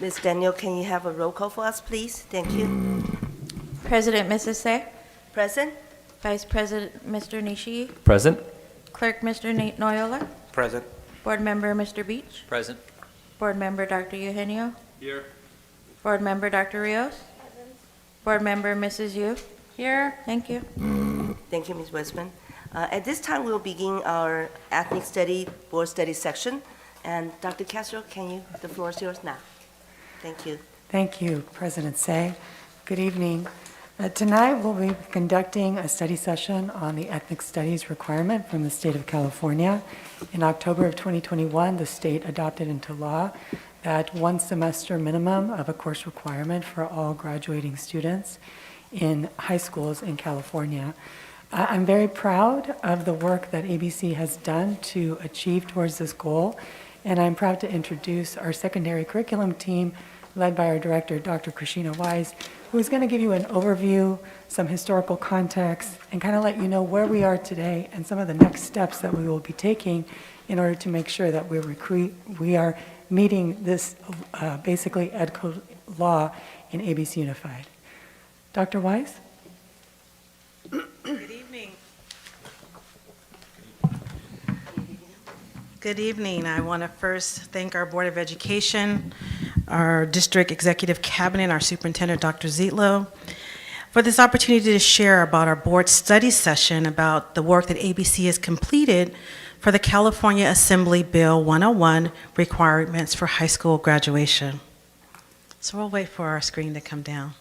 Ms. Daniel, can you have a roll call for us, please? Thank you. President Mrs. Say, Present? Vice President Mr. Nishii, Present. Clerk Mr. Noyola, Present. Board Member Mr. Beach, Present. Board Member Dr. Eugenio, Here. Board Member Dr. Rios, Board Member Mrs. Yu. Here. Thank you. Thank you, Ms. Westman. At this time, we'll begin our ethnic study, board study section. And Dr. Castro, the floor is yours now. Thank you. Thank you, President Say. Good evening. Tonight, we'll be conducting a study session on the ethnic studies requirement from the state of California. In October of 2021, the state adopted into law that 1 semester minimum of a course requirement for all graduating students in high schools in California. I'm very proud of the work that ABC has done to achieve towards this goal, and I'm proud to introduce our secondary curriculum team led by our director, Dr. Christina Wise, who is going to give you an overview, some historical context, and kind of let you know where we are today and some of the next steps that we will be taking in order to make sure that we are meeting this basically ed code law in ABC Unified. Dr. Wise? Good evening. Good evening. I want to first thank our Board of Education, our District Executive Cabinet, our Superintendent, Dr. Zietlow, for this opportunity to share about our board study session about the work that ABC has completed for the California Assembly Bill 101 requirements for high school graduation. So we'll wait for our screen to come down.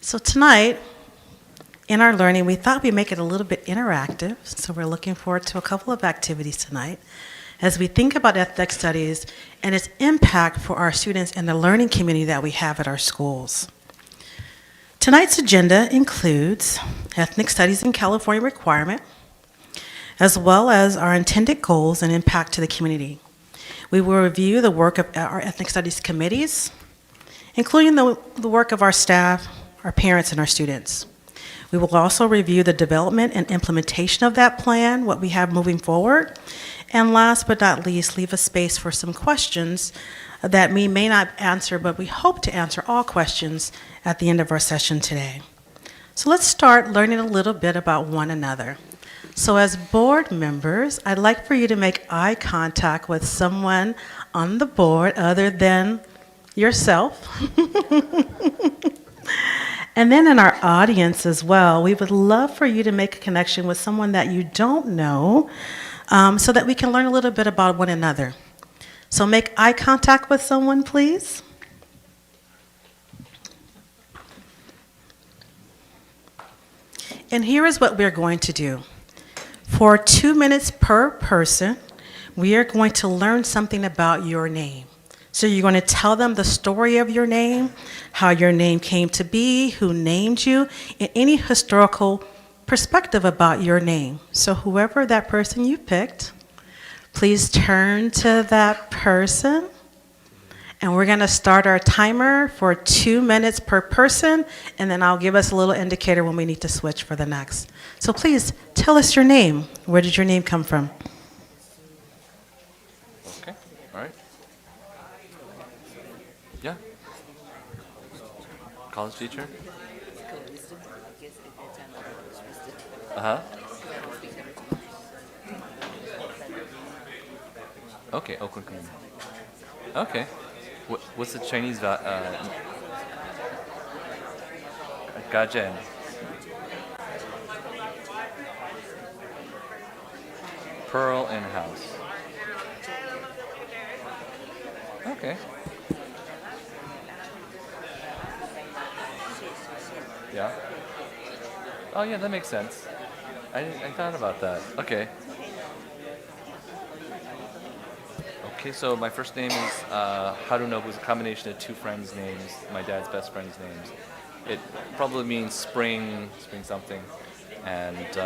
So tonight, in our learning, we thought we'd make it a little bit interactive, so we're looking forward to a couple of activities tonight as we think about ethnic studies and its impact for our students and the learning community that we have at our schools. Tonight's agenda includes ethnic studies in California requirement, as well as our intended goals and impact to the community. We will review the work of our ethnic studies committees, including the work of our staff, our parents, and our students. We will also review the development and implementation of that plan, what we have moving forward, and last but not least, leave a space for some questions that we may not answer, but we hope to answer all questions at the end of our session today. So let's start learning a little bit about one another. So as board members, I'd like for you to make eye contact with someone on the board other than yourself. And then in our audience as well, we would love for you to make a connection with someone that you don't know so that we can learn a little bit about one another. So make eye contact with someone, please. And here is what we're going to do. For 2 minutes per person, we are going to learn something about your name. So you're going to tell them the story of your name, how your name came to be, who named you, and any historical perspective about your name. So whoever that person you picked, please turn to that person. And we're going to start our timer for 2 minutes per person, and then I'll give us a little indicator when we need to switch for the next. So please tell us your name. Where did your name come from? Okay, all right. Yeah. College teacher? Uh-huh. Okay, Oakland Community. Okay. What's the Chinese gajian? Pearl in house. Okay. Yeah. Oh yeah, that makes sense. I thought about that. Okay. Okay, so my first name is Harunobu. It's a combination of two friends' names, my dad's best friend's names. It probably means spring something, and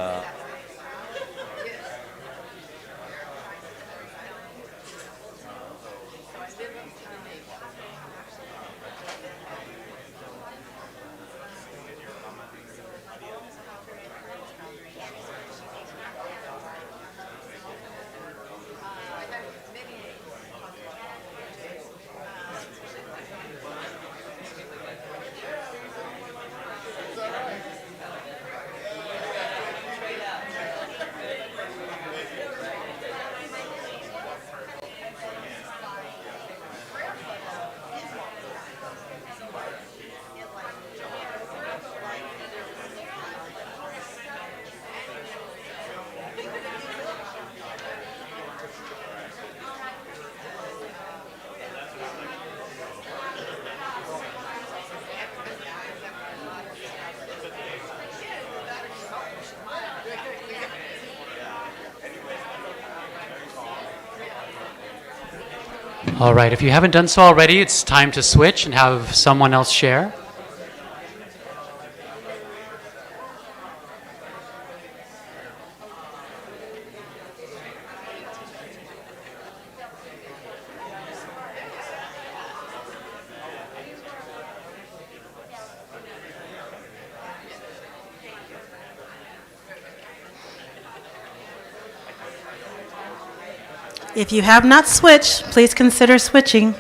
All right, if you haven't done so already, it's time to switch and have someone else share. If you have not switched, please consider switching.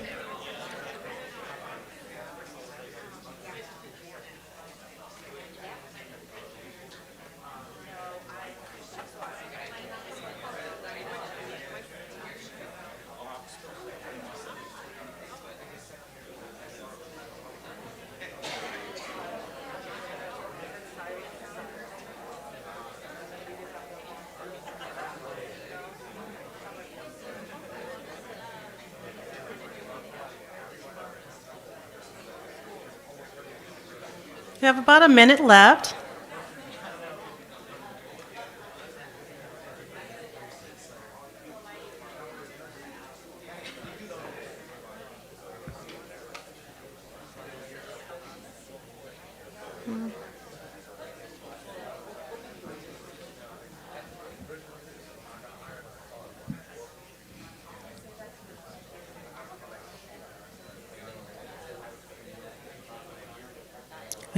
We have about a minute left.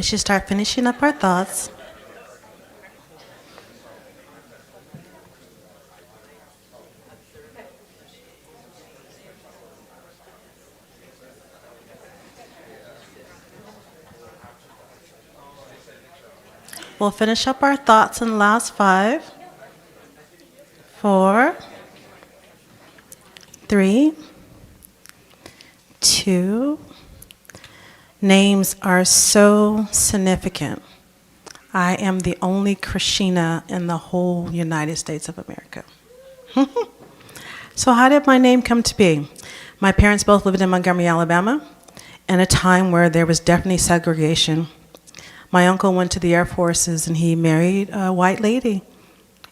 We should start finishing up our thoughts. We'll finish up our thoughts in the last 5, 4, 3, 2. Names are so significant. I am the only Krishna in the whole United States of America. So how did my name come to be? My parents both lived in Montgomery, Alabama, in a time where there was definitely segregation. My uncle went to the Air Forces and he married a white lady.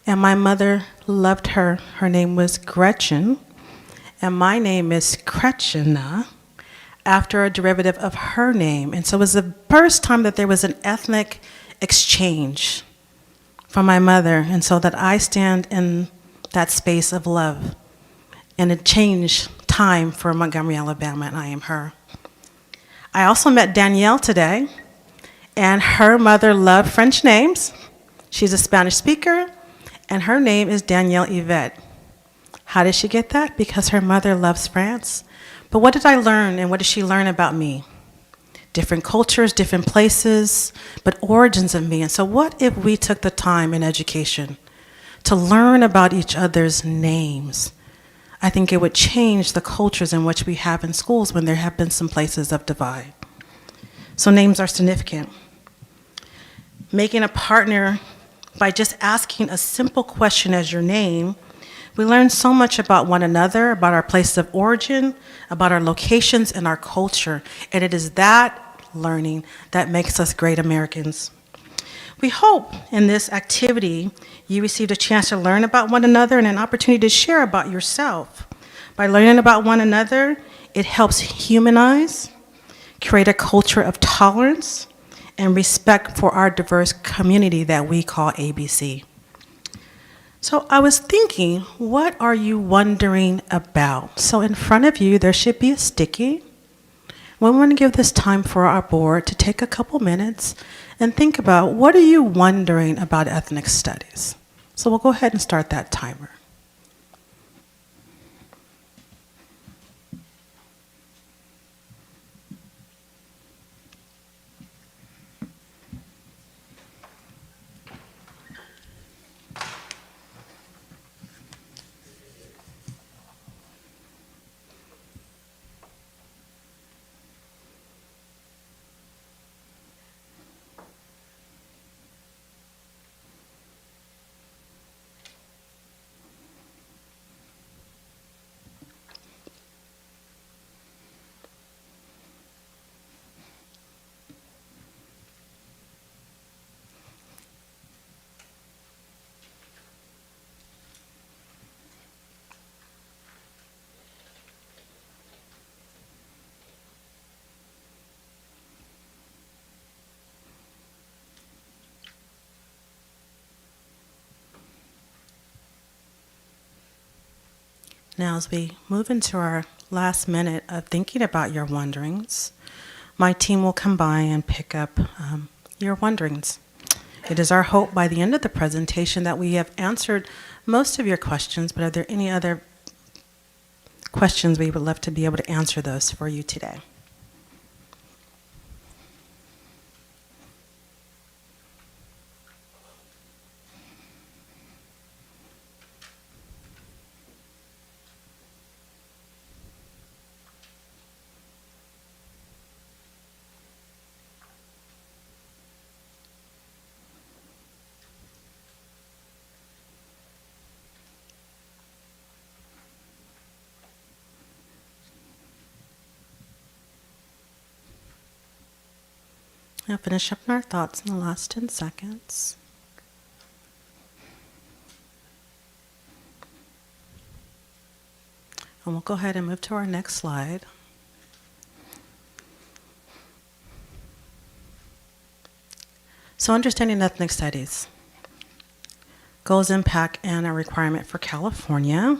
And my mother loved her. Her name was Gretchen. And my name is Kretchena, after a derivative of her name. And so it was the first time that there was an ethnic exchange from my mother. And so that I stand in that space of love. And it changed time for Montgomery, Alabama, and I am her. I also met Danielle today. And her mother loved French names. She's a Spanish speaker, and her name is Danielle Yvette. How did she get that? Because her mother loves France. But what did I learn, and what did she learn about me? Different cultures, different places, but origins of me. And so what if we took the time in education to learn about each other's names? I think it would change the cultures in which we have in schools when there have been some places of divide. So names are significant. Making a partner by just asking a simple question as your name, we learn so much about one another, about our places of origin, about our locations and our culture. And it is that learning that makes us great Americans. We hope in this activity you received a chance to learn about one another and an opportunity to share about yourself. By learning about one another, it helps humanize, create a culture of tolerance and respect for our diverse community that we call ABC. So I was thinking, what are you wondering about? So in front of you, there should be a sticky. We want to give this time for our board to take a couple minutes and think about, what are you wondering about ethnic studies? So we'll go ahead and start that timer. Now, as we move into our last minute of thinking about your wonderings, my team will come by and pick up your wonderings. It is our hope by the end of the presentation that we have answered most of your questions, but are there any other questions? We would love to be able to answer those for you today. Now finish up our thoughts in the last 10 seconds. And we'll go ahead and move to our next slide. So understanding ethnic studies. Goals, impact, and a requirement for California.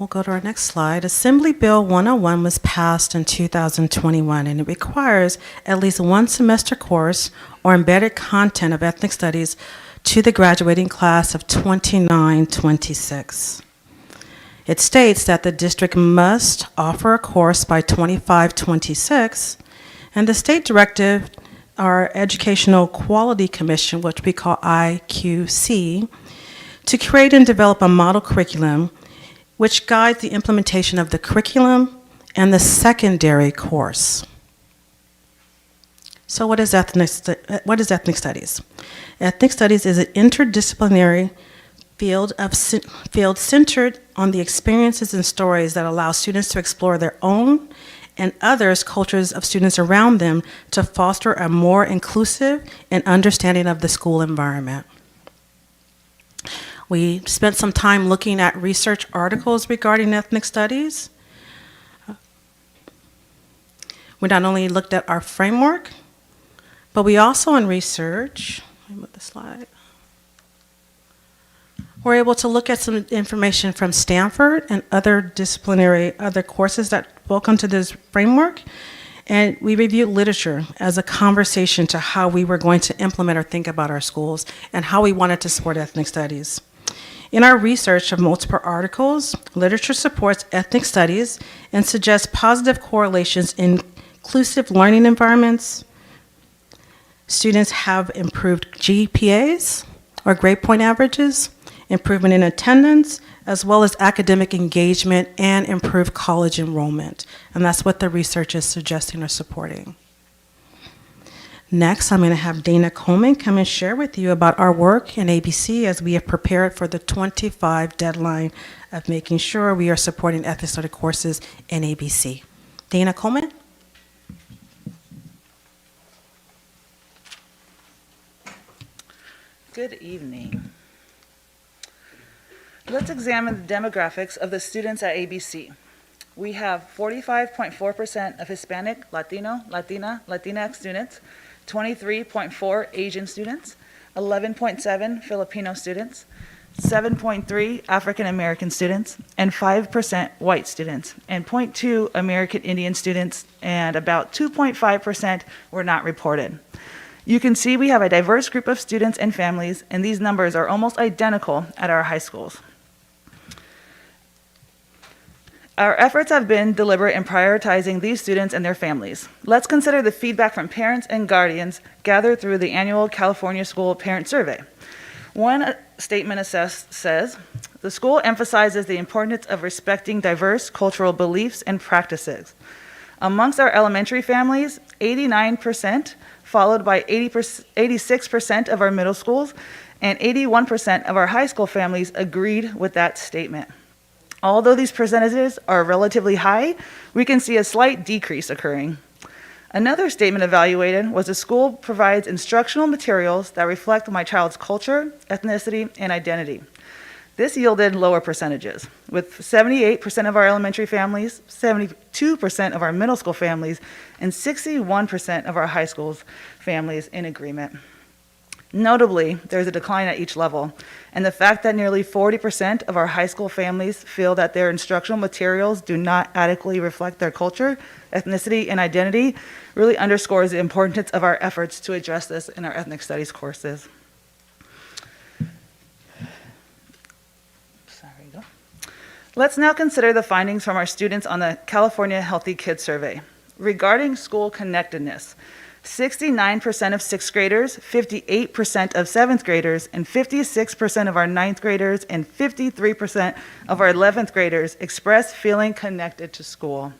We'll go to our next slide. Assembly Bill 101 was passed in 2021, and it requires at least one semester course or embedded content of ethnic studies to the graduating class of 29-26. It states that the district must offer a course by 25-26, and the state directive, our Educational Quality Commission, which we call IQC, to create and develop a model curriculum which guides the implementation of the curriculum and the secondary course. So what is ethnic studies? Ethnic studies is an interdisciplinary field centered on the experiences and stories that allow students to explore their own and others' cultures of students around them to foster a more inclusive and understanding of the school environment. We spent some time looking at research articles regarding ethnic studies. We not only looked at our framework, but we also in research, let me move the slide, we're able to look at some information from Stanford and other courses that welcome to this framework. And we reviewed literature as a conversation to how we were going to implement or think about our schools and how we wanted to support ethnic studies. In our research of multiple articles, literature supports ethnic studies and suggests positive correlations in inclusive learning environments. Students have improved GPAs or grade point averages, improvement in attendance, as well as academic engagement and improved college enrollment. And that's what the research is suggesting or supporting. Next, I'm going to have Dana Coleman come and share with you about our work in ABC as we have prepared for the 25 deadline of making sure we are supporting ethnic study courses in ABC. Dana Coleman? Good evening. Let's examine the demographics of the students at ABC. We have 45.4% of Hispanic, Latino, Latina, Latinx students, 23.4 Asian students, 11.7 Filipino students, 7.3 African American students, and 5% white students, and 0.2 American Indian students, and about 2.5% were not reported. You can see we have a diverse group of students and families, and these numbers are almost identical at our high schools. Our efforts have been deliberate in prioritizing these students and their families. Let's consider the feedback from parents and guardians gathered through the annual California School Parent Survey. One statement says, the school emphasizes the importance of respecting diverse cultural beliefs and practices. Amongst our elementary families, 89%, followed by 86% of our middle schools, and 81% of our high school families agreed with that statement. Although these percentages are relatively high, we can see a slight decrease occurring. Another statement evaluated was the school provides instructional materials that reflect my child's culture, ethnicity, and identity. This yielded lower percentages, with 78% of our elementary families, 72% of our middle school families, and 61% of our high school families in agreement. Notably, there's a decline at each level, and the fact that nearly 40% of our high school families feel that their instructional materials do not adequately reflect their culture, ethnicity, and identity really underscores the importance of our efforts to address this in our ethnic studies courses. Let's now consider the findings from our students on the California Healthy Kids Survey. Regarding school connectedness, 69% of 6th graders, 58% of 7th graders, and 56% of our 9th graders and 53% of our 11th graders express feeling connected to school.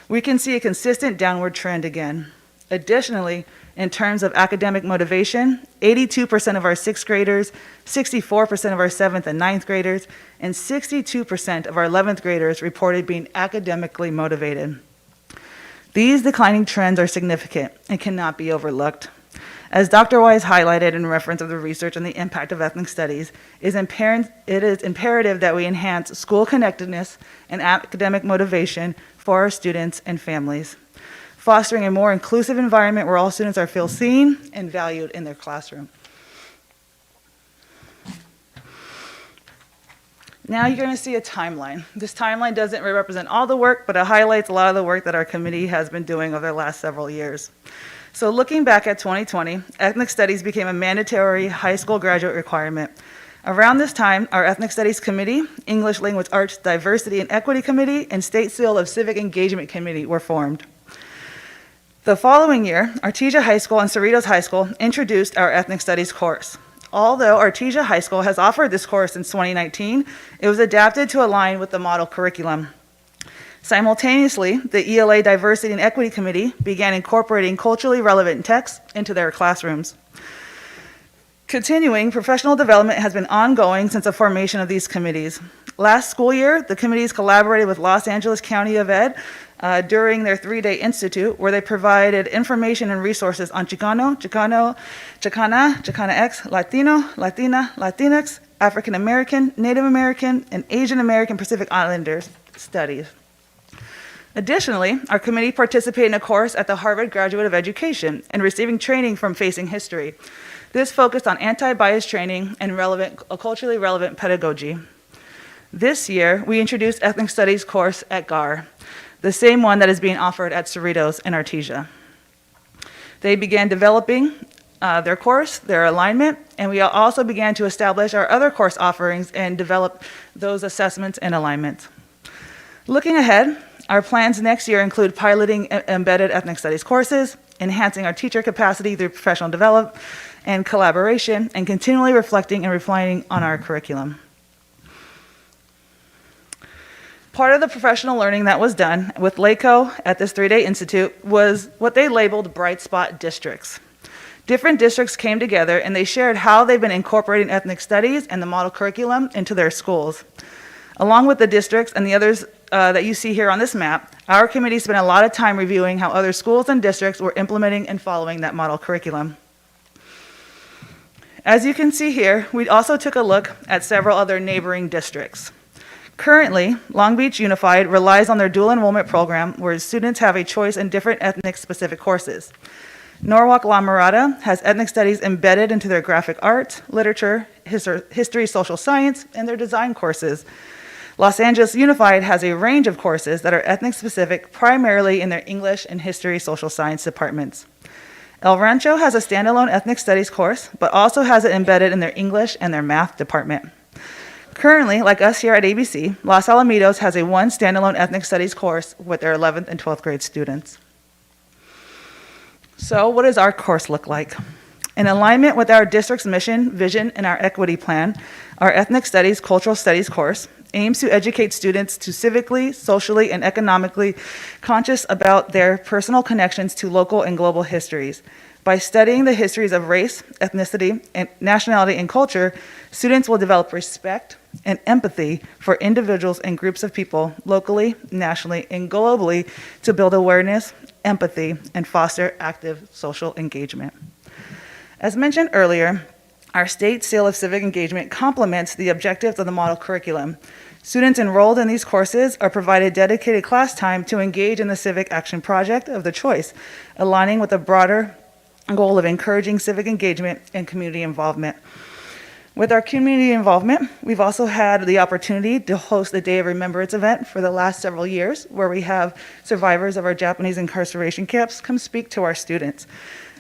We can see a consistent downward trend again. Additionally, in terms of academic motivation, 82% of our 6th graders, 64% of our 7th and 9th graders, and 62% of our 11th graders reported being academically motivated. These declining trends are significant and cannot be overlooked. As Dr. Wise highlighted in reference of the research on the impact of ethnic studies, it is imperative that we enhance school connectedness and academic motivation for our students and families, fostering a more inclusive environment where all students feel seen and valued in their classroom. Now you're going to see a timeline. This timeline doesn't represent all the work, but it highlights a lot of the work that our committee has been doing over the last several years. So looking back at 2020, ethnic studies became a mandatory high school graduate requirement. Around this time, our Ethnic Studies Committee, English Language Arts Diversity and Equity Committee, and State Seal of Civic Engagement Committee were formed. The following year, Artesia High School and Cerritos High School introduced our Ethnic Studies course. Although Artesia High School has offered this course since 2019, it was adapted to align with the model curriculum. Simultaneously, the ELA Diversity and Equity Committee began incorporating culturally relevant texts into their classrooms. Continuing, professional development has been ongoing since the formation of these committees. Last school year, the committees collaborated with Los Angeles County of Ed during their 3-day institute, where they provided information and resources on Chicano, Chicana, Chicana-X, Latino, Latina, Latinx, African American, Native American, and Asian American Pacific Islanders studies. Additionally, our committee participated in a course at the Harvard Graduate of Education and receiving training from Facing History. This focused on anti-bias training and culturally relevant pedagogy. This year, we introduced Ethnic Studies course at GAR, the same one that is being offered at Cerritos and Artesia. They began developing their course, their alignment, and we also began to establish our other course offerings and develop those assessments and alignment. Looking ahead, our plans next year include piloting embedded ethnic studies courses, enhancing our teacher capacity through professional development and collaboration, and continually reflecting and refining on our curriculum. Part of the professional learning that was done with LACO at this 3-day institute was what they labeled bright spot districts. Different districts came together and they shared how they've been incorporating ethnic studies and the model curriculum into their schools. Along with the districts and the others that you see here on this map, our committee spent a lot of time reviewing how other schools and districts were implementing and following that model curriculum. As you can see here, we also took a look at several other neighboring districts. Currently, Long Beach Unified relies on their dual enrollment program where students have a choice in different ethnic-specific courses. Norwalk La Mirada has ethnic studies embedded into their graphic art, literature, history, social science, and their design courses. Los Angeles Unified has a range of courses that are ethnic-specific, primarily in their English and history social science departments. El Rancho has a standalone ethnic studies course, but also has it embedded in their English and their math department. Currently, like us here at ABC, Los Alamitos has one standalone ethnic studies course with their 11th and 12th grade students. So what does our course look like? In alignment with our district's mission, vision, and our equity plan, our ethnic studies, cultural studies course aims to educate students to civically, socially, and economically conscious about their personal connections to local and global histories. By studying the histories of race, ethnicity, and nationality and culture, students will develop respect and empathy for individuals and groups of people locally, nationally, and globally to build awareness, empathy, and foster active social engagement. As mentioned earlier, our State Seal of Civic Engagement complements the objectives of the model curriculum. Students enrolled in these courses are provided dedicated class time to engage in the civic action project of their choice, aligning with a broader goal of encouraging civic engagement and community involvement. With our community involvement, we've also had the opportunity to host the Day of Remembrance event for the last several years, where we have survivors of our Japanese incarceration camps come speak to our students.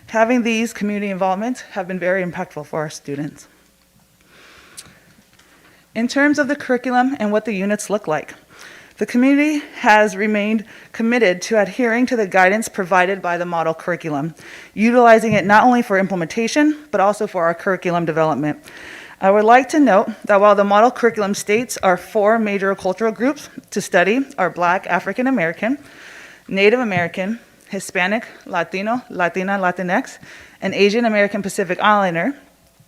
Having these community involvements have been very impactful for our students. In terms of the curriculum and what the units look like, the community has remained committed to adhering to the guidance provided by the model curriculum, utilizing it not only for implementation, but also for our curriculum development. I would like to note that while the model curriculum states our 4 major cultural groups to study are Black, African American, Native American, Hispanic, Latino, Latina, Latinx, and Asian American Pacific Islander,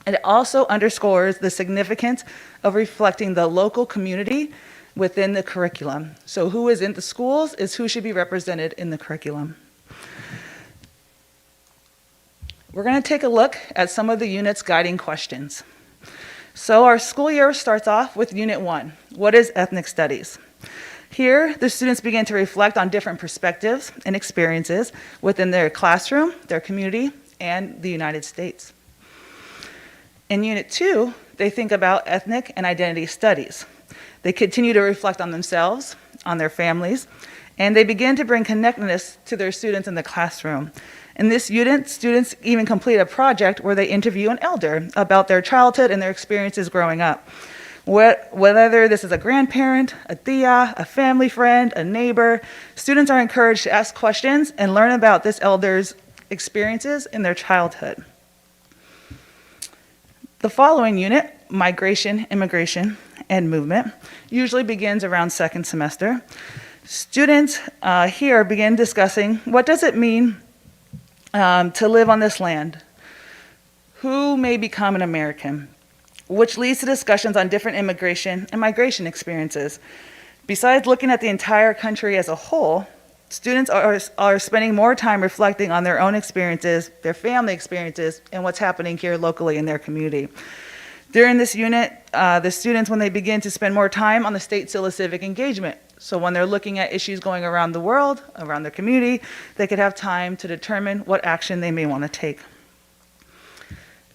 it also underscores the significance of reflecting the local community within the curriculum. So who is in the schools is who should be represented in the curriculum. We're going to take a look at some of the unit's guiding questions. So our school year starts off with Unit 1. What is ethnic studies? Here, the students begin to reflect on different perspectives and experiences within their classroom, their community, and the United States. In Unit 2, they think about ethnic and identity studies. They continue to reflect on themselves, on their families, and they begin to bring connectedness to their students in the classroom. In this unit, students even complete a project where they interview an elder about their childhood and their experiences growing up. Whether this is a grandparent, a tia, a family friend, a neighbor, students are encouraged to ask questions and learn about this elder's experiences in their childhood. The following unit, Migration, Immigration, and Movement, usually begins around second semester. Students here begin discussing what does it mean to live on this land? Who may become an American? Which leads to discussions on different immigration and migration experiences. Besides looking at the entire country as a whole, students are spending more time reflecting on their own experiences, their family experiences, and what's happening here locally in their community. During this unit, the students, when they begin to spend more time on the state seal of civic engagement, so when they're looking at issues going around the world, around their community, they could have time to determine what action they may want to take.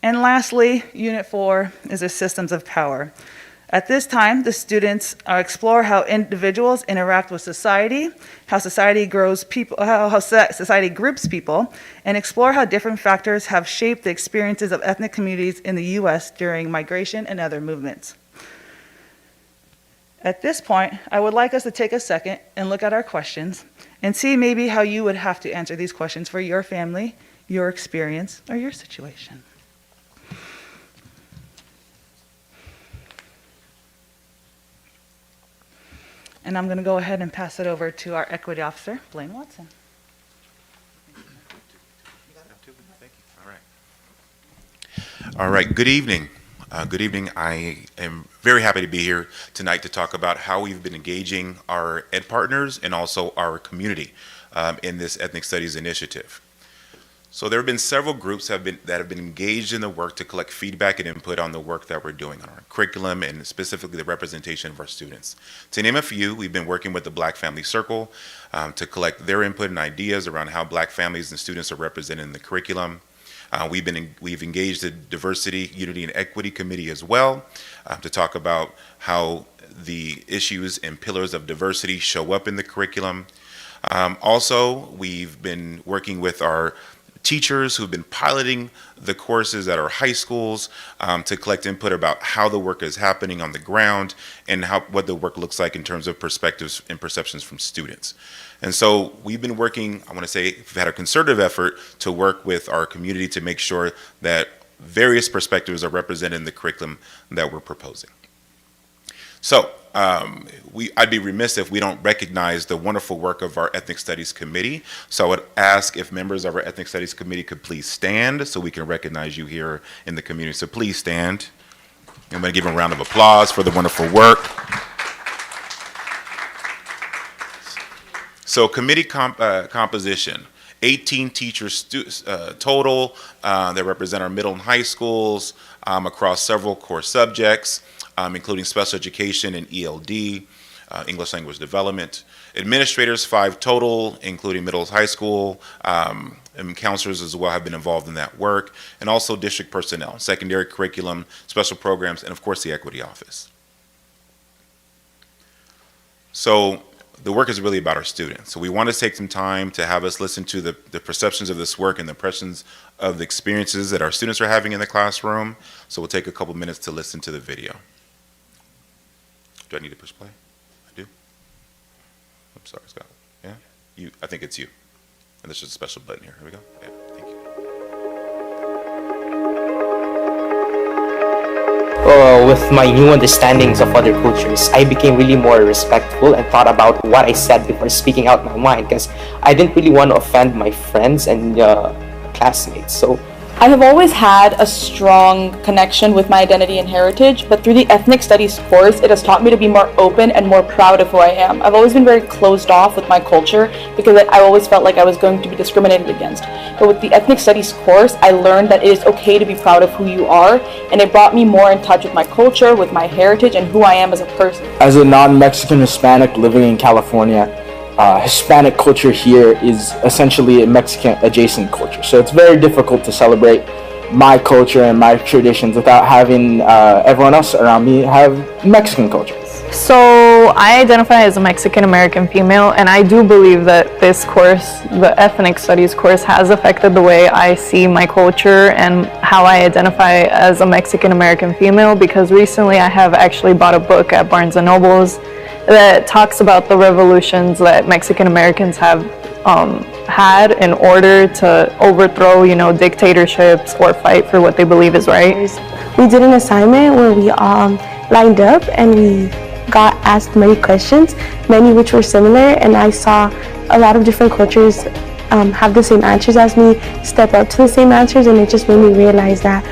And lastly, Unit 4 is the systems of power. At this time, the students explore how individuals interact with society, how society grows people, how society groups people, and explore how different factors have shaped the experiences of ethnic communities in the U.S. during migration and other movements. At this point, I would like us to take a second and look at our questions and see maybe how you would have to answer these questions for your family, your experience, or your situation. And I'm going to go ahead and pass it over to our equity officer, Blaine Watson. All right, good evening. Good evening. I am very happy to be here tonight to talk about how we've been engaging our ed partners and also our community in this Ethnic Studies initiative. So there have been several groups that have been engaged in the work to collect feedback and input on the work that we're doing on our curriculum and specifically the representation of our students. To name a few, we've been working with the Black Family Circle to collect their input and ideas around how Black families and students are represented in the curriculum. We've engaged the Diversity, Unity, and Equity Committee as well to talk about how the issues and pillars of diversity show up in the curriculum. Also, we've been working with our teachers who've been piloting the courses at our high schools to collect input about how the work is happening on the ground and what the work looks like in terms of perspectives and perceptions from students. And so we've been working, I want to say, we've had a concerted effort to work with our community to make sure that various perspectives are represented in the curriculum that we're proposing. So I'd be remiss if we don't recognize the wonderful work of our Ethnic Studies Committee. So I would ask if members of our Ethnic Studies Committee could please stand so we can recognize you here in the community. So please stand. I'm going to give them a round of applause for the wonderful work. So committee composition, 18 teachers total that represent our middle and high schools across several core subjects, including special education and ELD, English language development. Administrators, 5 total, including middle and high school, and counselors as well have been involved in that work, and also district personnel, secondary curriculum, special programs, and of course the equity office. So the work is really about our students. So we want to take some time to have us listen to the perceptions of this work and the impressions of the experiences that our students are having in the classroom. So we'll take a couple minutes to listen to the video. Do I need to push play? I do? I'm sorry, Scott. Yeah? I think it's you. And there's just a special button here. Here we go. Yeah, thank you. With my new understandings of other cultures, I became really more respectful and thought about what I said before speaking out my mind, because I didn't really want to offend my friends and classmates. So I have always had a strong connection with my identity and heritage, but through the Ethnic Studies course, it has taught me to be more open and more proud of who I am. I've always been very closed off with my culture because I always felt like I was going to be discriminated against. But with the Ethnic Studies course, I learned that it is okay to be proud of who you are, and it brought me more in touch with my culture, with my heritage, and who I am as a person. As a non-Mexican Hispanic living in California, Hispanic culture here is essentially a Mexican adjacent culture. So it's very difficult to celebrate my culture and my traditions without having everyone else around me have Mexican culture. So I identify as a Mexican American female, and I do believe that this course, the ethnic studies course, has affected the way I see my culture and how I identify as a Mexican American female, because recently I have actually bought a book at Barnes & Noble's that talks about the revolutions that Mexican Americans have had in order to overthrow, dictatorships or fight for what they believe is right. We did an assignment where we lined up and we got asked many questions, many which were similar, and I saw a lot of different cultures have the same answers as me, step up to the same answers, and it just made me realize that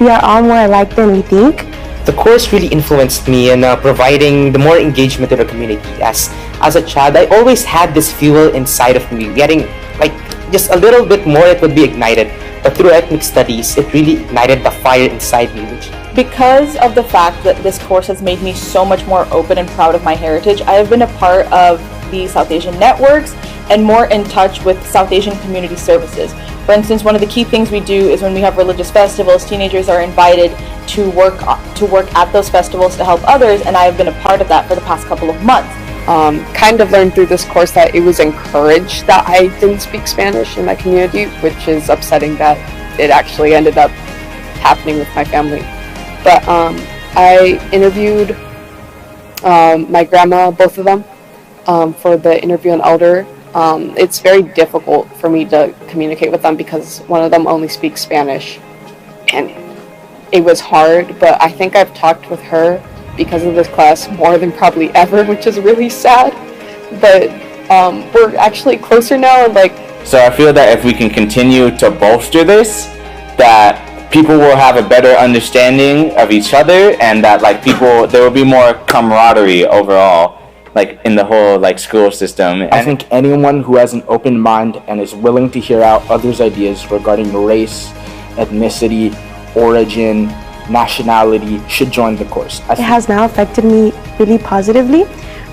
we are all more alike than we think. The course really influenced me in providing the more engagement in the community. As a child, I always had this fuel inside of me, getting like just a little bit more, it would be ignited. But through ethnic studies, it really ignited the fire inside me. Because of the fact that this course has made me so much more open and proud of my heritage, I have been a part of the South Asian networks and more in touch with South Asian community services. For instance, one of the key things we do is when we have religious festivals, teenagers are invited to work at those festivals to help others, and I have been a part of that for the past couple of months. Kind of learned through this course that it was encouraged that I didn't speak Spanish in my community, which is upsetting that it actually ended up happening with my family. But I interviewed my grandma, both of them, for the interview on elder. It's very difficult for me to communicate with them because one of them only speaks Spanish, and it was hard, but I think I've talked with her because of this class more than probably ever, which is really sad. But we're actually closer now, and So I feel that if we can continue to bolster this, that people will have a better understanding of each other, and that there will be more camaraderie overall, in the whole school system. I think anyone who has an open mind and is willing to hear out others' ideas regarding race, ethnicity, origin, nationality should join the course. It has now affected me really positively.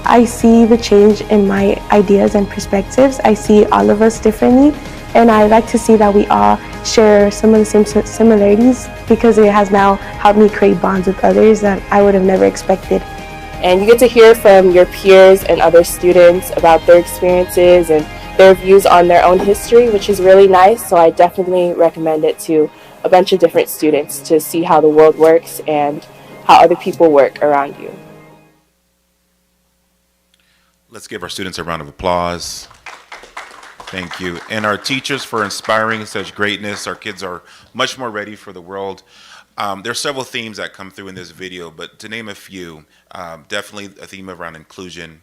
I see the change in my ideas and perspectives. I see all of us differently, and I like to see that we all share some of the same similarities, because it has now helped me create bonds with others that I would have never expected. and you get to hear from your peers and other students about their experiences and their views on their own history, which is really nice. So I definitely recommend it to a bunch of different students to see how the world works and how other people work around you. Let's give our students a round of applause. Thank you. And our teachers for inspiring such greatness. Our kids are much more ready for the world. There are several themes that come through in this video, but to name a few, definitely a theme around inclusion,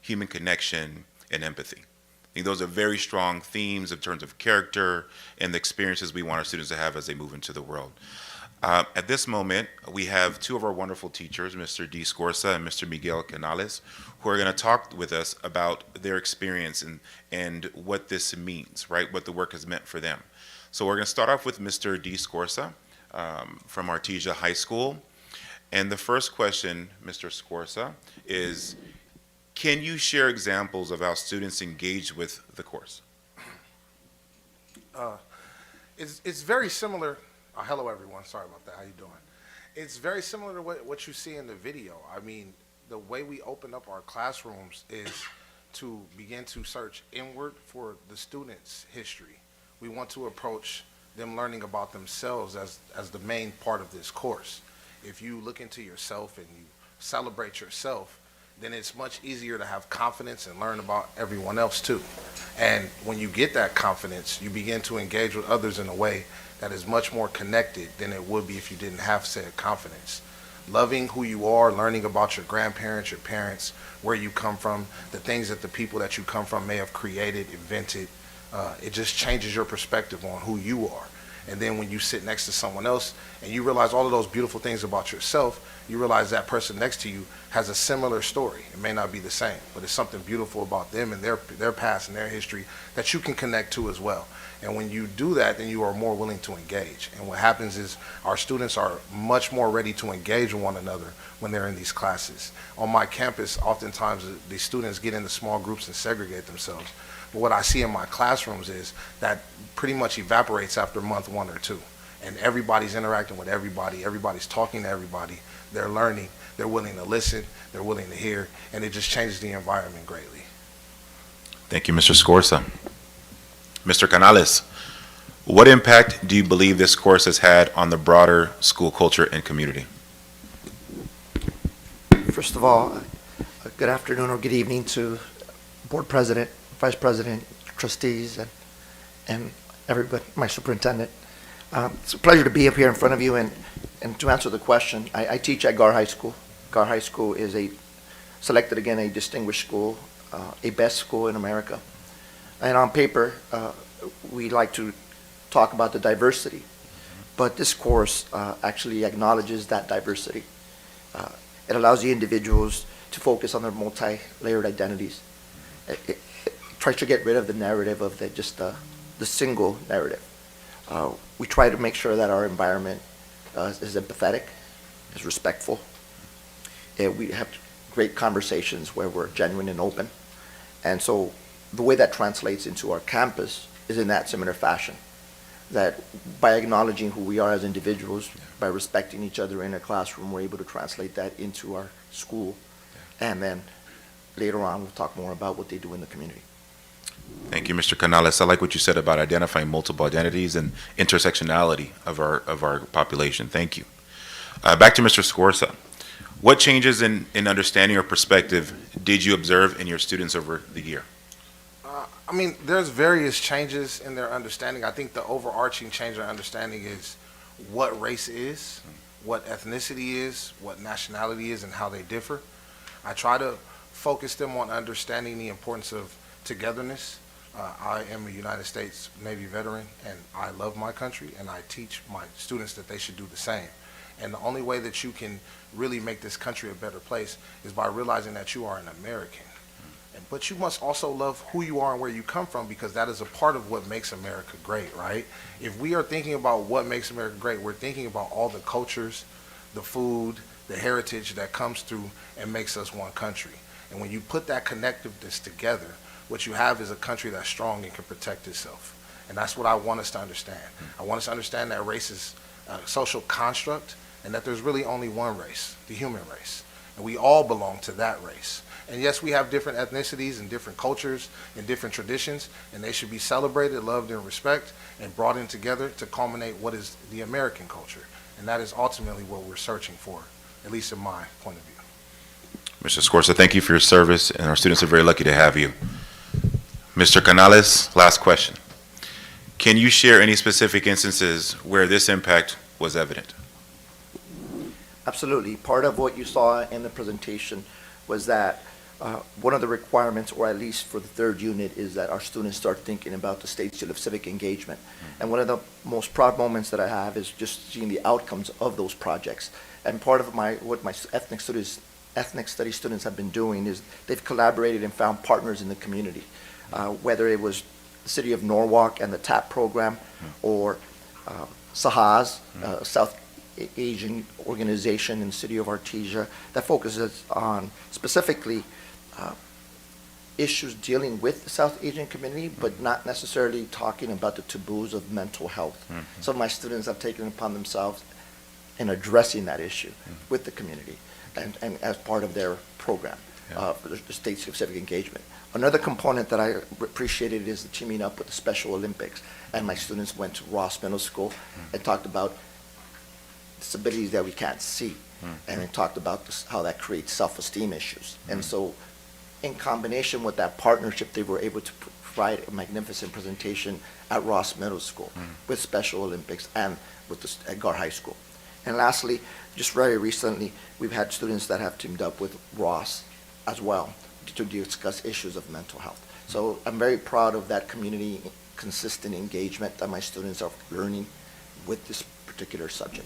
human connection, and empathy. I think those are very strong themes in terms of character and the experiences we want our students to have as they move into the world. At this moment, we have two of our wonderful teachers, Mr. D. Scorza and Mr. Miguel Canales, who are going to talk with us about their experience and what this means, right? What the work has meant for them. So we're going to start off with Mr. D. Scorza from Tracy High School. And the first question, Mr. Scorza, is can you share examples of how students engage with the course? It's very similar. Hello, everyone. Sorry about that. How you doing? It's very similar to what you see in the video. I mean, the way we open up our classrooms is to begin to search inward for the students' history. We want to approach them learning about themselves as the main part of this course. If you look into yourself and you celebrate yourself, then it's much easier to have confidence and learn about everyone else too. And when you get that confidence, you begin to engage with others in a way that is much more connected than it would be if you didn't have said confidence. Loving who you are, learning about your grandparents, your parents, where you come from, the things that the people that you come from may have created, invented, it just changes your perspective on who you are. And then when you sit next to someone else and you realize all of those beautiful things about yourself, you realize that person next to you has a similar story. It may not be the same, but it's something beautiful about them and their past and their history that you can connect to as well. And when you do that, then you are more willing to engage. And what happens is our students are much more ready to engage with one another when they're in these classes. On my campus, oftentimes the students get into small groups and segregate themselves. But what I see in my classrooms is that pretty much evaporates after month 1 or 2. And everybody's interacting with everybody. Everybody's talking to everybody. They're learning. they're willing to listen, they're willing to hear, and it just changes the environment greatly. Thank you, Mr. Scorza. Mr. Canales, what impact do you believe this course has had on the broader school culture and community? First of all, good afternoon or good evening to board president, vice president, trustees, and everybody, my superintendent. It's a pleasure to be up here in front of you and to answer the question. I teach at Gar High School. Gar High School is selected again a distinguished school, a best school in America. And on paper, we like to talk about the diversity, but this course actually acknowledges that diversity. It allows the individuals to focus on their multi-layered identities. It tries to get rid of the narrative of just the single narrative. We try to make sure that our environment is empathetic, is respectful. We have great conversations where we're genuine and open. And so the way that translates into our campus is in that similar fashion, that by acknowledging who we are as individuals, by respecting each other in a classroom, we're able to translate that into our school. And then later on, we'll talk more about what they do in the community. Thank you, Mr. Canales. I like what you said about identifying multiple identities and intersectionality of our population. Thank you. Back to Mr. Scorza. What changes in understanding or perspective did you observe in your students over the year? I mean, there's various changes in their understanding. I think the overarching change in their understanding is what race is, what ethnicity is, what nationality is, and how they differ. I try to focus them on understanding the importance of togetherness. I am a United States Navy veteran, and I love my country, and I teach my students that they should do the same. And the only way that you can really make this country a better place is by realizing that you are an American. But you must also love who you are and where you come from, because that is a part of what makes America great, right? If we are thinking about what makes America great, we're thinking about all the cultures, the food, the heritage that comes through and makes us one country. And when you put that connectiveness together, what you have is a country that's strong and can protect itself. And that's what I want us to understand. I want us to understand that race is a social construct and that there's really only one race, the human race. And we all belong to that race. And yes, we have different ethnicities and different cultures and different traditions, and they should be celebrated, loved, and respected, and brought in together to culminate what is the American culture. And that is ultimately what we're searching for, at least in my point of view. Mr. Scorza, thank you for your service, and our students are very lucky to have you. Mr. Canales, last question. Can you share any specific instances where this impact was evident? Absolutely. Part of what you saw in the presentation was that one of the requirements, or at least for the third unit, is that our students start thinking about the state seal of civic engagement. And one of the most proud moments that I have is just seeing the outcomes of those projects. And part of what my ethnic study students have been doing is they've collaborated and found partners in the community, whether it was the city of Norwalk and the TAP program, or Sahaz, South Asian organization in the city of Artesia that focuses on specifically issues dealing with the South Asian community, but not necessarily talking about the taboos of mental health. Some of my students have taken it upon themselves in addressing that issue with the community and as part of their program, for the state seal of civic engagement. Another component that I appreciated is the teaming up with the Special Olympics, and my students went to Ross Middle School and talked about disabilities that we can't see, and then talked about how that creates self-esteem issues. And so in combination with that partnership, they were able to provide a magnificent presentation at Ross Middle School with Special Olympics and with the Edgar High School. And lastly, just very recently, we've had students that have teamed up with Ross as well to discuss issues of mental health. So I'm very proud of that community consistent engagement that my students are learning with this particular subject.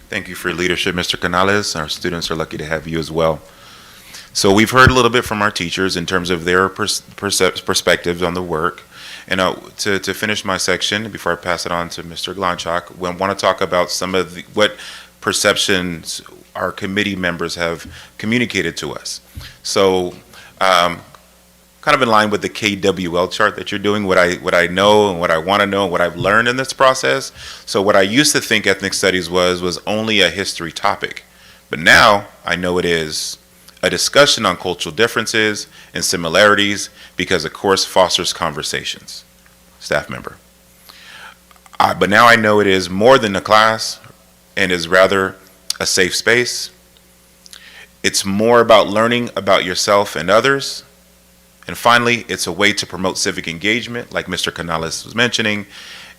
Thank you for your leadership, Mr. Canales. Our students are lucky to have you as well. So we've heard a little bit from our teachers in terms of their perspectives on the work. And to finish my section, before I pass it on to Mr. Glonchak, we want to talk about some of what perceptions our committee members have communicated to us. So kind of in line with the KWL chart that you're doing, what I know and what I want to know and what I've learned in this process. So what I used to think ethnic studies was only a history topic, But now I know it is a discussion on cultural differences and similarities because the course fosters conversations. Staff member. But now I know it is more than a class and is rather a safe space. It's more about learning about yourself and others. And finally, it's a way to promote civic engagement, like Mr. Canales was mentioning,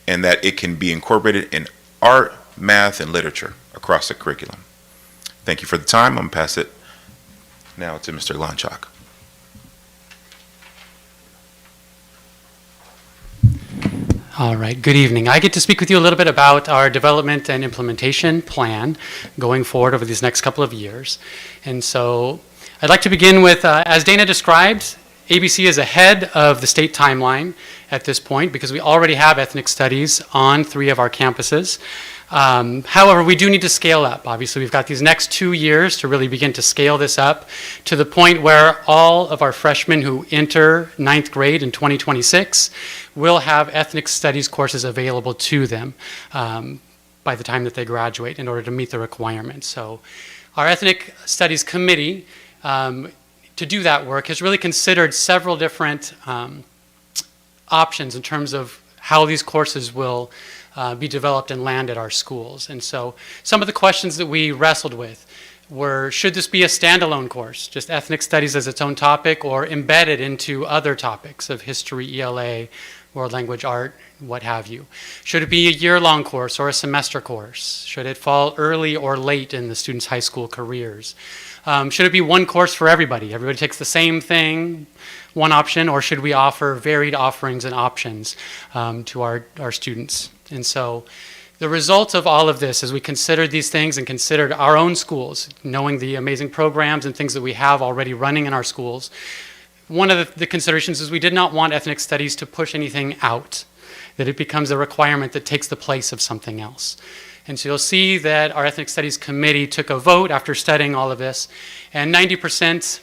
and that it can be incorporated in art, math, and literature across the curriculum. Thank you for the time. I'm going to pass it now to Mr. Lonchak. All right, good evening. I get to speak with you a little bit about our development and implementation plan going forward over these next couple of years. And so I'd like to begin with, as Dana described, ABC is ahead of the state timeline at this point because we already have ethnic studies on 3 of our campuses. However, we do need to scale up. Obviously, we've got these next 2 years to really begin to scale this up to the point where all of our freshmen who enter 9th grade in 2026 will have ethnic studies courses available to them by the time that they graduate in order to meet the requirements. So our Ethnic Studies Committee, to do that work, has really considered several different options in terms of how these courses will be developed and land at our schools. And so some of the questions that we wrestled with were, should this be a standalone course, just ethnic studies as its own topic, or embedded into other topics of history, ELA, world language, art, what have you? Should it be a year-long course or a semester course? Should it fall early or late in the students' high school careers? Should it be one course for everybody? Everybody takes the same thing, one option, or should we offer varied offerings and options to our students? And so the result of all of this, as we considered these things and considered our own schools, knowing the amazing programs and things that we have already running in our schools, one of the considerations is we did not want ethnic studies to push anything out, that it becomes a requirement that takes the place of something else. And so you'll see that our Ethnic Studies Committee took a vote after studying all of this, and 90%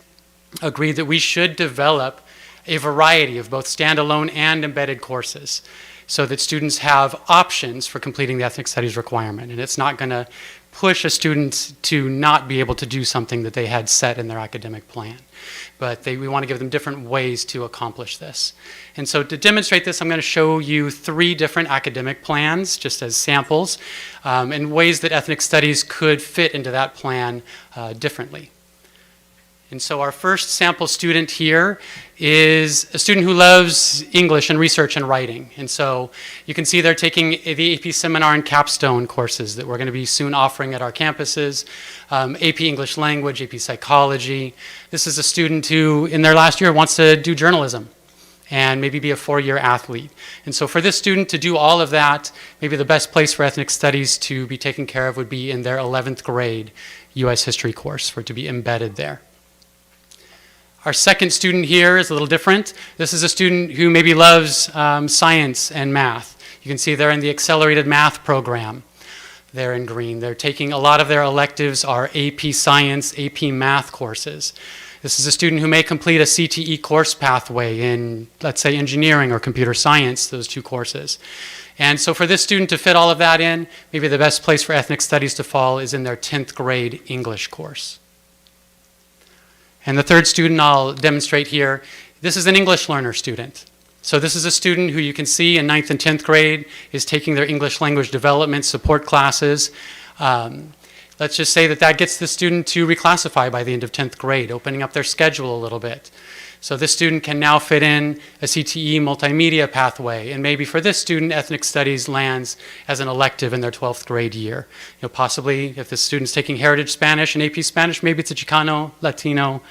agreed that we should develop a variety of both standalone and embedded courses so that students have options for completing the ethnic studies requirement. And it's not going to push a student to not be able to do something that they had set in their academic plan. But we want to give them different ways to accomplish this. And so to demonstrate this, I'm going to show you 3 different academic plans, just as samples, and ways that ethnic studies could fit into that plan differently. And so our first sample student here is a student who loves English and research and writing. And so you can see they're taking the AP Seminar and Capstone courses that we're going to be soon offering at our campuses, AP English Language, AP Psychology. This is a student who, in their last year, wants to do journalism and maybe be a 4-year athlete. And so for this student to do all of that, maybe the best place for ethnic studies to be taken care of would be in their 11th grade U.S. history course, for it to be embedded there. Our second student here is a little different. This is a student who maybe loves science and math. You can see they're in the accelerated math program. They're in green. They're taking a lot of their electives are AP Science, AP Math courses. This is a student who may complete a CTE course pathway in, let's say, engineering or computer science, those 2 courses. And so for this student to fit all of that in, maybe the best place for ethnic studies to fall is in their 10th grade English course. And the third student I'll demonstrate here, this is an English learner student. So this is a student who you can see in 9th and 10th grade is taking their English language development support classes. Let's just say that gets the student to reclassify by the end of 10th grade, opening up their schedule a little bit. So this student can now fit in a CTE multimedia pathway, and maybe for this student, ethnic studies lands as an elective in their 12th grade year. Possibly if the student's taking heritage Spanish and AP Spanish, maybe it's a Chicano, Latino,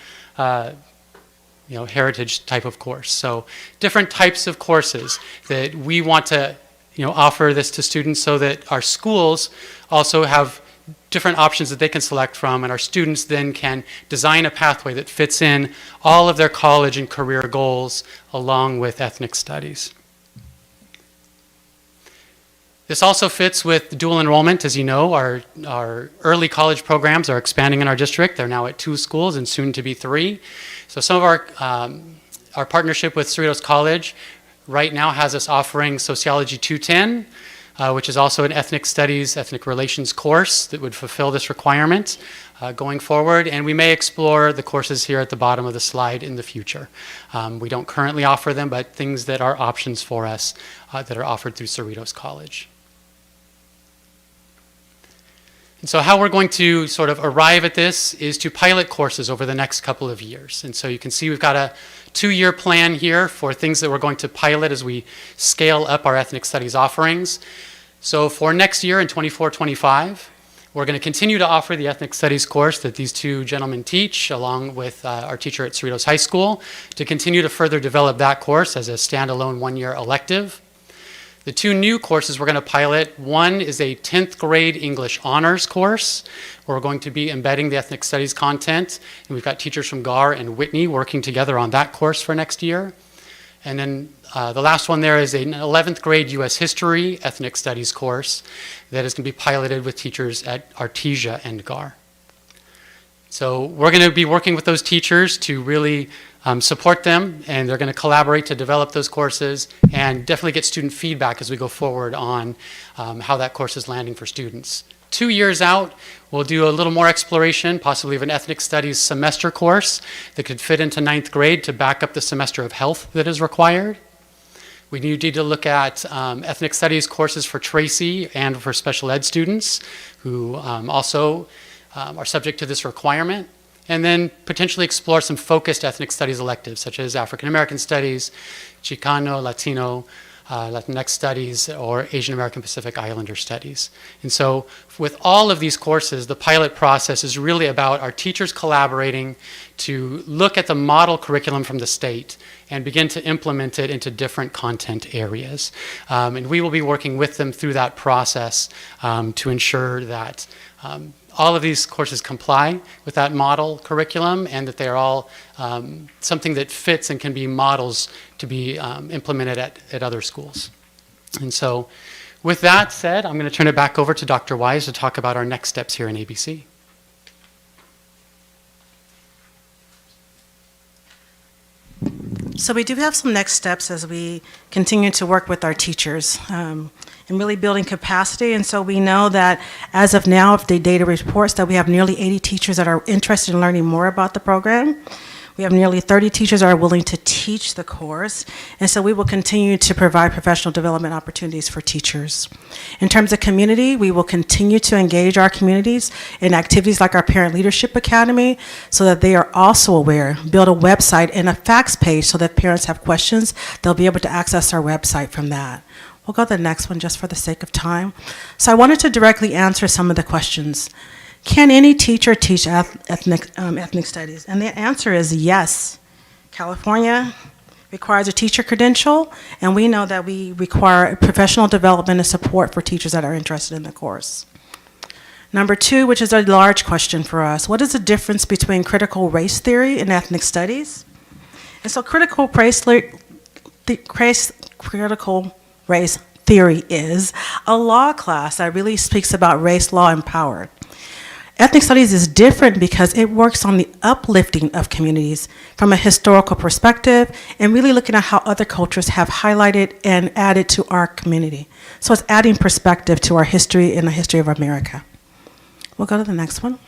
heritage type of course. So different types of courses that we want to offer this to students so that our schools also have different options that they can select from, and our students then can design a pathway that fits in all of their college and career goals along with ethnic studies. This also fits with dual enrollment. As you know, our early college programs are expanding in our district. They're now at 2 schools and soon to be 3. So some of our partnership with Cerritos College right now has us offering Sociology 210, which is also an ethnic studies, ethnic relations course that would fulfill this requirement going forward. And we may explore the courses here at the bottom of the slide in the future. We don't currently offer them, but things that are options for us that are offered through Cerritos College. And so how we're going to sort of arrive at this is to pilot courses over the next couple of years. And so you can see we've got a 2-year plan here for things that we're going to pilot as we scale up our ethnic studies offerings. So for next year in 24-25, we're going to continue to offer the ethnic studies course that these two gentlemen teach, along with our teacher at Cerritos High School, to continue to further develop that course as a standalone 1-year elective. The 2 new courses we're going to pilot, one is a 10th grade English honors course, where we're going to be embedding the ethnic studies content. And we've got teachers from GAR and Whitney working together on that course for next year. And then the last one there is an 11th grade U.S. history ethnic studies course that is going to be piloted with teachers at Artesia and GAR. So we're going to be working with those teachers to really support them, and they're going to collaborate to develop those courses and definitely get student feedback as we go forward on how that course is landing for students. 2 years out, we'll do a little more exploration, possibly of an ethnic studies semester course that could fit into 9th grade to back up the semester of health that is required. We need to look at ethnic studies courses for Tracy and for special ed students who also are subject to this requirement, and then potentially explore some focused ethnic studies electives such as African American studies, Chicano, Latino, Latinx studies, or Asian American Pacific Islander studies. And so with all of these courses, the pilot process is really about our teachers collaborating to look at the model curriculum from the state and begin to implement it into different content areas. And we will be working with them through that process to ensure that all of these courses comply with that model curriculum and that they're all something that fits and can be models to be implemented at other schools. And so with that said, I'm going to turn it back over to Dr. Wise to talk about our next steps here in ABC. So we do have some next steps as we continue to work with our teachers and really building capacity. And so we know that as of now, if the data reports that we have nearly 80 teachers that are interested in learning more about the program. We have nearly 30 teachers that are willing to teach the course. And so we will continue to provide professional development opportunities for teachers. In terms of community, we will continue to engage our communities in activities like our Parent Leadership Academy so that they are also aware, build a website and a fax page so that if parents have questions, they'll be able to access our website from that. We'll go to the next one just for the sake of time. So I wanted to directly answer some of the questions. Can any teacher teach ethnic studies? And the answer is yes. California requires a teacher credential, and we know that we require professional development and support for teachers that are interested in the course. Number 2, which is a large question for us, what is the difference between critical race theory and ethnic studies? And so critical race theory is a law class that really speaks about race, law, and power. Ethnic studies is different because it works on the uplifting of communities from a historical perspective and really looking at how other cultures have highlighted and added to our community. So it's adding perspective to our history and the history of America. We'll go to the next one.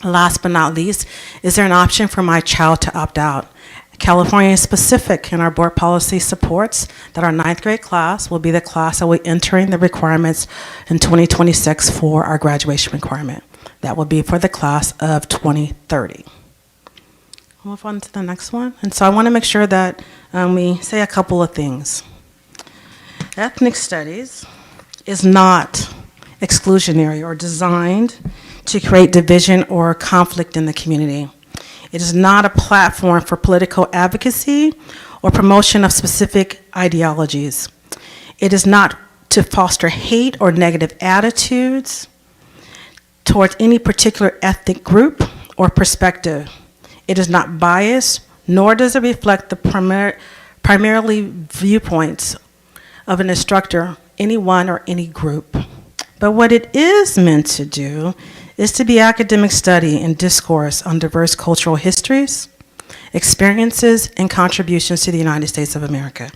Last but not least, is there an option for my child to opt out? California is specific, and our board policy supports that our 9th grade class will be the class that will be entering the requirements in 2026 for our graduation requirement. That will be for the class of 2030. We'll move on to the next one. And so I want to make sure that we say a couple of things. Ethnic studies is not exclusionary or designed to create division or conflict in the community. It is not a platform for political advocacy or promotion of specific ideologies. It is not to foster hate or negative attitudes towards any particular ethnic group or perspective. It is not biased, nor does it reflect the primarily viewpoints of an instructor, anyone or any group. But what it is meant to do is to be academic study and discourse on diverse cultural histories, experiences, and contributions to the United States of America.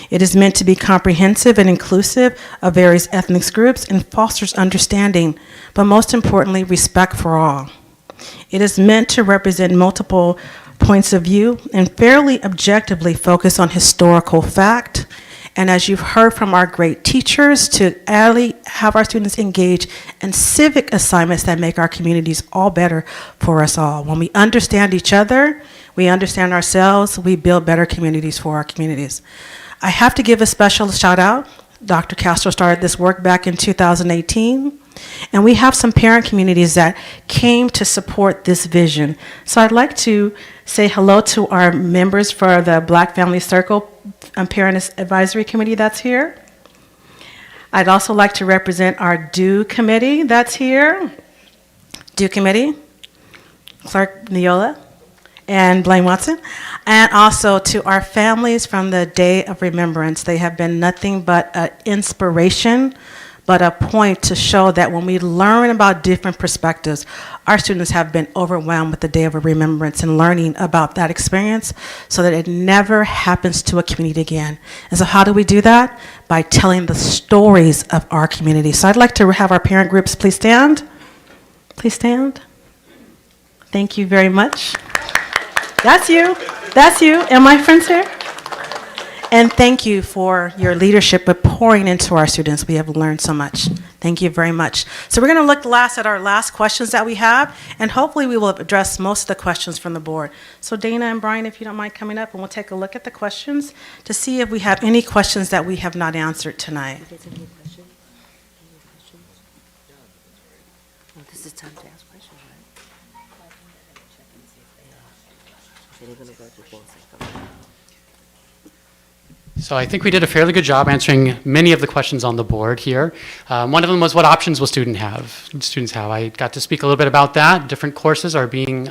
It is meant to be comprehensive and inclusive of various ethnic groups and fosters understanding, but most importantly, respect for all. It is meant to represent multiple points of view and fairly objectively focus on historical fact. And as you've heard from our great teachers, to have our students engage in civic assignments that make our communities all better for us all. When we understand each other, we understand ourselves, we build better communities for our communities. I have to give a special shout out. Dr. Castro started this work back in 2018. And we have some parent communities that came to support this vision. So I'd like to say hello to our members for the Black Family Circle Parent Advisory Committee that's here. I'd also like to represent our DO Committee that's here. DO Committee, Clerk Neola and Blaine Watson. And also to our families from the Day of Remembrance. They have been nothing but an inspiration, but a point to show that when we learn about different perspectives, our students have been overwhelmed with the Day of Remembrance and learning about that experience so that it never happens to a community again. And so how do we do that? By telling the stories of our community. So I'd like to have our parent groups please stand. Please stand. Thank you very much. That's you. That's you. And my friends here. And thank you for your leadership with pouring into our students. We have learned so much. Thank you very much. So we're going to look last at our last questions that we have, and hopefully we will address most of the questions from the board. So Dana and Brian, if you don't mind coming up, and we'll take a look at the questions to see if we have any questions that we have not answered tonight. You guys have any questions? Any questions? Well, this is time to ask questions, right? Okay, they're going to go to things like that. So I think we did a fairly good job answering many of the questions on the board here. One of them was what options will students have. I got to speak a little bit about that. Different courses are being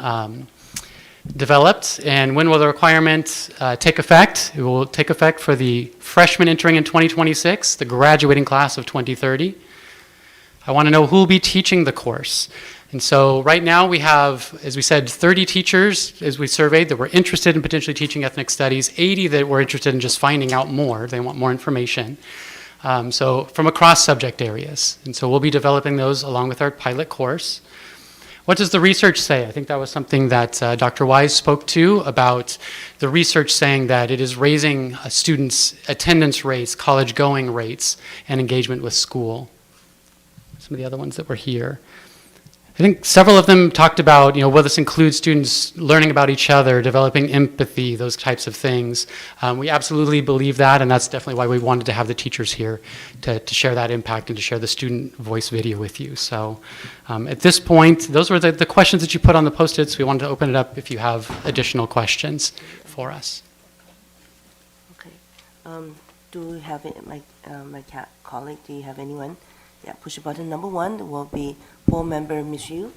developed, and when will the requirement take effect? It will take effect for the freshmen entering in 2026, the graduating class of 2030. I want to know who will be teaching the course. And so right now we have, as we said, 30 teachers, as we surveyed, that were interested in potentially teaching ethnic studies, 80 that were interested in just finding out more. They want more information. So from across subject areas. And so we'll be developing those along with our pilot course. What does the research say? I think that was something that Dr. Wise spoke to about the research saying that it is raising students' attendance rates, college going rates, and engagement with school. Some of the other ones that were here. I think several of them talked about, will this include students learning about each other, developing empathy, those types of things. We absolutely believe that, and that's definitely why we wanted to have the teachers here to share that impact and to share the student voice video with you. So at this point, those were the questions that you put on the Post-its. We wanted to open it up if you have additional questions for us. Okay. Do we have my colleague, do you have anyone? Yeah, push button number 1 will be board member Ms. Yu.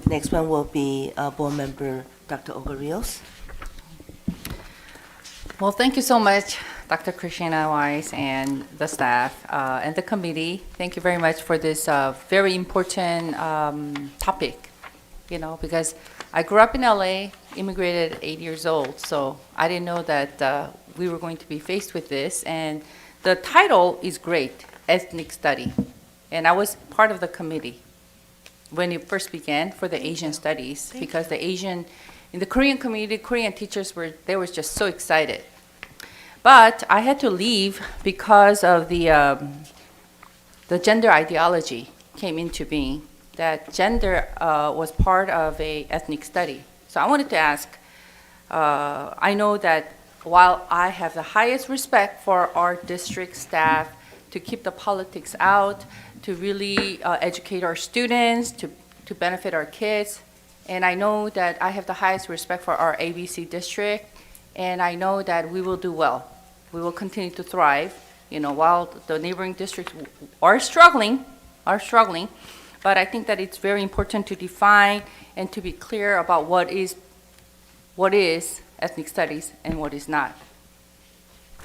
Next one will be board member Dr. Olga Rios. Well, thank you so much, Dr. Christina Wise and the staff and the committee. Thank you very much for this very important topic, because I grew up in LA, immigrated at 8 years old, so I didn't know that we were going to be faced with this. And the title is great. Ethnic study, and I was part of the committee when it first began for the Asian studies, because in the Korean community, Korean teachers were just so excited. But I had to leave because of the gender ideology came into being, that gender was part of a ethnic study. So I wanted to ask, I know that while I have the highest respect for our district staff, to keep the politics out, to really educate our students, to benefit our kids. And I know that I have the highest respect for our ABC district, and I know that we will do well. We will continue to thrive, while the neighboring districts are struggling, but I think that it's very important to define and to be clear about what is ethnic studies and what is not.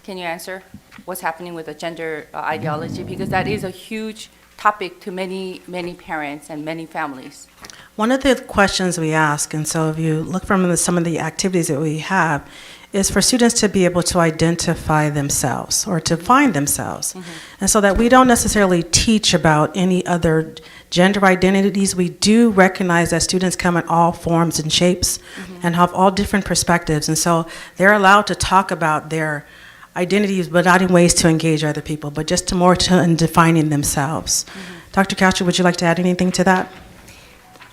Can you answer what's happening with the gender ideology? Because that is a huge topic to many, many parents and many families. One of the questions we ask, and so if you look from some of the activities that we have, is for students to be able to identify themselves or to find themselves. And so that we don't necessarily teach about any other gender identities. We do recognize that students come in all forms and shapes and have all different perspectives. And so they're allowed to talk about their identities, but not in ways to engage other people, but just to more to in defining themselves. Dr. Castro, would you like to add anything to that?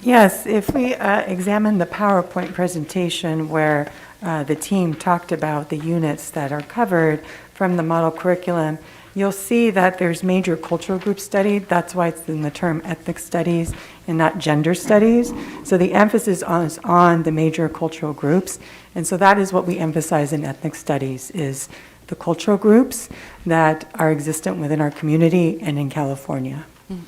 Yes, if we examine the PowerPoint presentation where the team talked about the units that are covered from the model curriculum, you'll see that there's major cultural group studied. That's why it's in the term ethnic studies and not gender studies. So the emphasis is on the major cultural groups. And so that is what we emphasize in ethnic studies, is the cultural groups that are existent within our community and in California.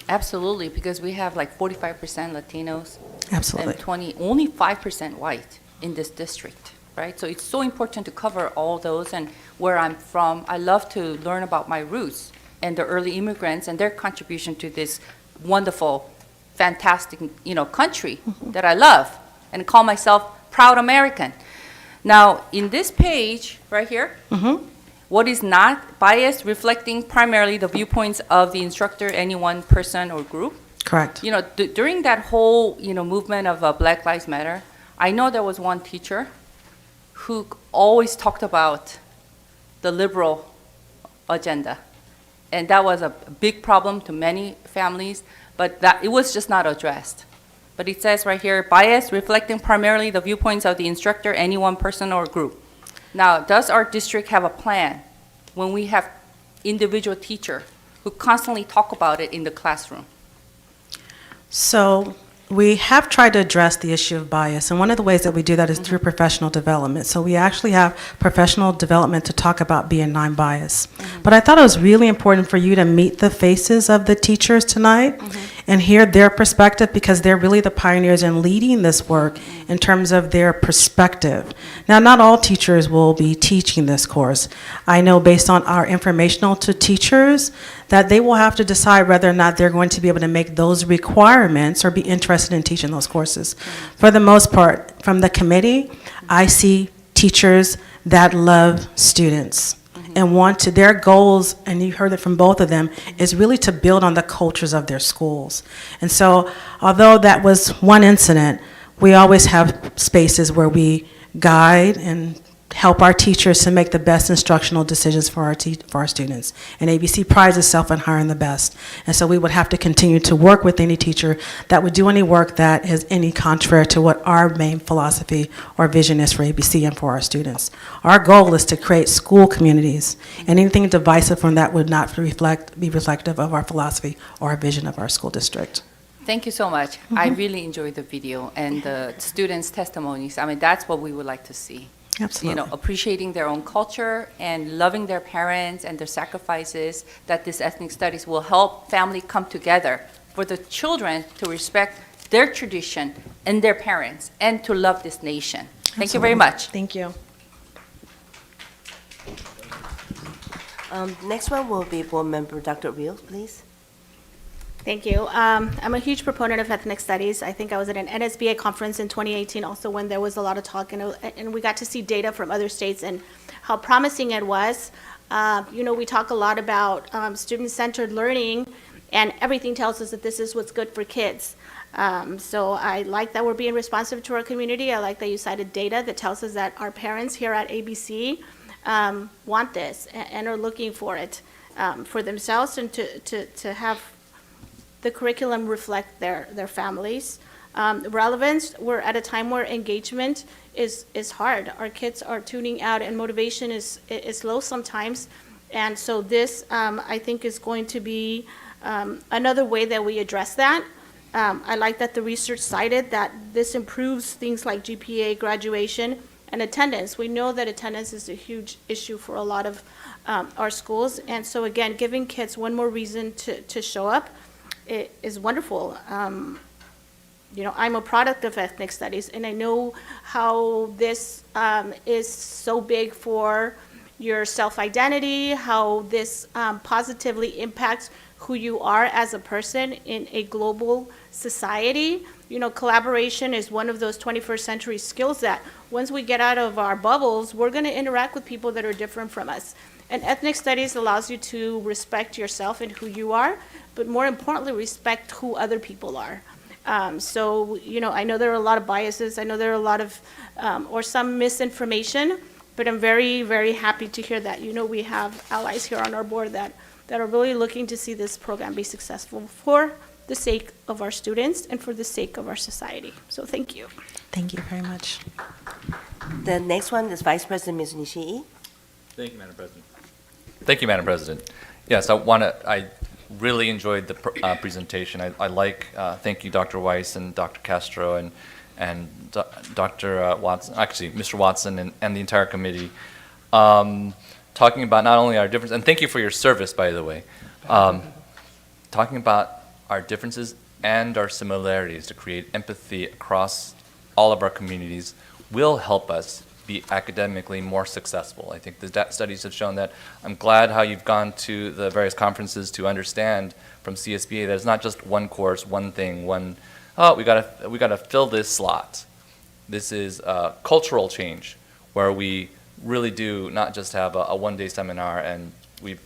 Absolutely, because we have like 45% Latinos. Absolutely. And only 5% white in this district, right? So it's so important to cover all those. And where I'm from, I love to learn about my roots and the early immigrants and their contribution to this wonderful, fantastic, country that I love and call myself proud American. Now, in this page right here, what is not biased, reflecting primarily the viewpoints of the instructor, any one person or group. Correct. During that whole, movement of Black Lives Matter, I know there was one teacher who always talked about the liberal agenda. And that was a big problem to many families, but it was just not addressed. But it says right here, bias reflecting primarily the viewpoints of the instructor, any one person or group. Now, does our district have a plan when we have individual teacher who constantly talk about it in the classroom? So we have tried to address the issue of bias, and one of the ways that we do that is through professional development. So we actually have professional development to talk about being non-biased. But I thought it was really important for you to meet the faces of the teachers tonight and hear their perspective, because they're really the pioneers in leading this work in terms of their perspective. Now, not all teachers will be teaching this course. I know based on our informational to teachers that they will have to decide whether or not they're going to be able to make those requirements or be interested in teaching those courses. For the most part, from the committee, I see teachers that love students and want to, their goals, and you heard it from both of them, is really to build on the cultures of their schools. And so, although that was one incident, we always have spaces where we guide and help our teachers to make the best instructional decisions for our students. And ABC prides itself on hiring the best. And so we would have to continue to work with any teacher that would do any work that is any contrary to what our main philosophy or vision is for ABC and for our students. Our goal is to create school communities, and anything divisive from that would not be reflective of our philosophy or our vision of our school district. Thank you so much. I really enjoyed the video and the students' testimonies. I mean, that's what we would like to see. Absolutely. Appreciating their own culture and loving their parents and their sacrifices, that this ethnic studies will help family come together for the children to respect their tradition and their parents and to love this nation. Thank you very much. Thank you. Next one will be Board Member Dr. Rios, please. Thank you. I'm a huge proponent of ethnic studies. I think I was at an NSBA conference in 2018 also when there was a lot of talk, and we got to see data from other states and how promising it was. We talk a lot about student-centered learning, and everything tells us that this is what's good for kids. So I like that we're being responsive to our community. I like that you cited data that tells us that our parents here at ABC want this and are looking for it for themselves and to have the curriculum reflect their families. Relevance, we're at a time where engagement is hard. Our kids are tuning out and motivation is low sometimes. And so this, I think, is going to be another way that we address that. I like that the research cited that this improves things like GPA, graduation, and attendance. We know that attendance is a huge issue for a lot of our schools. And so again, giving kids one more reason to show up, it is wonderful. I'm a product of ethnic studies, and I know how this is so big for your self-identity, how this positively impacts who you are as a person in a global society. You know, collaboration is one of those 21st century skills that once we get out of our bubbles, we're going to interact with people that are different from us. And ethnic studies allows you to respect yourself and who you are, but more importantly, respect who other people are. So, you know, I know there are a lot of biases. I know there are a lot of, or some misinformation, but I'm very, very happy to hear that, you know, we have allies here on our board that are really looking to see this program be successful for the sake of our students and for the sake of our society. So thank you. Thank you very much. The next one is Vice President Ms. Nishii. Thank you, Madam President. Thank you, Madam President. Yes, I really enjoyed the presentation. Thank you, Dr. Weiss and Dr. Castro and Dr. Watson, actually, Mr. Watson and the entire committee, talking about not only our differences, and thank you for your service, by the way, talking about our differences and our similarities to create empathy across all of our communities will help us be academically more successful. I think the studies have shown that. I'm glad how you've gone to the various conferences to understand from CSBA that it's not just one course, one thing, we gotta fill this slot. This is a cultural change where we really do not just have a one-day seminar and we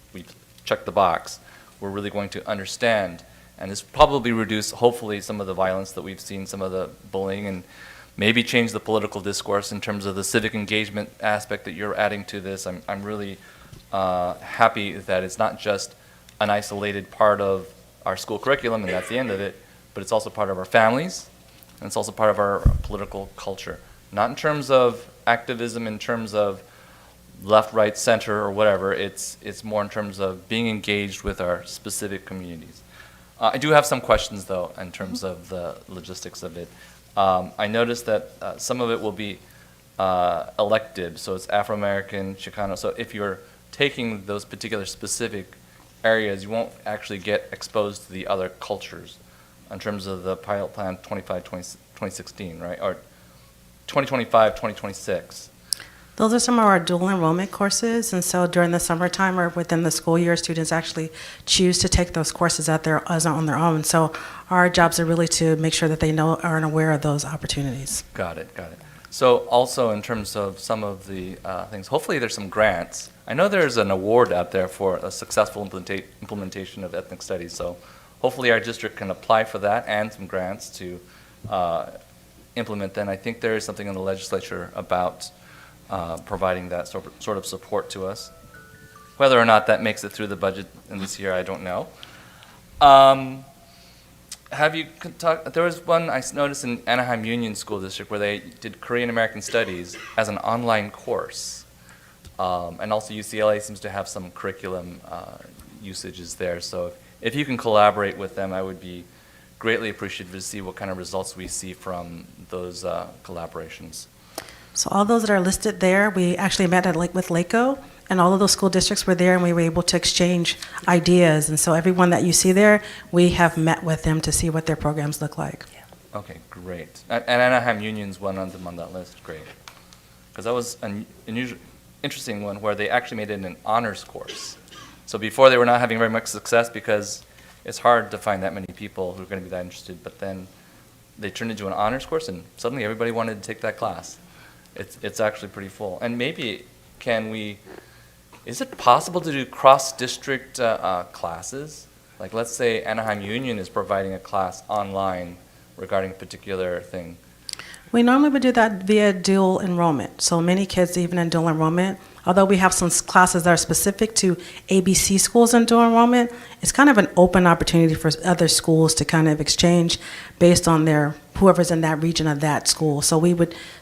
check the box. We're really going to understand, and this probably reduce, hopefully, some of the violence that we've seen, some of the bullying, and maybe change the political discourse in terms of the civic engagement aspect that you're adding to this. I'm really happy that it's not just an isolated part of our school curriculum and that's the end of it, but it's also part of our families and it's also part of our political culture. Not in terms of activism, in terms of left, right, center, or whatever. It's more in terms of being engaged with our specific communities. I do have some questions, though, in terms of the logistics of it. I noticed that some of it will be elective, so it's Afro-American, Chicano. So if you're taking those particular specific areas, you won't actually get exposed to the other cultures in terms of the pilot plan 2016, right? Or 2025, 2026. Those are some of our dual enrollment courses, and so during the summertime or within the school year, students actually choose to take those courses on their own. So our jobs are really to make sure that they know are aware of those opportunities. Got it. So also in terms of some of the things, hopefully there's some grants. I know there's an award out there for a successful implementation of ethnic studies, so hopefully our district can apply for that and some grants to implement them. I think there is something in the legislature about providing that sort of support to us. Whether or not that makes it through the budget in this year, I don't know. There was one I noticed in Anaheim Union School District where they did Korean American Studies as an online course. And also UCLA seems to have some curriculum usages there. So if you can collaborate with them, I would be greatly appreciative to see what kind of results we see from those collaborations. So all those that are listed there, we actually met with LACO, and all of those school districts were there, and we were able to exchange ideas. And so everyone that you see there, we have met with them to see what their programs look like. Yeah. Okay, great. And Anaheim Union's one on them on that list, great. Because that was an interesting one where they actually made it an honors course. So before they were not having very much success because it's hard to find that many people who are going to be that interested, but then they turned into an honors course and suddenly everybody wanted to take that class. It's actually pretty full. And maybe is it possible to do cross-district classes? Like let's say Anaheim Union is providing a class online regarding a particular thing. We normally would do that via dual enrollment. So many kids, even in dual enrollment, although we have some classes that are specific to ABC schools in dual enrollment, it's kind of an open opportunity for other schools to kind of exchange based on whoever's in that region of that school. So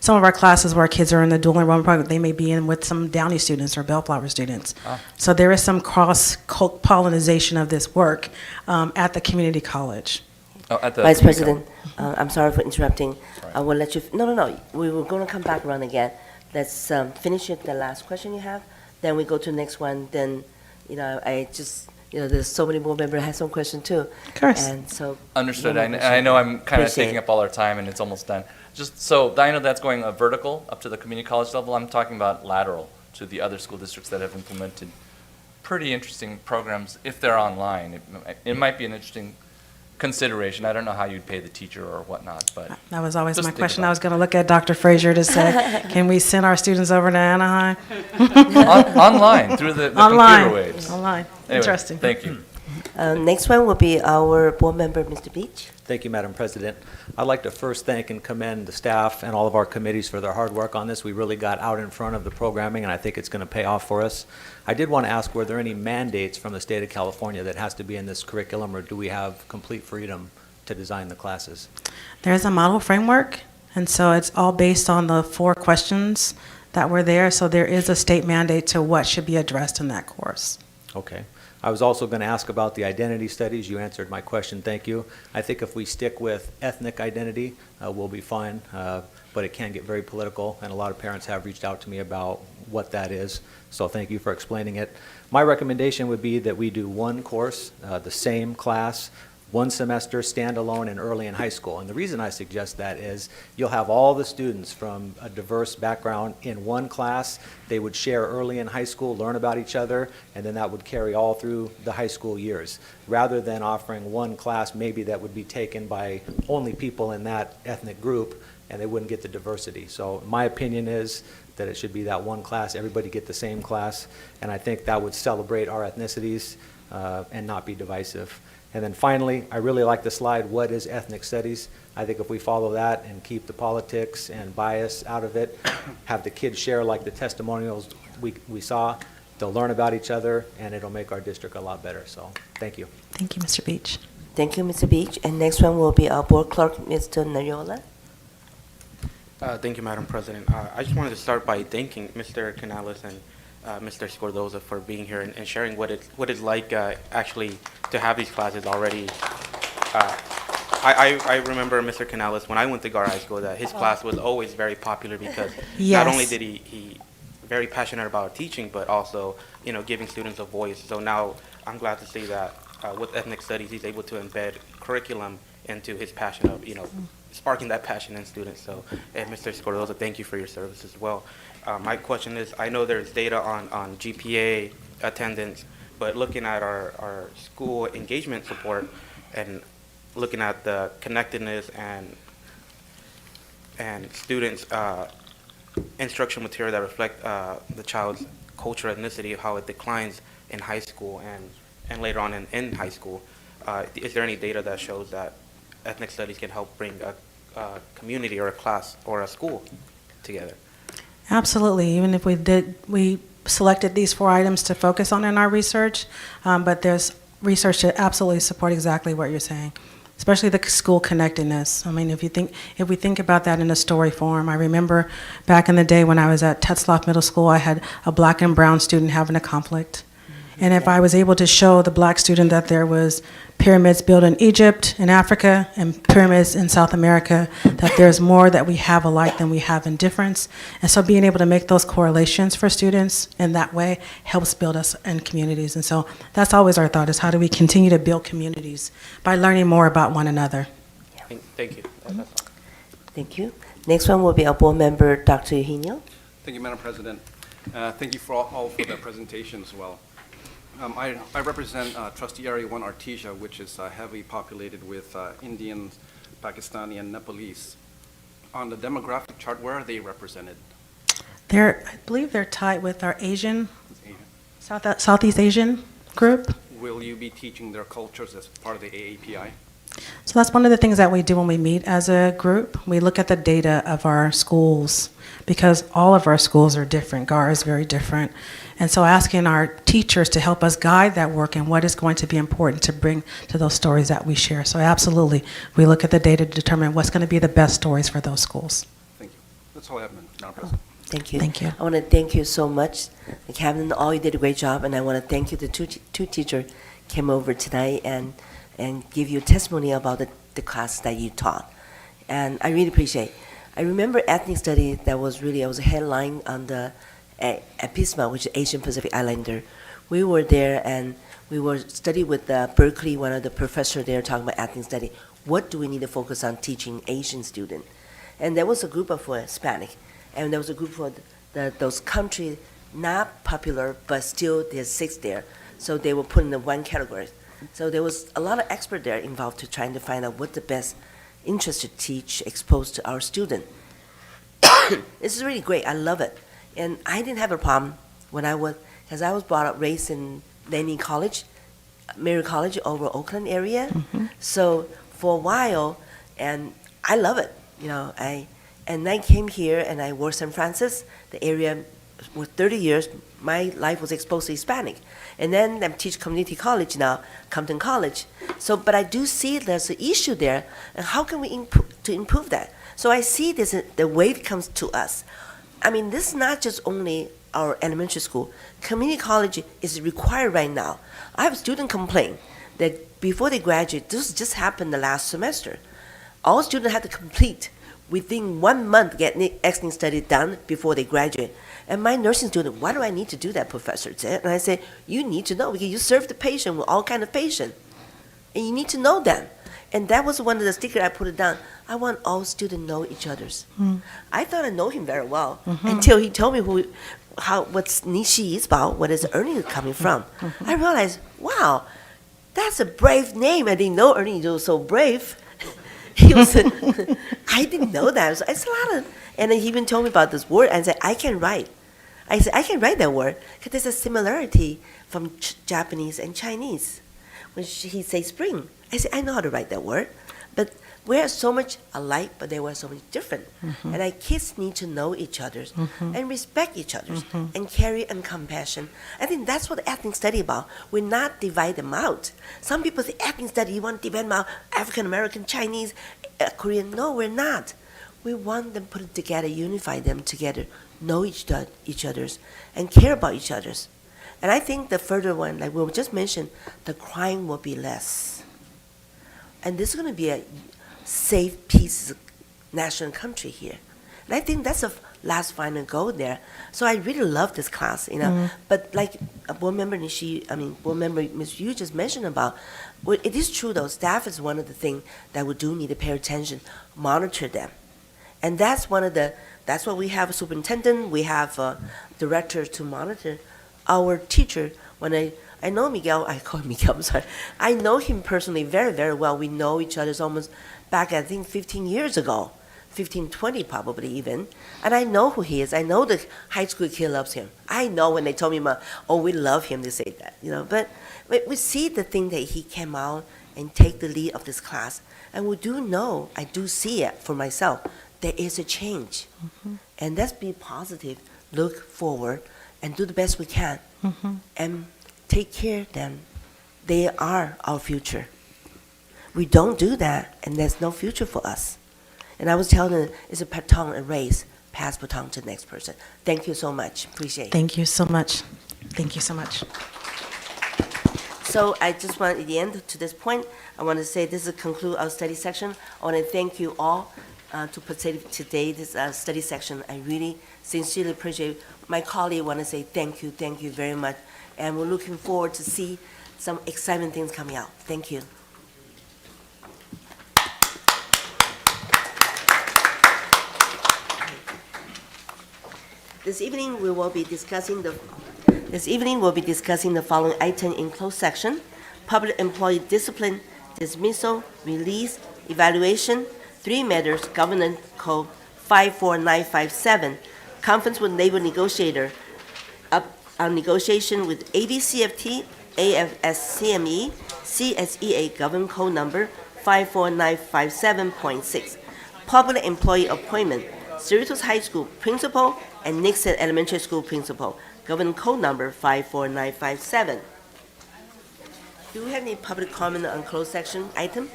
some of our classes where our kids are in the dual enrollment program, they may be in with some Downey students or Bellflower students. So there is some cross-pollination of this work at the community college. Vice President, I'm sorry for interrupting. I will let you, no, we were going to come back around again. Let's finish it, the last question you have, then we go to the next one, then, there's so many board members have some questions too. Of course. And so. Understood, I know I'm kind of taking up all our time and it's almost done. Just so, I know that's going vertical up to the community college level, I'm talking about lateral to the other school districts that have implemented pretty interesting programs if they're online. It might be an interesting consideration. I don't know how you'd pay the teacher or whatnot, but That was always just my think question. about I was going to look at Dr. Frazier to say, can we send our students over to Anaheim? Online, through the Online. computer waves. Online. Anyway, Interesting. Thank you. Next one will be our board member, Mr. Beach. Thank you, Madam President. I'd like to first thank and commend the staff and all of our committees for their hard work on this. We really got out in front of the programming, and I think it's going to pay off for us. I did want to ask, were there any mandates from the state of California that has to be in this curriculum, or do we have complete freedom to design the classes? There's a model framework, and so it's all based on the 4 questions that were there. So there is a state mandate to what should be addressed in that course. Okay. I was also going to ask about the identity studies. You answered my question. Thank you. I think if we stick with ethnic identity, we'll be fine, but it can get very political, and a lot of parents have reached out to me about what that is, so thank you for explaining it. My recommendation would be that we do one course, the same class, 1 semester standalone and early in high school. And the reason I suggest that is you'll have all the students from a diverse background in one class. They would share early in high school, learn about each other, and then that would carry all through the high school years. Rather than offering one class maybe that would be taken by only people in that ethnic group, and they wouldn't get the diversity. So my opinion is that it should be that one class, everybody get the same class, and I think that would celebrate our ethnicities and not be divisive. And then finally, I really like the slide, what is ethnic studies? I think if we follow that and keep the politics and bias out of it, have the kids share like the testimonials we saw, they'll learn about each other, and it'll make our district a lot better. So thank you. Thank you, Mr. Beach. Thank you, Mr. Beach. And next one will be our board clerk, Mr. Nayola. Thank you, Madam President. I just wanted to start by thanking Mr. Canales and Mr. Scordoza for being here and sharing what it's like actually to have these classes already. I remember Mr. Canales, when I went to Gar High School, that his class was always very popular because not only did he very passionate about teaching, but also, giving students a voice. So now I'm glad to see that with ethnic studies, he's able to embed curriculum into his passion of, sparking that passion in students. So, Mr. Scordoza, thank you for your service as well. My question is, I know there's data on GPA attendance, but looking at our school engagement support and looking at the connectedness and students' instructional material that reflect the child's culture, ethnicity, how it declines in high school and later on in high school, is there any data that shows that ethnic studies can help bring a community or a class or a school together? Absolutely. Even if we selected these 4 items to focus on in our research, but there's research to absolutely support exactly what you're saying, especially the school connectedness. I mean, if we think about that in a story form, I remember back in the day when I was at Tetzlaff Middle School, I had a black and brown student having a conflict. And if I was able to show the black student that there was pyramids built in Egypt, in Africa, and pyramids in South America, that there's more that we have alike than we have in difference. And so being able to make those correlations for students in that way helps build us in communities. And so that's always our thought, is how do we continue to build communities by learning more about one another. Thank you. That's all. Thank you. Next one will be our board member, Dr. Eugenio. Thank you, Madam President. Thank you for all for the presentation as well. I represent Trustee Area 1 Artesia, which is heavily populated with Indians, Pakistani, and Nepalese. On the demographic chart, where are they represented? I believe they're tied with our Southeast Asian group. Will you be teaching their cultures as part of the AAPI? So that's one of the things that we do when we meet as a group. We look at the data of our schools, because all of our schools are different. GAR is very different. And so asking our teachers to help us guide that work and what is going to be important to bring to those stories that we share. So absolutely, we look at the data to determine what's going to be the best stories for those schools. Thank you. That's all I have, Madam President. Thank you. Thank you. I want to thank you so much. The cabinet, all you did a great job, and I want to thank you. The two teachers came over tonight and give you testimony about the class that you taught. And I really appreciate it. I remember ethnic study that was really, I was a headline on the APISMA, which is Asian Pacific Islander. We were there and we were studying with Berkeley, one of the professors there talking about ethnic study. What do we need to focus on teaching Asian students? And there was a group of Hispanic, and there was a group for those countries not popular, but still there's 6 there. So they were put in the one category. So there was a lot of expert there involved to trying to find out what the best interest to teach exposed to our student. This is really great. I love it. And I didn't have a problem when because I was brought up, raised in Laney College, Mary College over Oakland area. So for a while, and I love it. And I came here and I worked San Francisco, the area for 30 years. My life was exposed to Hispanic. And then I teach community college now, Compton College. So, but I do see there's an issue there, and how can we improve that? So I see this, the wave comes to us. I mean, this is not just only our elementary school. Community college is required right now. I have a student complain that before they graduate, this just happened the last semester. All students have to complete within 1 month getting ethnic study done before they graduate. And my nursing student, why do I need to do that, Professor? And I say, you need to know because you serve the patient with all kind of patients. And you need to know them. And that was one of the stickers I put it down. I want all students to know each other's. I thought I know him very well until he told me what's Nishi is about, what his Ernie is coming from. I realized, wow, that's a brave name. I didn't know Ernie was so brave. He was, I didn't know that. It's a lot of, and then he even told me about this word and said, I can write. I said, I can write that word because there's a similarity from Japanese and Chinese. When he says spring, I said, I know how to write that word. But we're so much alike, but they were so much different. And our kids need to know each other and respect each other and carry and compassion. I think that's what ethnic study about. We're not divide them out. Some people say ethnic study, you want to divide them out, African American, Chinese, Korean. No, we're not. We want them put it together, unify them together, know each other's, and care about each other's. And I think the further one, like we just mentioned, the crime will be less. And this is going to be a safe, peace, national country here. And I think that's the last final goal there. So I really love this class, But like board member board member Ms. Yu just mentioned about, well, it is true though, staff is one of the things that we do need to pay attention, monitor them. And that's that's why we have a superintendent, we have a director to monitor our teacher. When I know Miguel, I call him Miguel, I'm sorry. I know him personally very, very well. We know each other's almost back, I think, 15 years ago, 15, 20 probably even. And I know who he is. I know the high school kid loves him. I know when they told me, oh, we love him, they say that, But we see the thing that he came out and take the lead of this class. And we do know, I do see it for myself, there is a change. And let's be positive, look forward, and do the best we can. And take care of them. They are our future. We don't do that, and there's no future for us. And I was telling them, it's a baton, a race. Pass baton to the next person. Thank you so much. Appreciate it. Thank you so much. Thank you so much. So I just want, at the end to this point, I want to say this is conclude our study section. I want to thank you all to participate today, this study section. I really sincerely appreciate. My colleague want to say thank you very much. And we're looking forward to see some exciting things coming out. Thank you. This evening we'll be discussing the following item in closed section: public employee discipline, dismissal, release, evaluation, 3 matters, Government Code 54957, conference with labor negotiator, our negotiation with ABCFT, AFSCME, CSEA Government Code number 54957.6, public employee appointment, Cerritos High School principal and Nixon Elementary School principal, Government Code number 54957. Do we have any public comment on closed section item?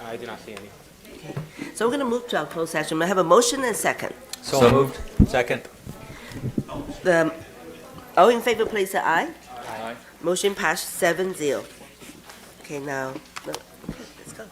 I do not see any. Okay. So we're going to move to our closed session. I have a motion and second. So moved. Second. All in favor, please say aye. Aye. Motion passed 7-0. Okay, now, let's go.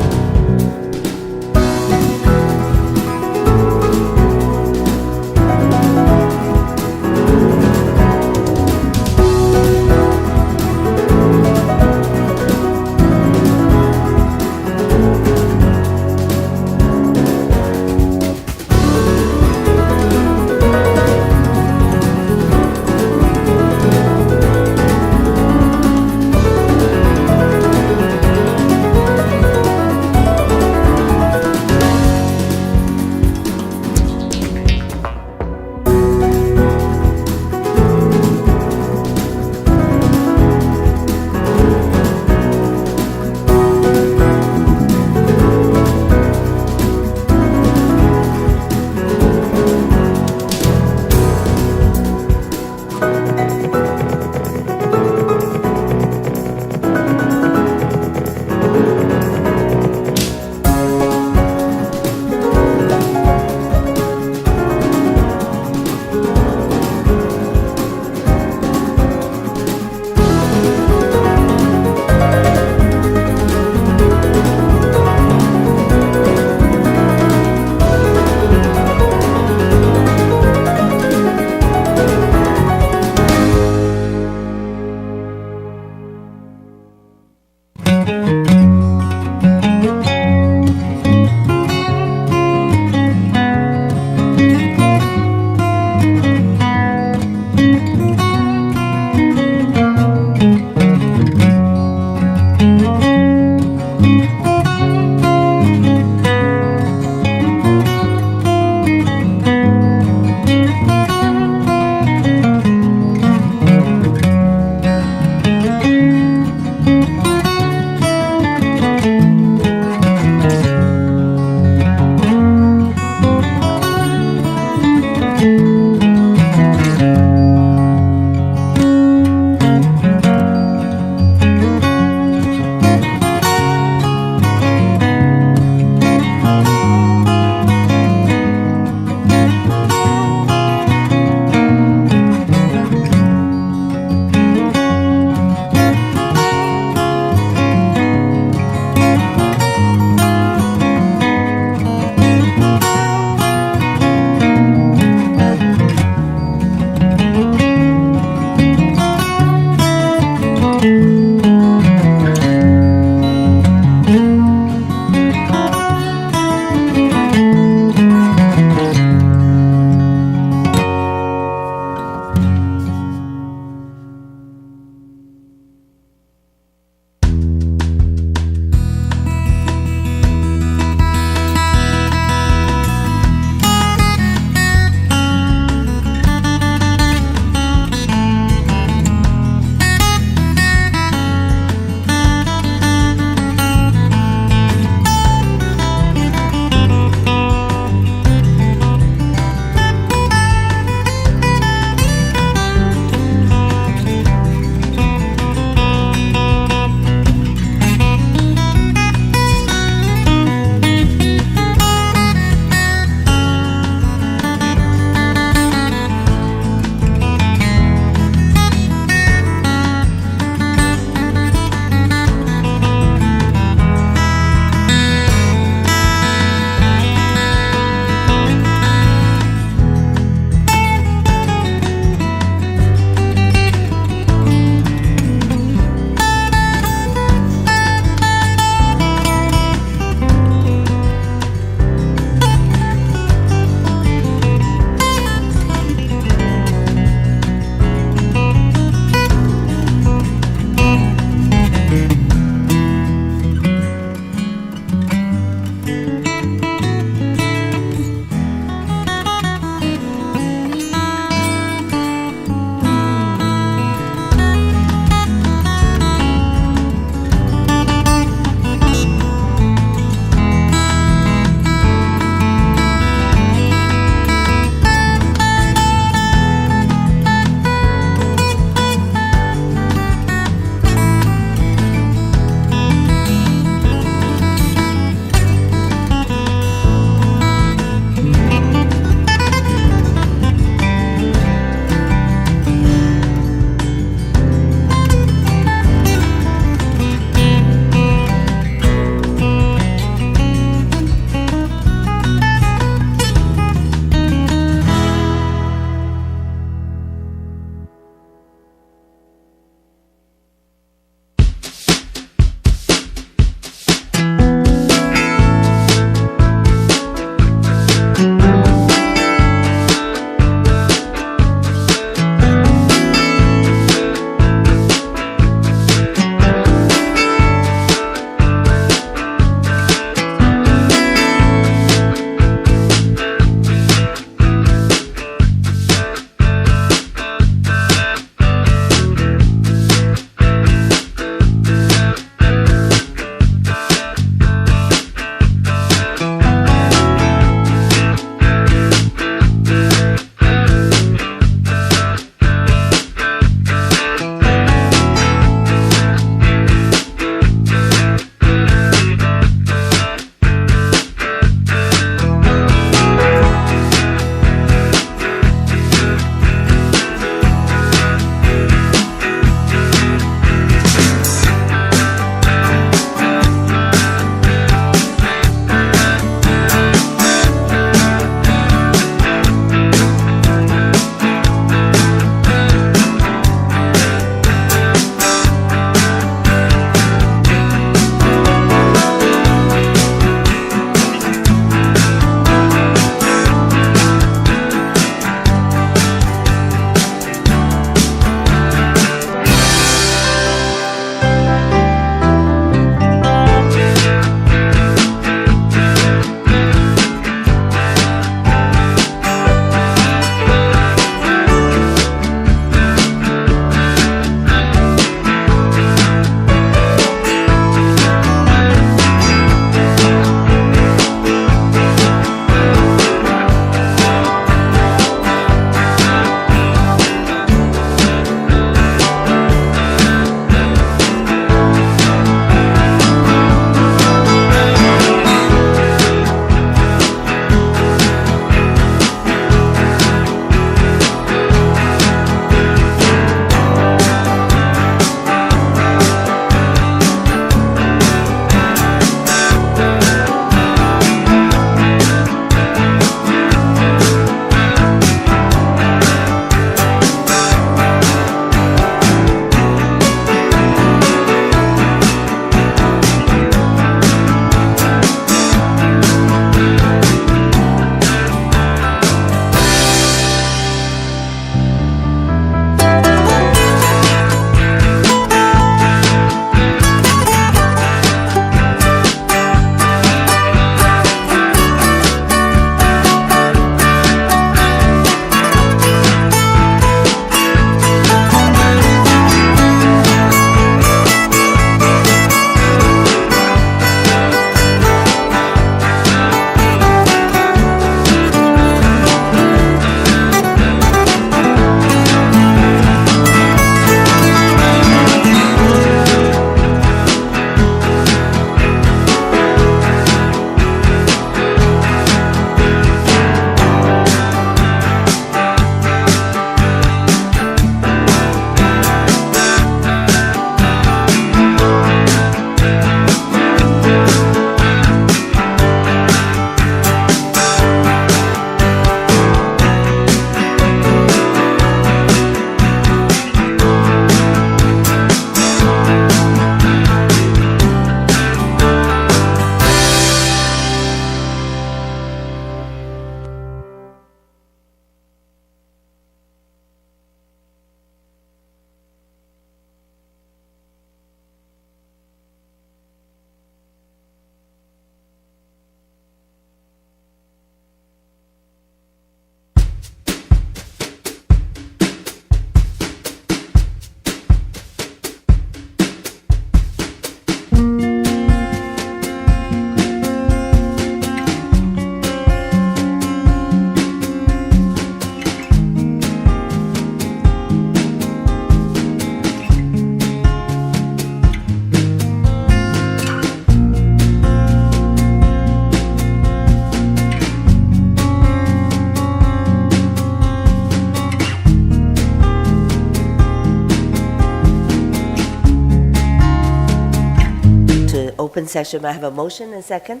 open session. May I have a motion and second?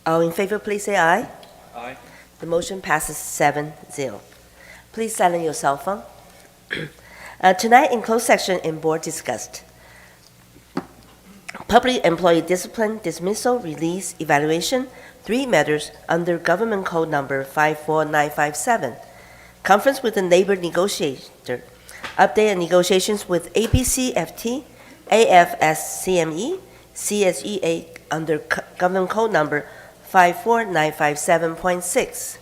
All in favor, please say aye. Aye. The motion passes 7-0. Please silence your cell phone. Tonight, in closed session and board discussed public employee discipline, dismissal, release, evaluation, 3 matters under Government Code Number 54957. Conference with the labor negotiator. Update on negotiations with ABCFT, AFSCME, CSEA under Government Code Number 54957.6.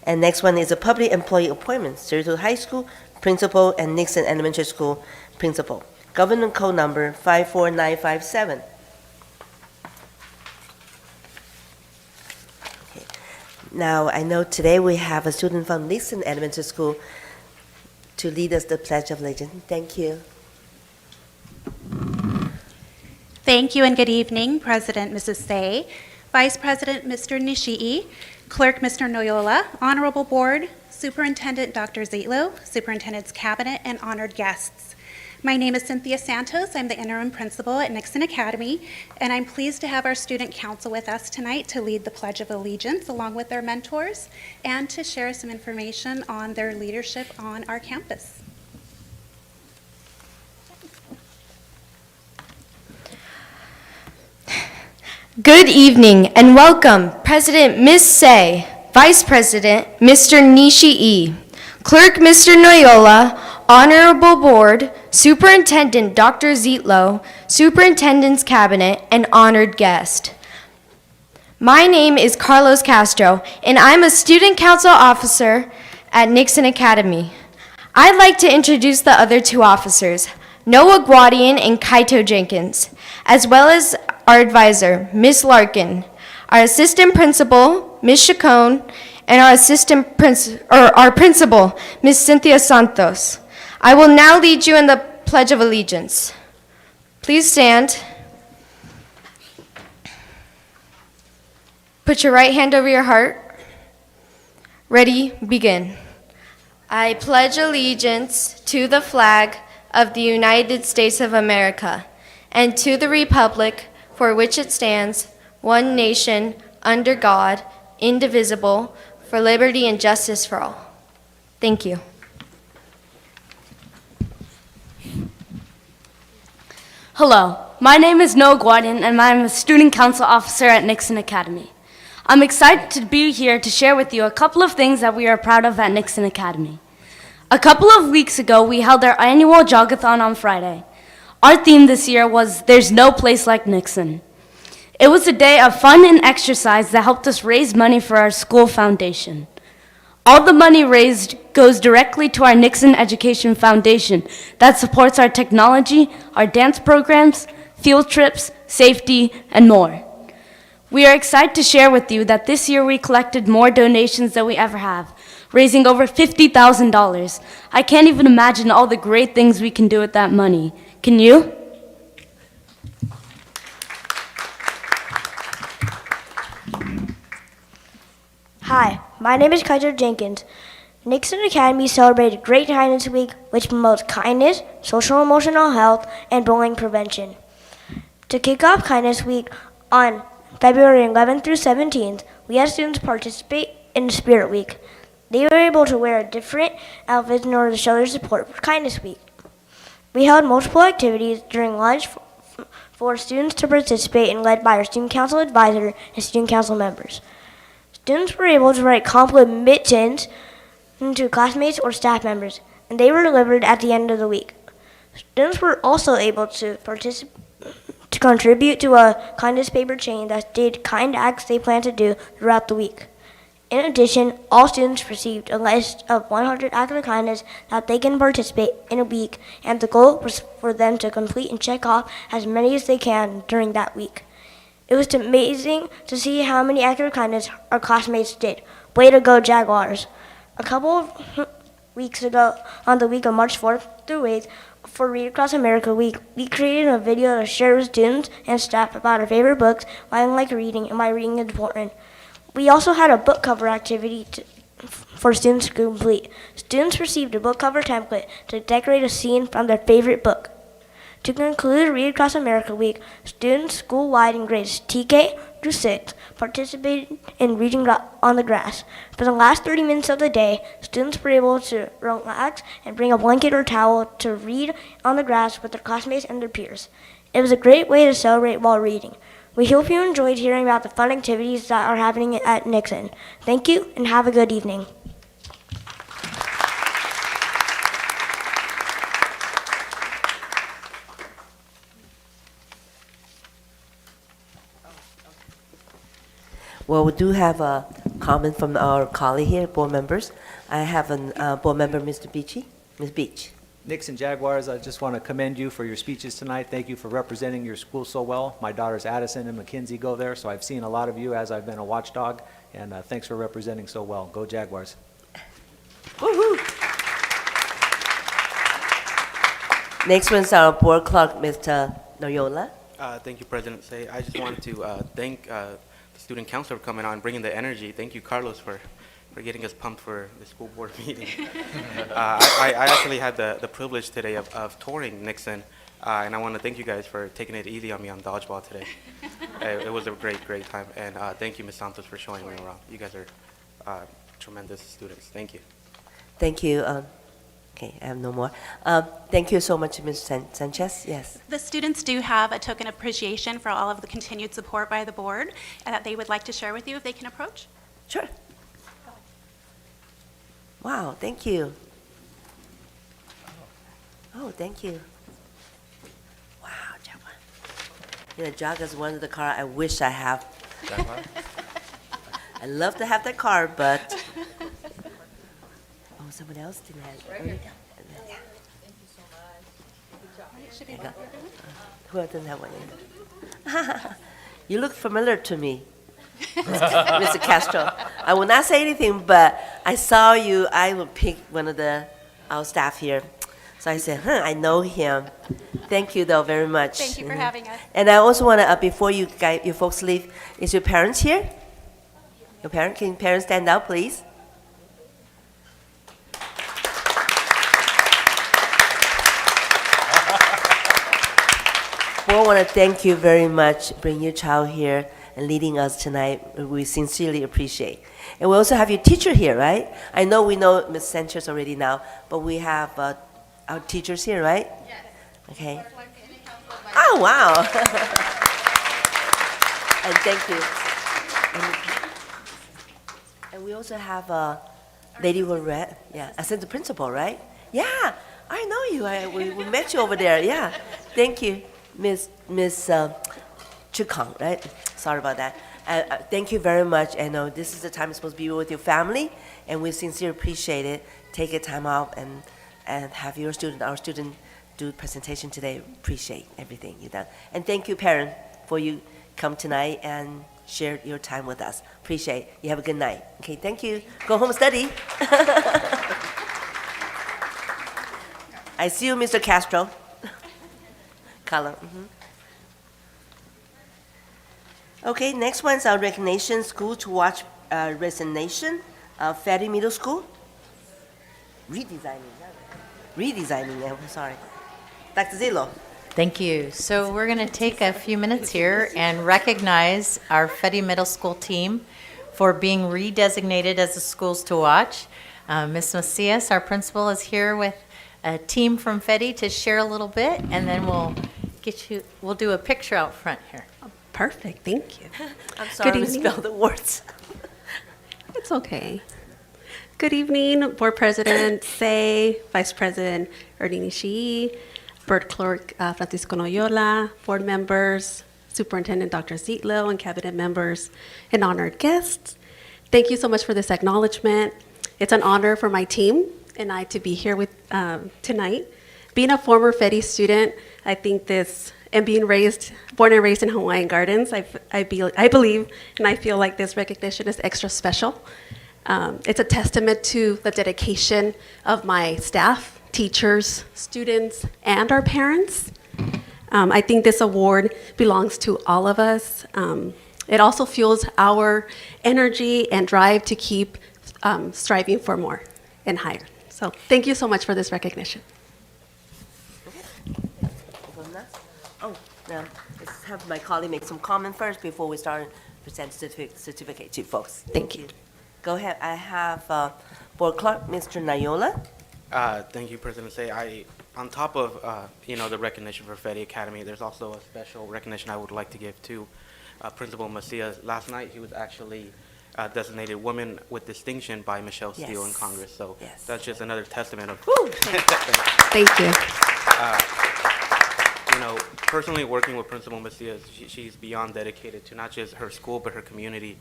And next one is a public employee appointment, Tracy High School principal and Nixon Elementary School principal. Government Code Number 54957. Okay. Now, I know today we have a student from Nixon Elementary School to lead us the Pledge of Allegiance. Thank you. Thank you and good evening, President Mrs. Say, Vice President Mr. Nishii, Clerk Mr. Noyola, Honorable Board, Superintendent Dr. Zietlow, Superintendent's Cabinet, and honored guests. My name is Cynthia Santos. I'm the interim principal at Nixon Academy, and I'm pleased to have our student council with us tonight to lead the Pledge of Allegiance along with their mentors and to share some information on their leadership on our campus. Good evening and welcome, President Ms. Say, Vice President Mr. Nishii, Clerk Mr. Noyola, Honorable Board, Superintendent Dr. Zietlow, Superintendent's Cabinet, and honored guest. My name is Carlos Castro, and I'm a Student Council Officer at Nixon Academy. I'd like to introduce the other 2 officers, Noah Guadian and Kaito Jenkins, as well as our advisor, Ms. Larkin, our assistant principal, Ms. Chacon, and our principal, Ms. Cynthia Santos. I will now lead you in the Pledge of Allegiance. Please stand. Put your right hand over your heart. Ready, begin. I pledge allegiance to the flag of the United States of America and to the republic for which it stands, one nation, under God, indivisible, for liberty and justice for all. Thank you. Hello, my name is Noah Guardian, and I'm a Student Council Officer at Nixon Academy. I'm excited to be here to share with you a couple of things that we are proud of at Nixon Academy. A couple of weeks ago, we held our annual Jogathon on Friday. Our theme this year was There's No Place Like Nixon. It was a day of fun and exercise that helped us raise money for our school foundation. All the money raised goes directly to our Nixon Education Foundation that supports our technology, our dance programs, field trips, safety, and more. We are excited to share with you that this year we collected more donations than we ever have, raising over $50,000. I can't even imagine all the great things we can do with that money. Can you? Hi, my name is Kaito Jenkins. Nixon Academy celebrated Great Kindness Week, which promotes kindness, social and emotional health, and bullying prevention. To kick off Kindness Week on February 11th through 17th, we had students participate in Spirit Week. They were able to wear different outfits in order to show their support for Kindness Week. We held multiple activities during lunch for students to participate and led by our Student Council Advisor and Student Council members. Students were able to write compliments to classmates or staff members, and they were delivered at the end of the week. Students were also able to contribute to a kindness paper chain that stated kind acts they plan to do throughout the week. In addition, all students received a list of 100 acts of kindness that they can participate in a week, and the goal was for them to complete and check off as many as they can during that week. It was amazing to see how many acts of kindness our classmates did. Way to go, Jaguars! A couple of weeks ago, on the week of March 4th through 8th, for Read Across America Week, we created a video to share with students and staff about our favorite books, why we like reading, and why reading is important. We also had a book cover activity for students to complete. Students received a book cover template to decorate a scene from their favorite book. To conclude Read Across America Week, students school-wide in grades TK through 6 participated in reading on the grass. For the last 30 minutes of the day, students were able to relax and bring a blanket or towel to read on the grass with their classmates and their peers. It was a great way to celebrate while reading. We hope you enjoyed hearing about the fun activities that are happening at Nixon. Thank you and have a good evening. Well, we do have a comment from our colleague here, board members. I have a board member, Mr. Beachy. Ms. Beach. Nixon Jaguars, I just want to commend you for your speeches tonight. Thank you for representing your school so well. My daughters Addison and Mackenzie go there, so I've seen a lot of you as I've been a watchdog, and thanks for representing so well. Go Jaguars. Woo-hoo. Next one's our board clerk, Mr. Noyola. Thank you, President Say. I just wanted to thank the student council for coming on and bringing the energy. Thank you, Carlos, for getting us pumped for the school board meeting. I actually had the privilege today of touring Nixon, and I want to thank you guys for taking it easy on me on dodgeball today. It was a great time, and thank you, Ms. Santos, for showing me around. You guys are tremendous students. Thank you. Thank you. Okay, I have no more. Thank you so much, Ms. Sanchez. Yes. The students do have a token of appreciation for all of the continued support by the board and that they would like to share with you if they can approach. Sure. Wow, thank you. Oh, thank you. Wow, Jaguar. You know, Jaguar is one of the car I wish I have. Jaguar? I love to have that car, but oh, someone else didn't have it. Right here. Yeah. Thank you so much. Who else didn't have one yet? You look familiar to me, Mr. Castro. I will not say anything, but I saw you. I will pick one of our staff here. So I said, I know him. Thank you, though, very much. Thank you for having us. And I also want to, before you folks leave, is your parents here? Can parents stand up, please? Well, I want to thank you very much, bringing your child here and leading us tonight. We sincerely appreciate. And we also have your teacher here, right? I know we know Ms. Sanchez already now, but we have our teachers here, right? Yes. Okay. Oh, wow. And thank you. And we also have a lady who read, assistant principal, right? Yeah, I know you. We met you over there. Yeah. Thank you, Miss Chukang, right? Sorry about that. Thank you very much. I know this is the time you're supposed to be with your family, and we sincerely appreciate it. Take a time out and have our student do presentation today. Appreciate everything you've done. And thank you, parent, for you come tonight and share your time with us. Appreciate it. You have a good night. Okay, thank you. Go home and study. I see you, Mr. Castro. Color. Okay, next one's our recognition school to watch resignation of Ferry Middle School. Redesigning, I'm sorry. Dr. Zillo. Thank you. So we're going to take a few minutes here and recognize our Fetty Middle School team for being redesignated as the schools to watch. Ms. Macias, our principal, is here with a team from Fetty to share a little bit, and then we'll do a picture out front here. Perfect, thank you. I'm sorry to misspell the words. It's okay. Good evening, Board President Say, Vice President Ernie Nishii, Board Clerk Francisco Noyola, board members, Superintendent Dr. Zietlow, and cabinet members, and honored guests. Thank you so much for this acknowledgement. It's an honor for my team and I to be here with tonight. Being a former Fetty student, I think this, and being born and raised in Hawaiian Gardens, I believe and I feel like this recognition is extra special. It's a testament to the dedication of my staff, teachers, students, and our parents. I think this award belongs to all of us. It also fuels our energy and drive to keep striving for more and higher. So thank you so much for this recognition. Anna? Oh, no, let's have my colleague make some comment first before we start present certificate to folks. Thank you. Go ahead, I have Board Clerk, Mr. Nayola. Thank you, President Say. On top of the recognition for Fedi Academy, there's also a special recognition I would like to give to Principal Macias. Last night, he was actually designated Woman with Distinction by Michelle Steele in Congress. So that's just another testament of. Thank you. Personally working with Principal Macias, she's beyond dedicated to not just her school but her community.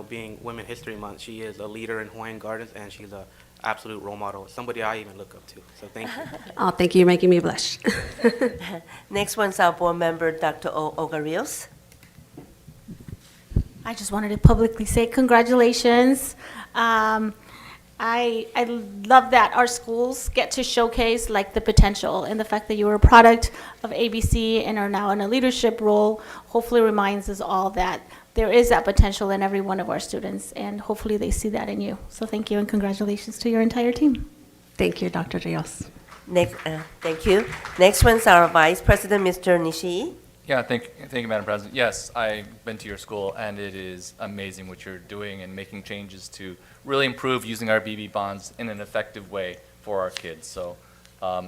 Being Women History Month, she is a leader in Hawaiian Gardens, and she's an absolute role model, somebody I even look up to. So thank you. Oh, thank you. You're making me blush. Next one's our board member, Dr. Ogarios. I just wanted to publicly say congratulations. I love that our schools get to showcase like the potential, and the fact that you were a product of ABC and are now in a leadership role hopefully reminds us all that there is that potential in every one of our students, and hopefully they see that in you. So thank you and congratulations to your entire team. Thank you, Dr. Rios. Next, thank you. Next one's our Vice President, Mr. Nishii. Yeah, thank you, Madam President. Yes, I've been to your school, and it is amazing what you're doing and making changes to really improve using our BB bonds in an effective way for our kids. So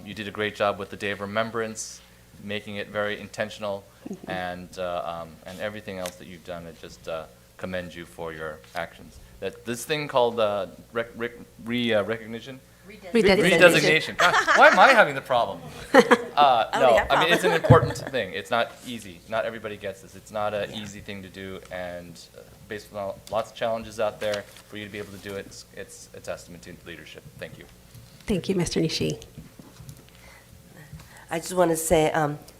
you did a great job with the Day of Remembrance, making it very intentional, and everything else that you've done. I just commend you for your actions. That this thing called recognition. Redesignation. Gosh, why am I having the problem? No, I mean, it's an important thing. It's not easy. Not everybody gets this. It's not an easy thing to do, and based on lots of challenges out there, for you to be able to do it, it's a testament to leadership. Thank you. Thank you, Mr. Nishii. I just want to say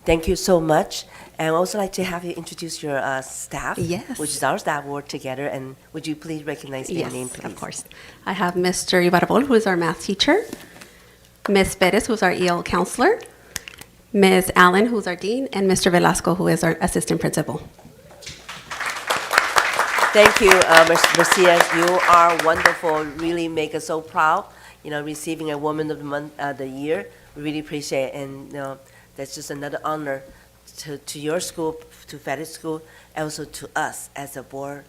thank you so much, and I'd also like to have you introduce your staff, Yes. which is our staff work together, and would you please recognize their name, please? Of course. I have Mr. Ibarabol, who is our math teacher, Ms. Perez, who's our EL counselor, Ms. Allen, who's our dean, and Mr. Velasco, who is our assistant principal. Thank you, Ms. Macias. You are wonderful. Really make us so proud. Receiving a Woman of the Month, the year. We really appreciate it, and that's just another honor to your school, to Fedi School, and also to us as a board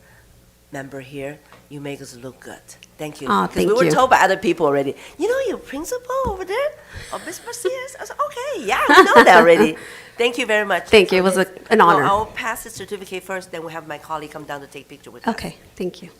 member here. You make us look good. Thank you. Oh, 'Cause thank we were you. told by other people already. Your principal over there, Ms. Macias. I was like, okay, yeah, we know that already. Thank you very much. Thank you. It was an honor. I'll pass the certificate first, then we'll have my colleague come down to take a picture with us. Okay, thank you.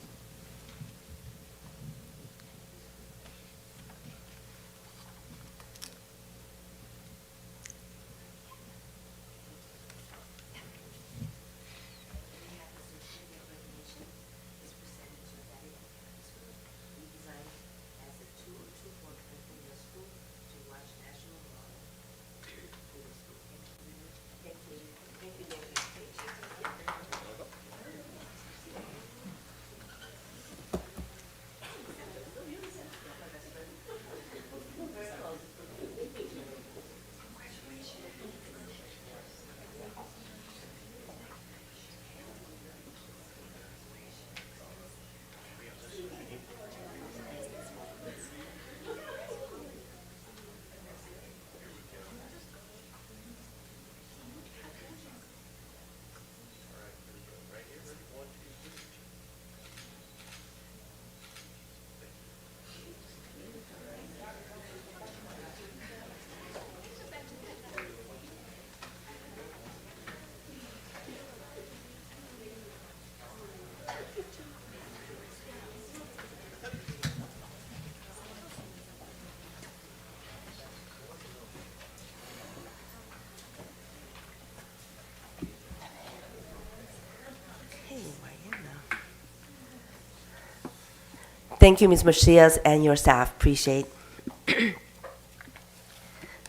Thank you, Ms. Macias, and your staff. Appreciate.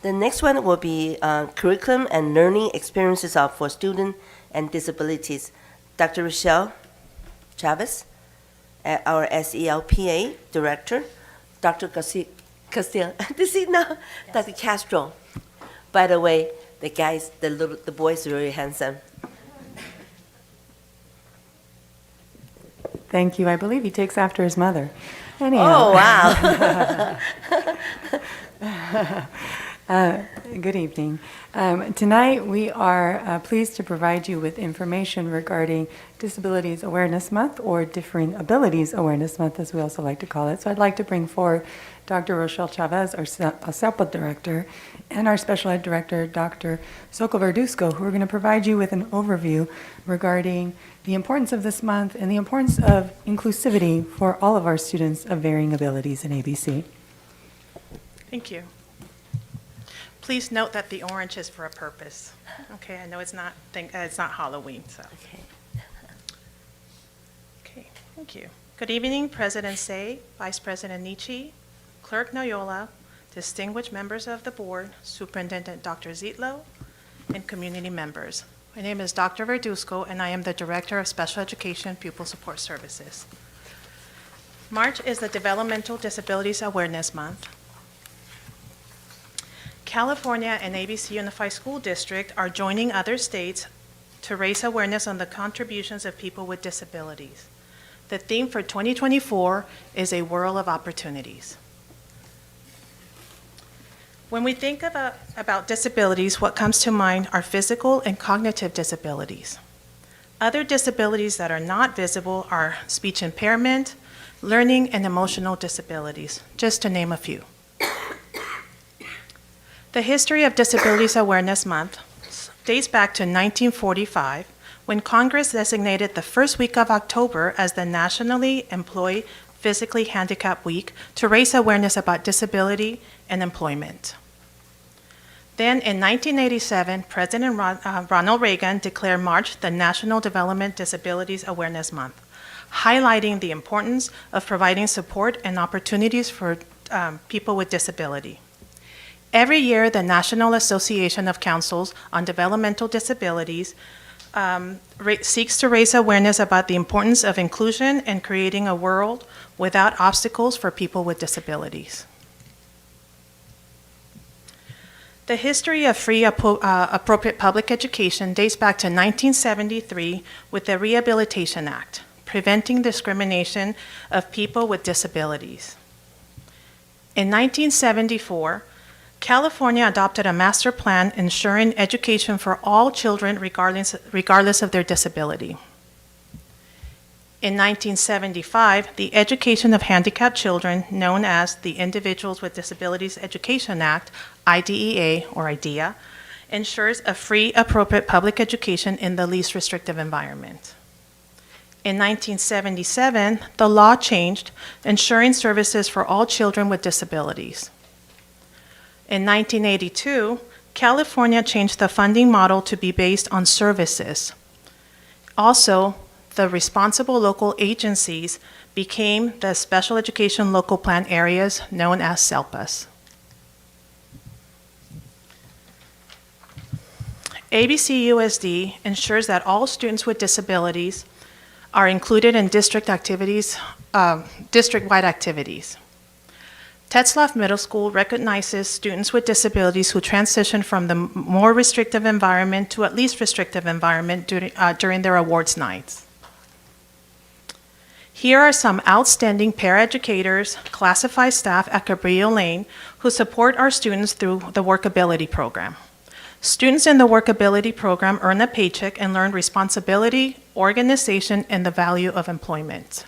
The next one will be curriculum and learning experiences for students and disabilities. Dr. Rochelle Chavez, our SELPA director. Dr. Castillo, Dr. Castro. By the way, the boys are very handsome. Thank you. I believe he takes after his mother. Anyhow. Oh, wow. Good evening. Tonight, we are pleased to provide you with information regarding Disabilities Awareness Month, or Differing Abilities Awareness Month, as we also like to call it. So I'd like to bring forward Dr. Rochelle Chavez, our SEPA director, and our special ed director, Dr. Soko Verduzco, who are going to provide you with an overview regarding the importance of this month and the importance of inclusivity for all of our students of varying abilities in ABC. Thank you. Please note that the orange is for a purpose. Okay, I know it's not Halloween, so. Okay, thank you. Good evening, President Say, Vice President Nishi, Clerk Noyola, distinguished members of the board, Superintendent Dr. Zitlo, and community members. My name is Dr. Verduzco, and I am the Director of Special Education Pupil Support Services. March is the Developmental Disabilities Awareness Month. California and ABC Unified School District are joining other states to raise awareness on the contributions of people with disabilities. The theme for 2024 is a world of opportunities. When we think about disabilities, what comes to mind are physical and cognitive disabilities. Other disabilities that are not visible are speech impairment, learning, and emotional disabilities, just to name a few. The history of Disabilities Awareness Month dates back to 1945, when Congress designated the first week of October as the Nationally Employed Physically Handicapped Week to raise awareness about disability and employment. Then in 1987, President Ronald Reagan declared March the National Development Disabilities Awareness Month, highlighting the importance of providing support and opportunities for people with disability. Every year, the National Association of Councils on Developmental Disabilities seeks to raise awareness about the importance of inclusion and creating a world without obstacles for people with disabilities. The history of free appropriate public education dates back to 1973 with the Rehabilitation Act, preventing discrimination of people with disabilities. In 1974, California adopted a master plan ensuring education for all children regardless of their disability. In 1975, the Education of Handicapped Children, known as the Individuals with Disabilities Education Act, IDEA or IDEA, ensures a free, appropriate public education in the least restrictive environment. In 1977, the law changed, ensuring services for all children with disabilities. In 1982, California changed the funding model to be based on services. Also, the responsible local agencies became the Special Education Local Plan Areas, known as SELPAs. ABCUSD ensures that all students with disabilities are included in district-wide activities. Tetzlaff Middle School recognizes students with disabilities who transition from the more restrictive environment to at least restrictive environment during their awards nights. Here are some outstanding paraeducators, classified staff at Cabrillo Lane who support our students through the Workability Program. Students in the Workability Program earn a paycheck and learn responsibility, organization, and the value of employment.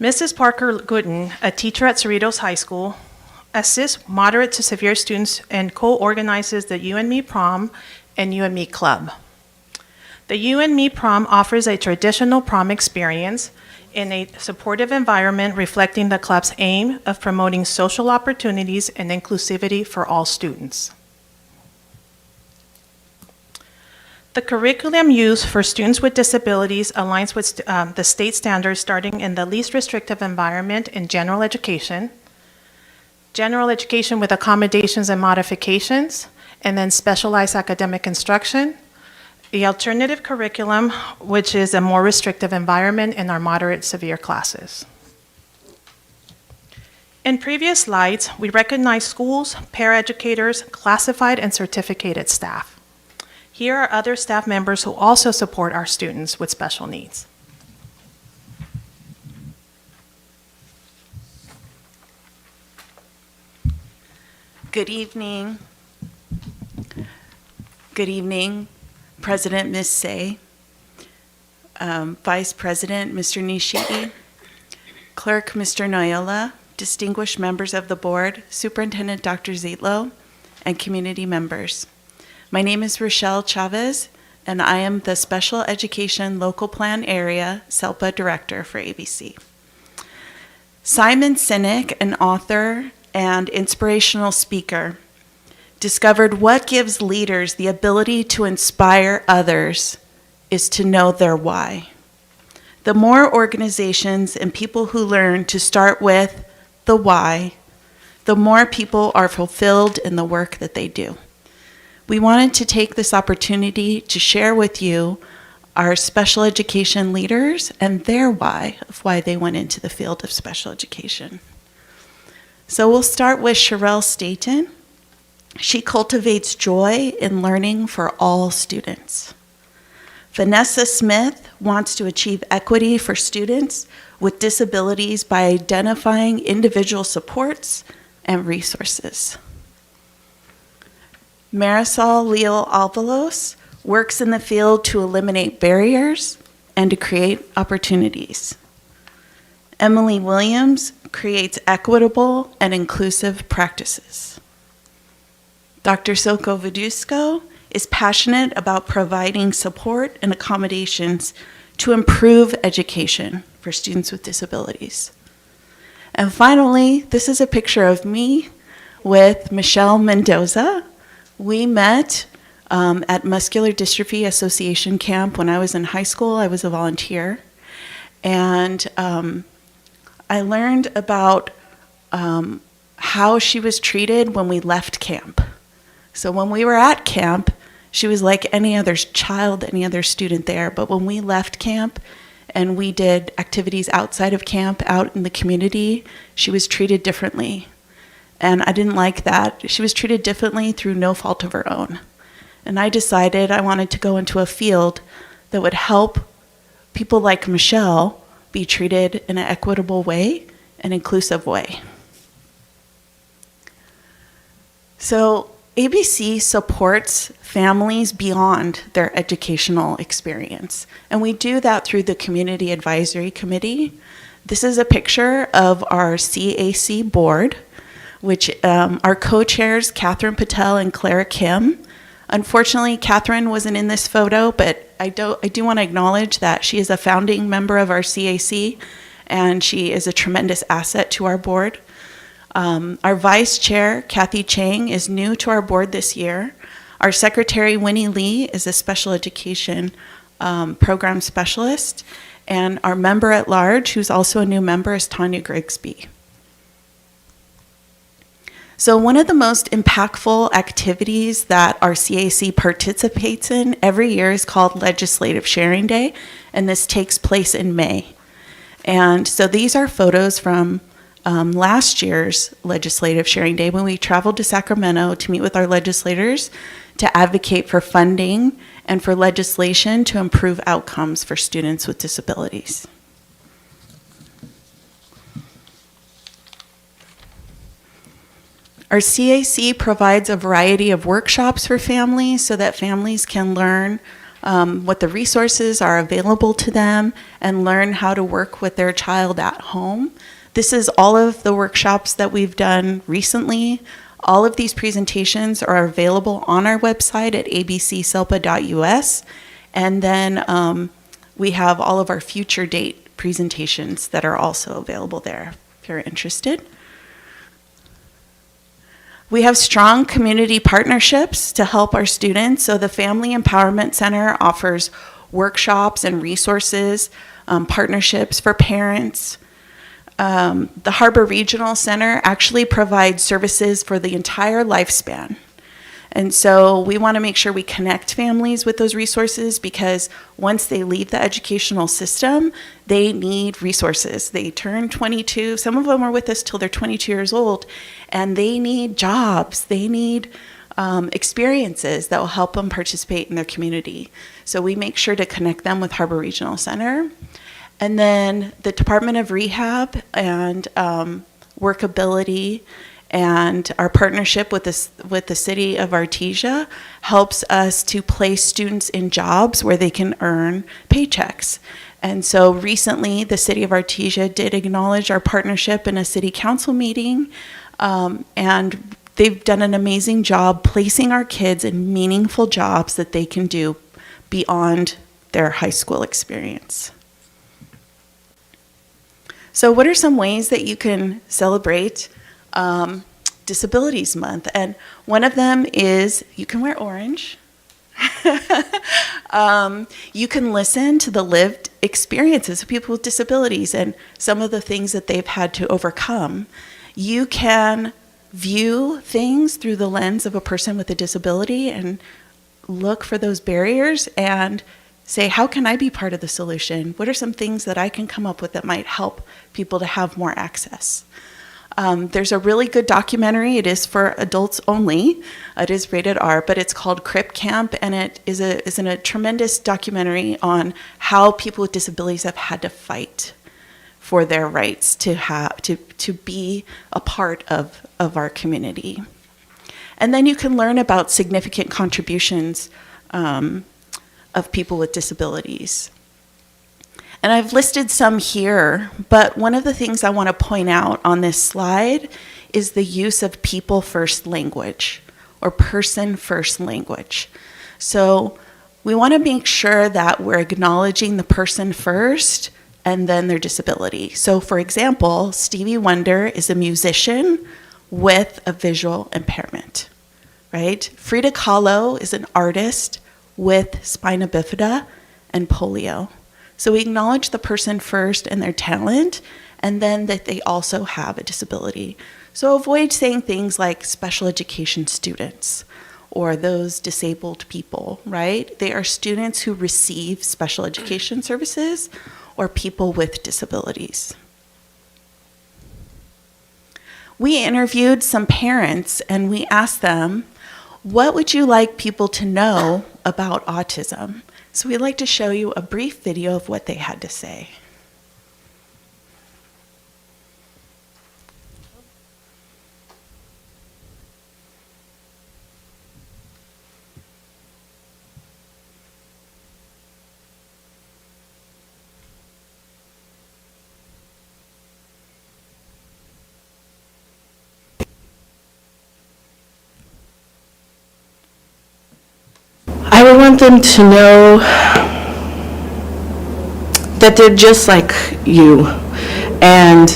Mrs. Parker Gooden, a teacher at Cerritos High School, assists moderate to severe students and co-organizes the You and Me Prom and You and Me Club. The You and Me Prom offers a traditional prom experience in a supportive environment reflecting the club's aim of promoting social opportunities and inclusivity for all students. The curriculum used for students with disabilities aligns with the state standards starting in the least restrictive environment in general education with accommodations and modifications, and then specialized academic instruction, the alternative curriculum, which is a more restrictive environment in our moderate severe classes. In previous slides, we recognized schools, paraeducators, classified and certificated staff. Here are other staff members who also support our students with special needs. Good evening. Good evening, President Ms. Say, Vice President Mr. Nishii, Clerk Mr. Noyola, distinguished members of the board, Superintendent Dr. Zietlow, and community members. My name is Rochelle Chavez, and I am the Special Education Local Plan Area SELPA Director for ABC. Simon Sinek, an author and inspirational speaker, discovered what gives leaders the ability to inspire others is to know their why. The more organizations and people who learn to start with the why, the more people are fulfilled in the work that they do. We wanted to take this opportunity to share with you our special education leaders and their why of why they went into the field of special education. So we'll start with Sherelle Staten. She cultivates joy in learning for all students. Vanessa Smith wants to achieve equity for students with disabilities by identifying individual supports and resources. Marisol Leal Alvalos works in the field to eliminate barriers and to create opportunities. Emily Williams creates equitable and inclusive practices. Dr. Soko Vidusko is passionate about providing support and accommodations to improve education for students with disabilities. And finally, this is a picture of me with Michelle Mendoza. We met at Muscular Dystrophy Association camp when I was in high school. I was a volunteer. And I learned about how she was treated when we left camp. So when we were at camp, she was like any other child, any other student there. But when we left camp and we did activities outside of camp, out in the community, she was treated differently. And I didn't like that. She was treated differently through no fault of her own. And I decided I wanted to go into a field that would help people like Michelle be treated in an equitable way, an inclusive way. So ABC supports families beyond their educational experience. And we do that through the Community Advisory Committee. This is a picture of our CAC board, which our co-chairs, Catherine Patel and Clara Kim. Unfortunately, Catherine wasn't in this photo, but I do want to acknowledge that she is a founding member of our CAC, and she is a tremendous asset to our board. Our vice chair, Kathy Chang, is new to our board this year. Our secretary, Winnie Lee, is a special education program specialist, and our member at large, who's also a new member, is Tanya Grigsby. So one of the most impactful activities that our CAC participates in every year is called Legislative Sharing Day, and this takes place in May. And so these are photos from last year's Legislative Sharing Day when we traveled to Sacramento to meet with our legislators to advocate for funding and for legislation to improve outcomes for students with disabilities. Our CAC provides a variety of workshops for families so that families can learn what the resources are available to them and learn how to work with their child at home. This is all of the workshops that we've done recently. All of these presentations are available on our website at abcselpa.us. And then we have all of our future date presentations that are also available there if you're interested. We have strong community partnerships to help our students. So the Family Empowerment Center offers workshops and resources, partnerships for parents. The Harbor Regional Center actually provides services for the entire lifespan. And so we want to make sure we connect families with those resources because once they leave the educational system, they need resources. They turn 22. Some of them are with us till they're 22 years old, and they need jobs. They need experiences that will help them participate in their community. So we make sure to connect them with Harbor Regional Center. And then the Department of Rehab and Workability And our partnership with the city of Artesia helps us to place students in jobs where they can earn paychecks. And so recently, the city of Artesia did acknowledge our partnership in a city council meeting, and they've done an amazing job placing our kids in meaningful jobs that they can do beyond their high school experience. So what are some ways that you can celebrate Disabilities Month? And one of them is you can wear orange. You can listen to the lived experiences of people with disabilities and some of the things that they've had to overcome. You can view things through the lens of a person with a disability and look for those barriers and say, how can I be part of the solution? What are some things that I can come up with that might help people to have more access? There's a really good documentary. It is for adults only. It is rated R, but it's called Crip Camp, and it is a tremendous documentary on how people with disabilities have had to fight for their rights to be a part of our community. And then you can learn about significant contributions of people with disabilities. And I've listed some here, but one of the things I want to point out on this slide is the use of people-first language or person-first language. So we want to make sure that we're acknowledging the person first and then their disability. So for example, Stevie Wonder is a musician with a visual impairment, right? Frida Kahlo is an artist with spina bifida and polio. So we acknowledge the person first and their talent, and then that they also have a disability. So avoid saying things like special education students or those disabled people, right? They are students who receive special education services or people with disabilities. We interviewed some parents and we asked them, what would you like people to know about autism? So we'd like to show you a brief video of what they had to say. I would want them to know that they're just like you, and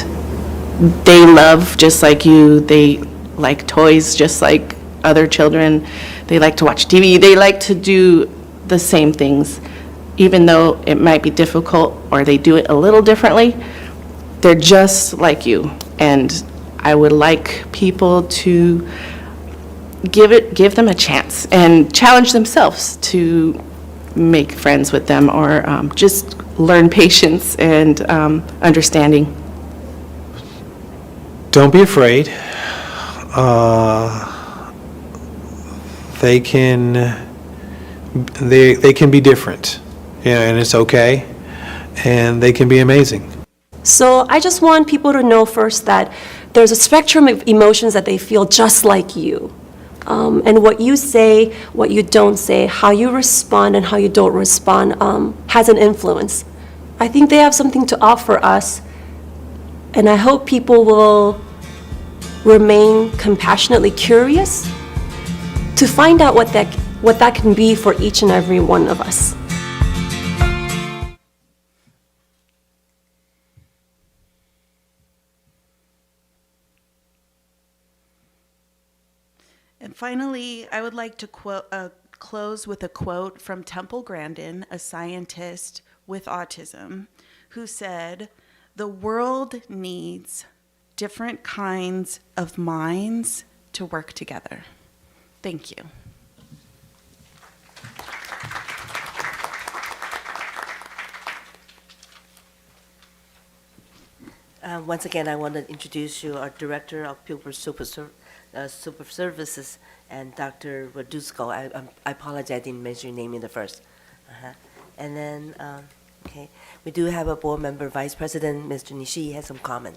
they love just like you. They like toys just like other children. They like to watch TV. They like to do the same things, even though it might be difficult or they do it a little differently. They're just like you, and I would like people to give them a chance and challenge themselves to make friends with them or just learn patience and understanding. Don't be afraid. They can be different, and it's okay, and they can be amazing. So I just want people to know first that there's a spectrum of emotions that they feel just like you. And what you say, what you don't say, how you respond and how you don't respond has an influence. I think they have something to offer us, and I hope people will remain compassionately curious to find out what that can be for each and every one of us. And finally, I would like to close with a quote from Temple Grandin, a scientist with autism, who said, "The world needs different kinds of minds to work together." Thank you. Once again, I want to introduce you our Director of Pupil Super Services and Dr. Radusco. I apologize, I didn't mention your name in the first. And then, okay, we do have a board member, Vice President, Mr. Nishii, has some comment.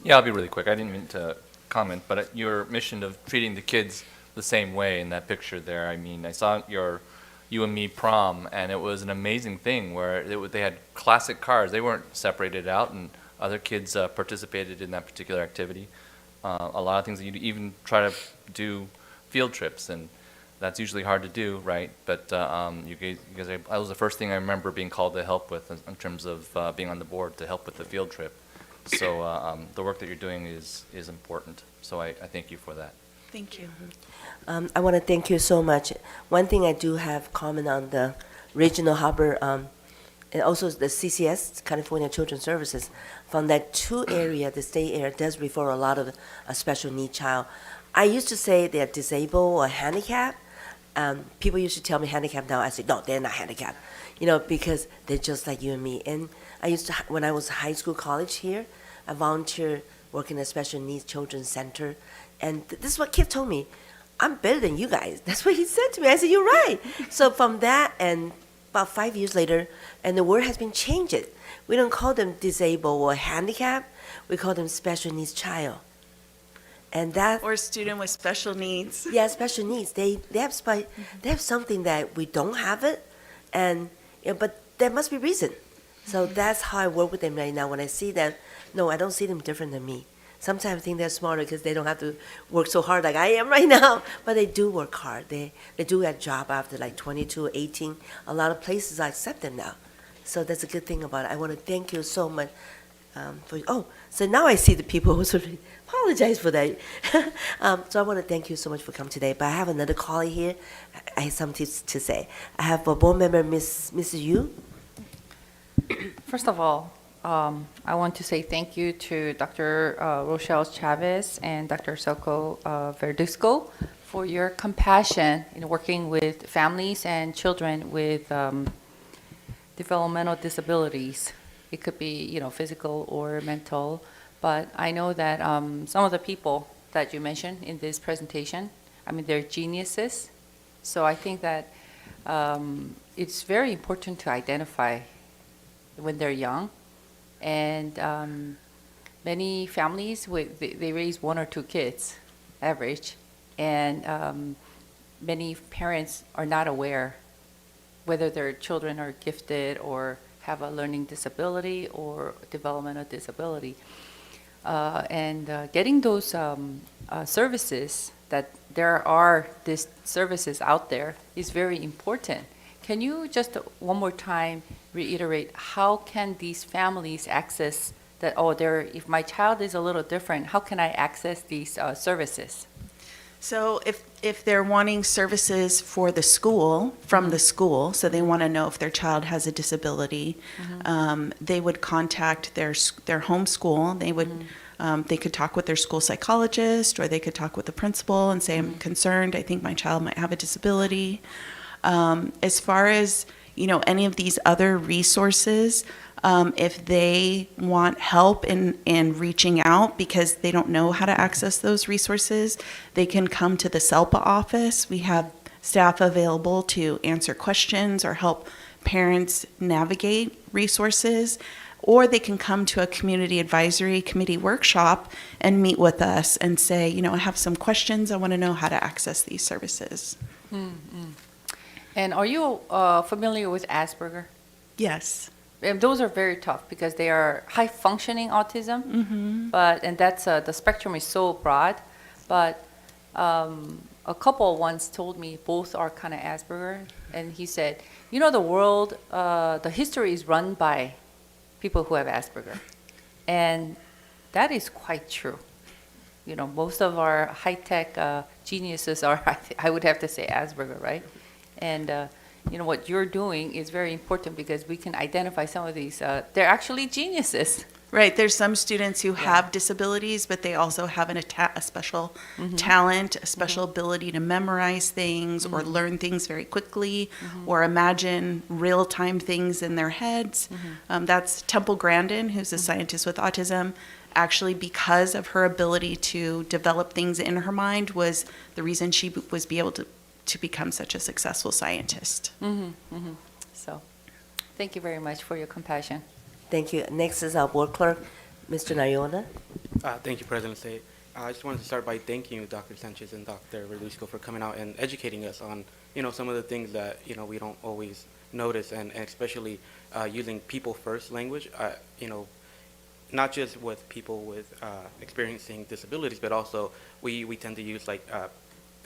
Yeah, I'll be really quick. I didn't mean to comment, but your mission of treating the kids the same way in that picture there. I mean, I saw your You and Me prom, and it was an amazing thing where they had classic cars. They weren't separated out, and other kids participated in that particular activity. A lot of things that you even try to do field trips, and that's usually hard to do, right? But you guys, that was the first thing I remember being called to help with in terms of being on the board to help with the field trip. So the work that you're doing is important. So I thank you for that. Thank you. I want to thank you so much. One thing I do have comment on the regional harbor, and also the CCS, California Children's Services, from that 2 area, the state area does refer a lot of a special need child. I used to say they're disabled or handicapped. People used to tell me handicapped. Now I say, no, they're not handicapped, because they're just like you and me. And I used to, when I was high school, college here, I volunteered working at Special Needs Children's Center. And this is what kids told me, I'm better than you guys. That's what he said to me. I said, you're right. So from that, and about 5 years later, and the word has been changed. We don't call them disabled or handicapped. We call them special needs child. And that, Or student with special needs. yeah, special needs. They have something that we don't have it, and but there must be reason. So that's how I work with them right now. When I see them, no, I don't see them different than me. Sometimes I think they're smarter because they don't have to work so hard like I am right now. But they do work hard. They do a job after like 22, 18. A lot of places accept them now. So that's a good thing about it. I want to thank you so much so now I see the people who sort of apologize for that. So I want to thank you so much for coming today. But I have another colleague here. I have something to say. I have a board member, Mrs. Yu. First of all, I want to say thank you to Dr. Rochelle Chavez and Dr. Soko Verduzco for your compassion in working with families and children with developmental disabilities. It could be, physical or mental. But I know that some of the people that you mentioned in this presentation, they're geniuses. So I think that it's very important to identify when they're young. And many families, they raise 1 or 2 kids, average. And many parents are not aware whether their children are gifted or have a learning disability or developmental disability. Getting those services, that there are these services out there, is very important. Can you just one more time reiterate how can these families access that, if my child is a little different, how can I access these services? So if they're wanting services for the school, from the school, so they want to know if their child has a disability, they would contact their home school. They would they could talk with their school psychologist, or they could talk with the principal and say, I'm concerned, I think my child might have a disability. As far as any of these other resources, if they want help in reaching out because they don't know how to access those resources, they can come to the SELPA office. We have staff available to answer questions or help parents navigate resources, or they can come to a community advisory committee workshop and meet with us and say, I have some questions, I want to know how to access these services. And are you familiar with Asperger? Yes. And those are very tough because they are high functioning autism, and that's the spectrum is so broad. But a couple once told me both are kind of Asperger, and he said, the world, the history is run by people who have Asperger, and that is quite true. Most of our high tech geniuses are, I would have to say, Asperger, right? And what you're doing is very important because we can identify some of these. They're actually geniuses. Right. There's some students who have disabilities, but they also have a special talent, a special ability to memorize things or learn things very quickly or imagine real-time things in their heads. That's Temple Grandin, who's a scientist with autism. Actually, because of her ability to develop things in her mind was the reason she was able to become such a successful scientist. So, thank you very much for your compassion. Thank you. Next is our board clerk, Mr. Nayola. Thank you, President Say. I just wanted to start by thanking you, Dr. Sanchez and Dr. Verduzco, for coming out and educating us on, some of the things that, we don't always notice, and especially using people first language, not just with people with experiencing disabilities, but also we tend to use like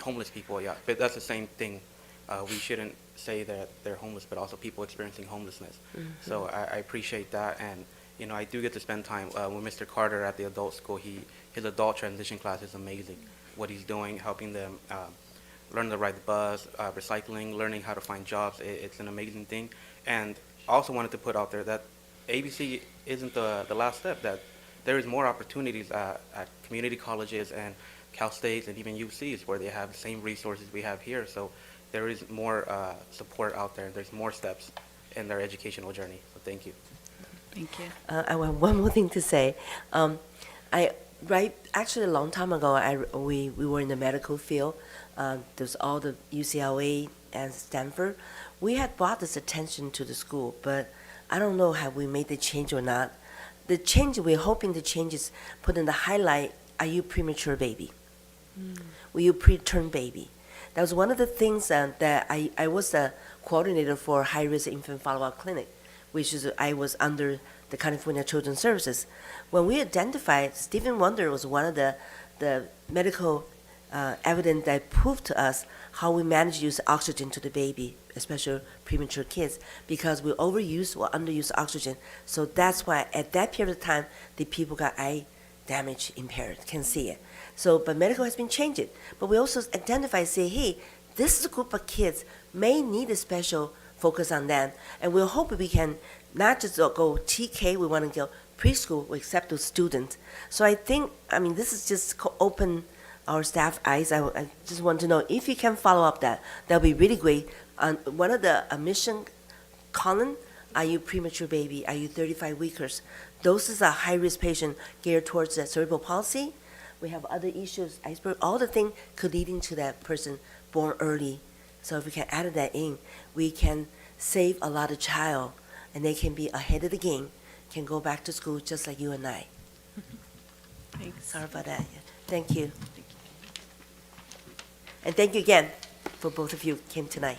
homeless people. Yeah, but that's the same thing. We shouldn't say that they're homeless, but also people experiencing homelessness. So I appreciate that, and I do get to spend time with Mr. Carter at the adult school. His adult transition class is amazing. What he's doing, helping them learn to ride the bus, recycling, learning how to find jobs. It's an amazing thing. And also wanted to put out there that ABC isn't the last step, that there is more opportunities at community colleges and Cal States and even UCs where they have the same resources we have here. So there is more support out there. There's more steps in their educational journey. So thank you. Thank you. I have one more thing to say. Actually, a long time ago, we were in the medical field. There's all the UCLA and Stanford. We had brought this attention to the school, but I don't know have we made the change or not. The change we're hoping the change is put in the highlight. Are you premature baby? Were you preterm baby? That was one of the things that I was the coordinator for high-risk infant follow-up clinic, which is I was under the California Children's Services. When we identified, Stephen Wonder was one of the medical evidence that proved to us how we manage to use oxygen to the baby, especially premature kids, because we overuse or underuse oxygen. So that's why at that period of time, the people got eye damage impaired, can see it. So, but medical has been changed. But we also identify, say, hey, this is a group of kids may need a special focus on them, and we hope we can not just go TK, we want to go preschool, we accept those students. So I think, this is just open our staff eyes. I just want to know if you can follow up that'll be really great. One of the mission column, are you premature baby? Are you 35 weekers? Those is a high-risk patient geared towards the cerebral palsy. We have other issues, iceberg, all the things could lead into that person born early. So if we can add that in, we can save a lot of child, and they can be ahead of the game, can go back to school just like you and I. Thanks. Sorry about that. Thank you. And thank you again for both of you who came tonight.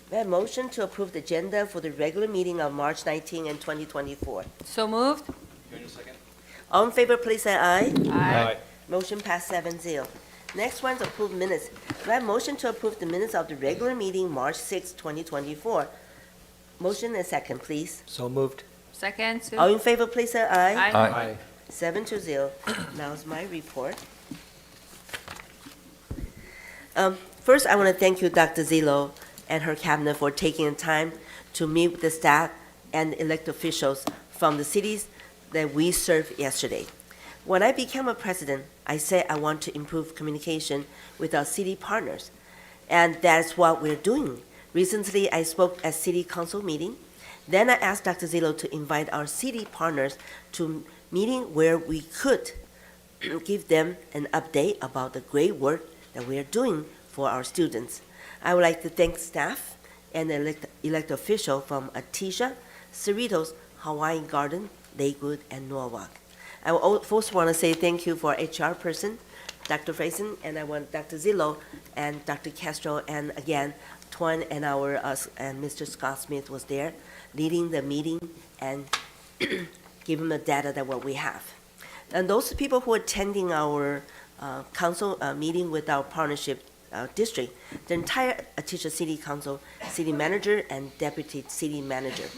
We have a motion to approve the agenda for the regular meeting of March 19 and 2024. So moved? All in favor, please say aye. Aye. Motion passed 7-0. Next one's approved minutes. We have a motion to approve the minutes of the regular meeting March 6, 2024. Motion and second, please. So moved. Second, Sue? All in favor, please say aye. Aye. 7-0. Now is my report. First, I want to thank you, Dr. Zillow, and her cabinet for taking the time to meet with the staff and elected officials from the cities that we served yesterday. When I became a president, I said I want to improve communication with our city partners, and that's what we're doing. Recently, I spoke at city council meeting. Then I asked Dr. Zillow to invite our city partners to meeting where we could give them an update about the great work that we are doing for our students. I would like to thank staff and elected officials from Atisha, Cerritos, Hawaiian Garden, Lakewood, and Norwalk. I first want to say thank you for HR person, Dr. Frazen, and I want Dr. Zillow and Dr. Castro, and again, Tuan and and Mr. Scott Smith was there leading the meeting and giving the data that what we have. And those people who are attending our council meeting with our partnership district, the entire Atisha City Council, city manager and deputy city manager.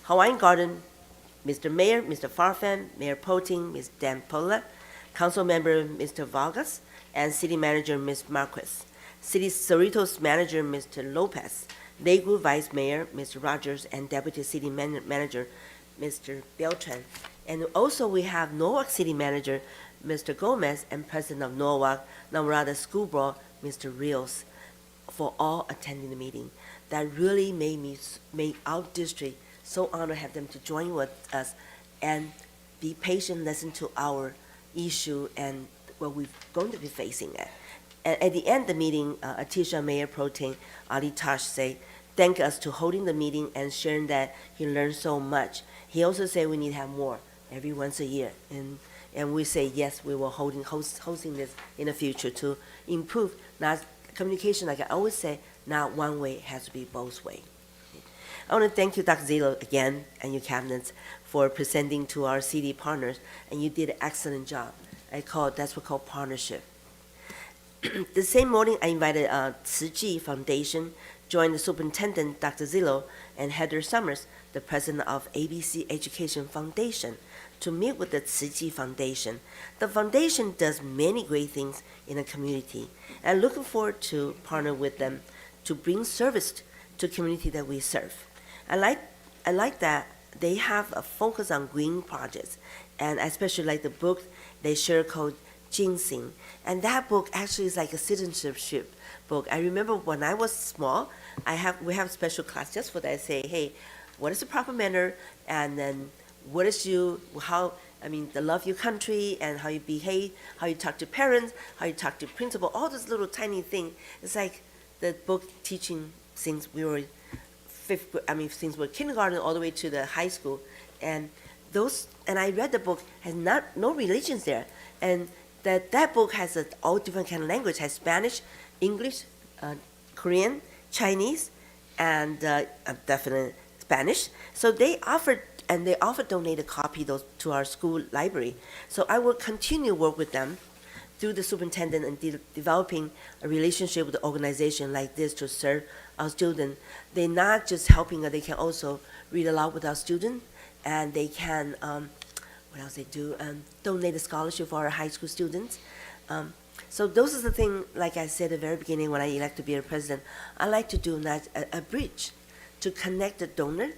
Hawaiian Garden, Mr. Mayor, Mr. Farfan, Mayor Poting, Ms. Dan Pola, Council Member Mr. Vargas, and City Manager Ms. Marquez. City Cerritos Manager Mr. Lopez, Lakewood Vice Mayor Mr. Rogers, and Deputy City Manager Mr. Beltran. And also we have Norwalk City Manager Mr. Gomez and President of Norwalk, Namrata School Board Mr. Rios, for all attending the meeting. That really made our district so honored to have them to join with us and be patient, listen to our issue and what we're going to be facing at. And at the end of the meeting, Atisha Mayor Pro Tem Ali Tosh say thank us to holding the meeting and sharing that he learned so much. He also said we need to have more every once a year, and we say yes, we will hosting this in the future to improve not communication. Like I always say, not one way, it has to be both way. I want to thank you, Dr. Zillow, again, and your cabinets for presenting to our CD partners, and you did an excellent job. That's what we call partnership. The same morning, I invited Tzu Ji Foundation, joined the superintendent, Dr. Zillow, and Heather Summers, the president of ABC Education Foundation, to meet with the Tzu Ji Foundation. The foundation does many great things in the community, and looking forward to partner with them to bring service to community that we serve. I like that they have a focus on green projects, and I especially like the book they share called Ginseng. And that book actually is like a citizenship book. I remember when I was small, we have a special class just for that. I say, hey, what is the proper manner, and then what is the love your country, and how you behave, how you talk to parents, how you talk to principal, all those little tiny things. It's like the book teaching since we were since we're kindergarten all the way to the high school, and I read the book, has no religions there, and that book has all different kind of language, has Spanish, English, Korean, Chinese, and definitely Spanish. So they offer donate a copy to our school library. So I will continue work with them through the superintendent and developing a relationship with the organization like this to serve our students. They're not just helping us, they can also read aloud with our students, and they can, what else they do, donate a scholarship for our high school students. So those are the things, like I said at the very beginning when I elect to be a president, I like to do a bridge to connect the donor,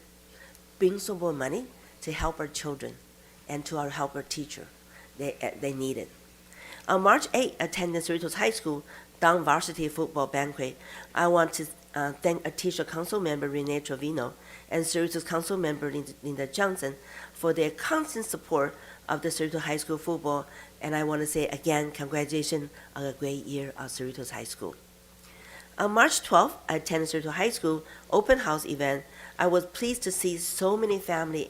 bring some more money to help our children and to help our teacher. They need it. On March 8, attending Cerritos High School Down Varsity Football Banquet, I want to thank Artesia Council Member Renee Trevino and Cerritos Council Member Linda Johnson for their constant support of the Cerritos High School football, and I want to say again, congratulations on a great year of Cerritos High School. On March 12th, I attended Cerritos High School open house event. I was pleased to see so many families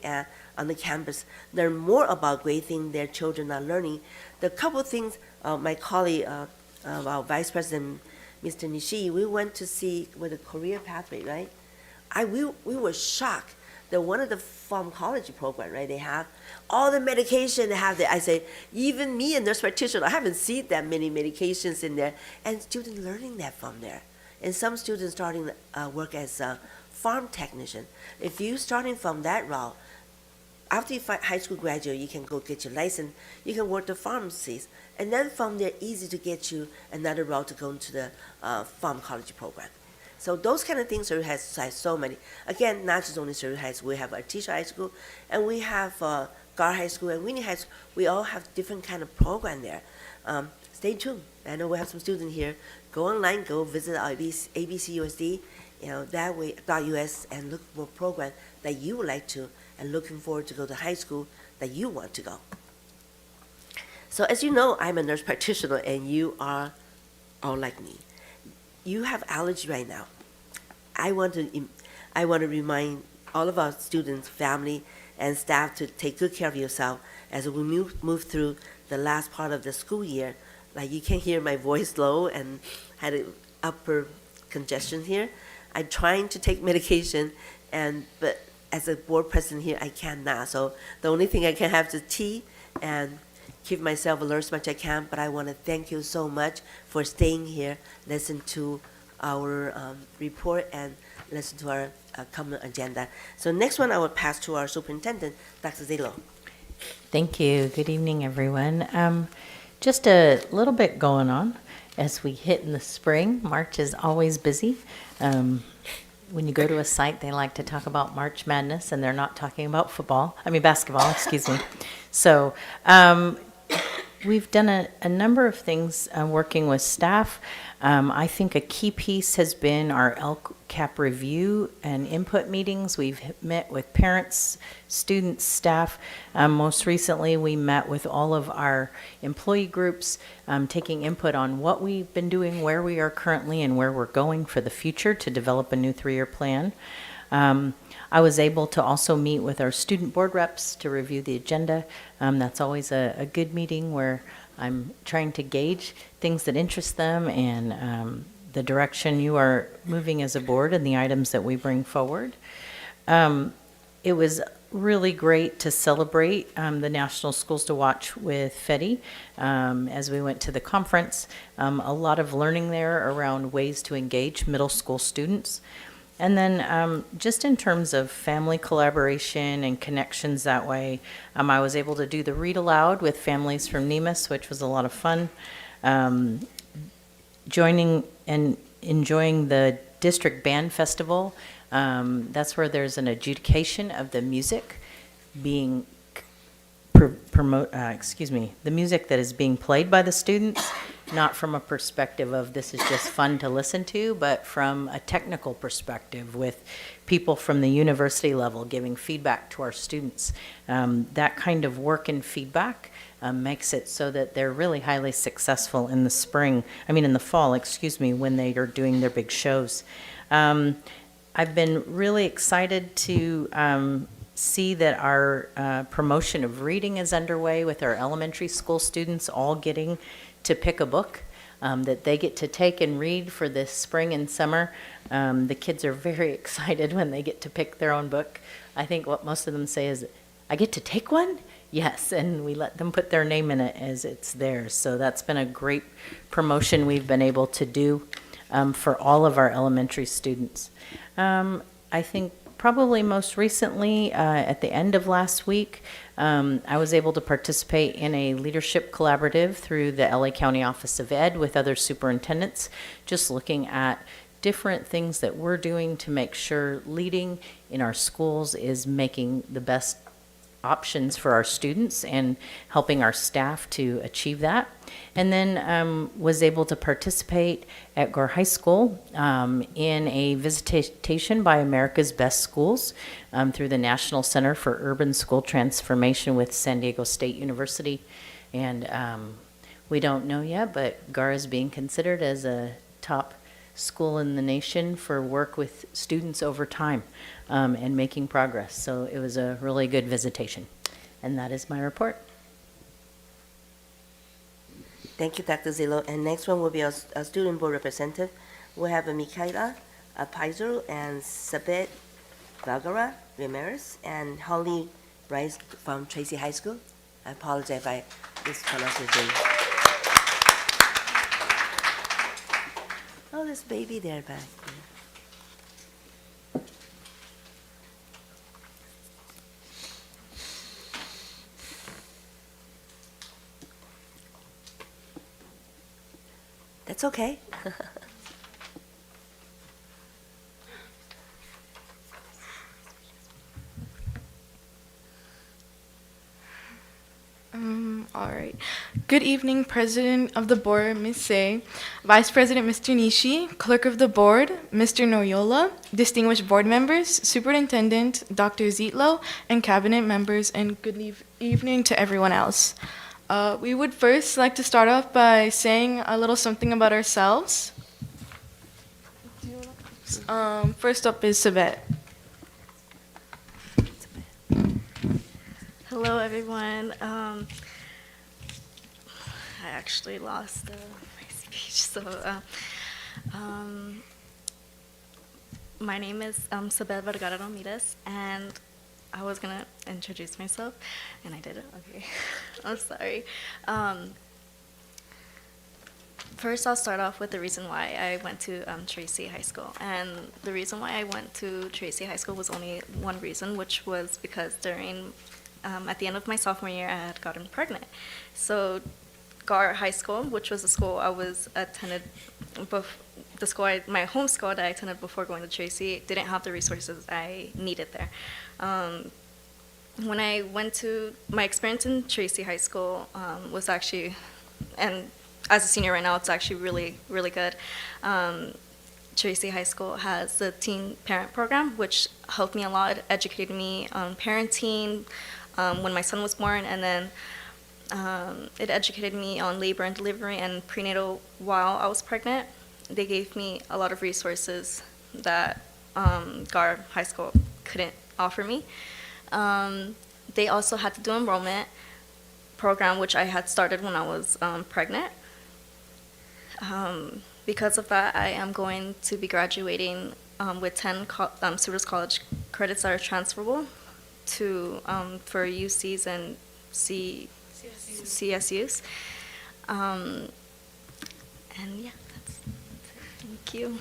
on the campus learn more about great things their children are learning. The couple of things, my colleague, our Vice President, Mr. Nishii, we went to see with the career pathway, right? We were shocked that one of the pharmacology program, right, they have all the medication they have there. I say, even me, a nurse practitioner, I haven't seen that many medications in there, and students learning that from there. And some students starting work as a farm technician. If you starting from that route, after you high school graduate, you can go get your license, you can work the pharmacies, and then from there, easy to get you another route to go into the pharmacology program. So those kind of things, Cerritos has so many. Again, not just only Cerritos High School, we have Artesia High School, and we have Gar High School and Winnie High School. We all have different kind of program there. Stay tuned. I know we have some students here. Go online, go visit our ABCUSD, that way, .us, and look for a program that you would like to, and looking forward to go to high school that you want to go. So as you know, I'm a nurse practitioner, and you are all like me. You have allergy right now. I want to remind all of our students, family, and staff to take good care of yourself as we move through the last part of the school year. Like you can hear my voice low and had an upper congestion here. I'm trying to take medication, but as a board president here, I cannot. So the only thing I can have is tea and keep myself alert as much as I can. But I want to thank you so much for staying here, listen to our report, and listen to our common agenda. So next one, I will pass to our superintendent, Dr. Zillow. Thank you. Good evening, everyone. Just a little bit going on as we hit in the spring. March is always busy. When you go to a site, they like to talk about March Madness, and they're not talking about basketball, excuse me. So We've done a number of things working with staff. I think a key piece has been our LCAP review and input meetings. We've met with parents, students, staff. Most recently, we met with all of our employee groups, taking input on what we've been doing, where we are currently, and where we're going for the future to develop a new 3-year plan. I was able to also meet with our student board reps to review the agenda. That's always a good meeting where I'm trying to gauge things that interest them and the direction you are moving as a board and the items that we bring forward. It was really great to celebrate the National Schools to Watch with FEDI as we went to the conference. A lot of learning there around ways to engage middle school students. And then just in terms of family collaboration and connections that way, I was able to do the read aloud with families from Nemus, which was a lot of fun. Joining and enjoying the district band festival, that's where there's an adjudication of the music being the music that is being played by the students, not from a perspective of this is just fun to listen to, but from a technical perspective with people from the university level giving feedback to our students. That kind of work and feedback makes it so that they're really highly successful in the fall, when they are doing their big shows. I've been really excited to see that our promotion of reading is underway with our elementary school students all getting to pick a book that they get to take and read for this spring and summer. The kids are very excited when they get to pick their own book. I think what most of them say is, I get to take one? Yes, and we let them put their name in it as it's theirs. So that's been a great promotion we've been able to do for all of our elementary students. I think probably most recently, at the end of last week, I was able to participate in a leadership collaborative through the LA County Office of Ed with other superintendents, just looking at different things that we're doing to make sure leading in our schools is making the best options for our students and helping our staff to achieve that. And then was able to participate at Gore High School in a visitation by America's Best Schools through the National Center for Urban School Transformation with San Diego State University. And we don't know yet, but GAR is being considered as a top school in the nation for work with students over time and making progress. So it was a really good visitation. And that is my report. Thank you, Dr. Zillow. And next one will be our student board representative. We have Michaela Paiser and Sabet Valgara Ramirez and Holly Rice from Tracy High School. I apologize if I mispronounced your name. Oh, there's a baby there back. That's okay. All right. Good evening, President of the Board, Ms. Say, Vice President, Mr. Nishi, Clerk of the Board, Mr. Noyola, distinguished board members, Superintendent, Dr. Zitlo, and Cabinet members, and good evening to everyone else. We would first like to start off by saying a little something about ourselves. First up is Sabet. Hello, everyone. I actually lost my speech, so my name is Sabet Vergara Ramirez, and I was gonna introduce myself, and I didn't. Okay, I'm sorry. First, I'll start off with the reason why I went to Tracy High School, and the reason why I went to Tracy High School was only one reason, which was because during at the end of my sophomore year, I had gotten pregnant. So Gar High School, which was the school I was attended, my home school that I attended before going to Tracy, didn't have the resources I needed there. when I went to my experience in Tracy High School was actually, and as a senior right now, it's actually really, really good. Tracy High School has the teen parent program, which helped me a lot. It educated me on parenting when my son was born, and then it educated me on labor and delivery and prenatal while I was pregnant. They gave me a lot of resources that Gar High School couldn't offer me. They also had to do enrollment program, which I had started when I was pregnant. Because of that, I am going to be graduating with 10 Cerritos College credits that are transferable to for UCs and CSUs. And yeah, that's it. Thank you.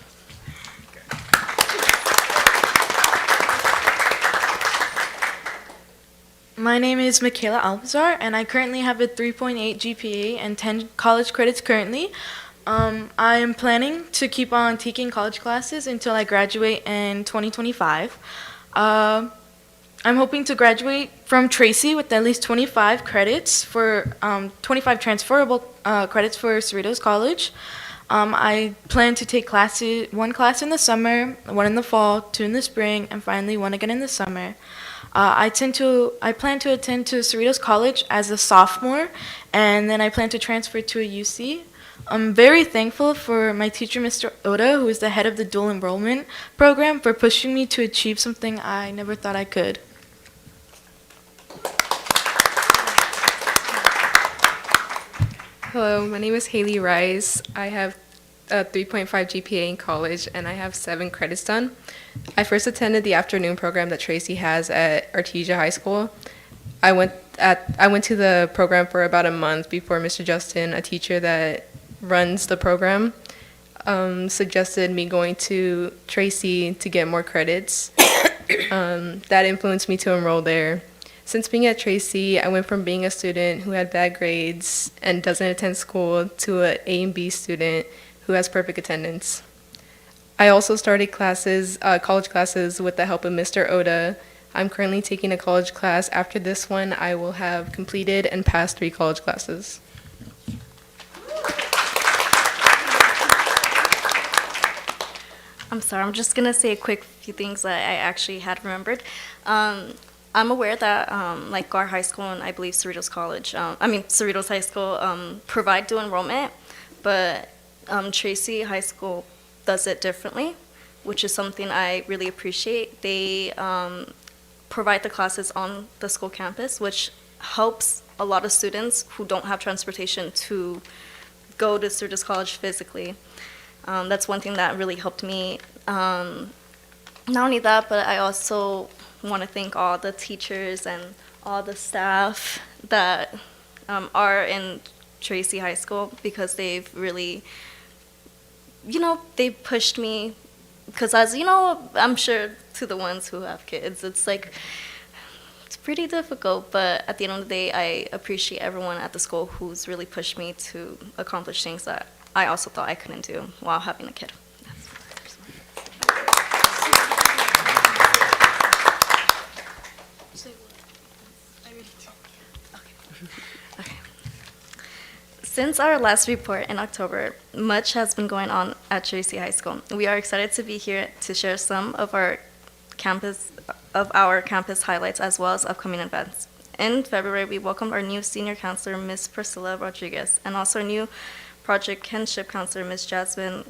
My name is Michaela Alpazar, and I currently have a 3.8 GPA and 10 college credits currently. I am planning to keep on taking college classes until I graduate in 2025. I'm hoping to graduate from Tracy with at least 25 credits for 25 transferable credits for Cerritos College. I plan to take one class in the summer, one in the fall, 2 in the spring, and finally one again in the summer. I plan to attend to Cerritos College as a sophomore, and then I plan to transfer to a UC. I'm very thankful for my teacher, Mr. Oda, who is the head of the dual enrollment program, for pushing me to achieve something I never thought I could. Hello, my name is Haley Rice. I have a 3.5 GPA in college, and I have 7 credits done. I first attended the afternoon program that Tracy has at Artesia High School. I went to the program for about a month before Mr. Justin, a teacher that runs the program, suggested me going to Tracy to get more credits. That influenced me to enroll there. Since being at Tracy, I went from being a student who had bad grades and doesn't attend school to an A and B student who has perfect attendance. I also started college classes with the help of Mr. Oda. I'm currently taking a college class. After this one, I will have completed and passed 3 college classes. I'm sorry, I'm just gonna say a quick few things that I actually had remembered. I'm aware that like Gar High School and I believe Cerritos High School provide dual enrollment, but Tracy High School does it differently, which is something I really appreciate. They provide the classes on the school campus, which helps a lot of students who don't have transportation to go to Cerritos College physically. That's one thing that really helped me. Not only that, but I also want to thank all the teachers and all the staff that are in Tracy High School, because they've really, they pushed me, because as you know, I'm sure to the ones who have kids, it's pretty difficult, but at the end of the day, I appreciate everyone at the school who's really pushed me to accomplish things that I also thought I couldn't do while having a kid. Since our last report in October, much has been going on at Tracy High School. We are excited to be here to share some of our campus highlights as well as upcoming events. In February, we welcomed our new senior counselor, Ms. Priscilla Rodriguez, and also our new project kinship counselor, Ms. Jasmine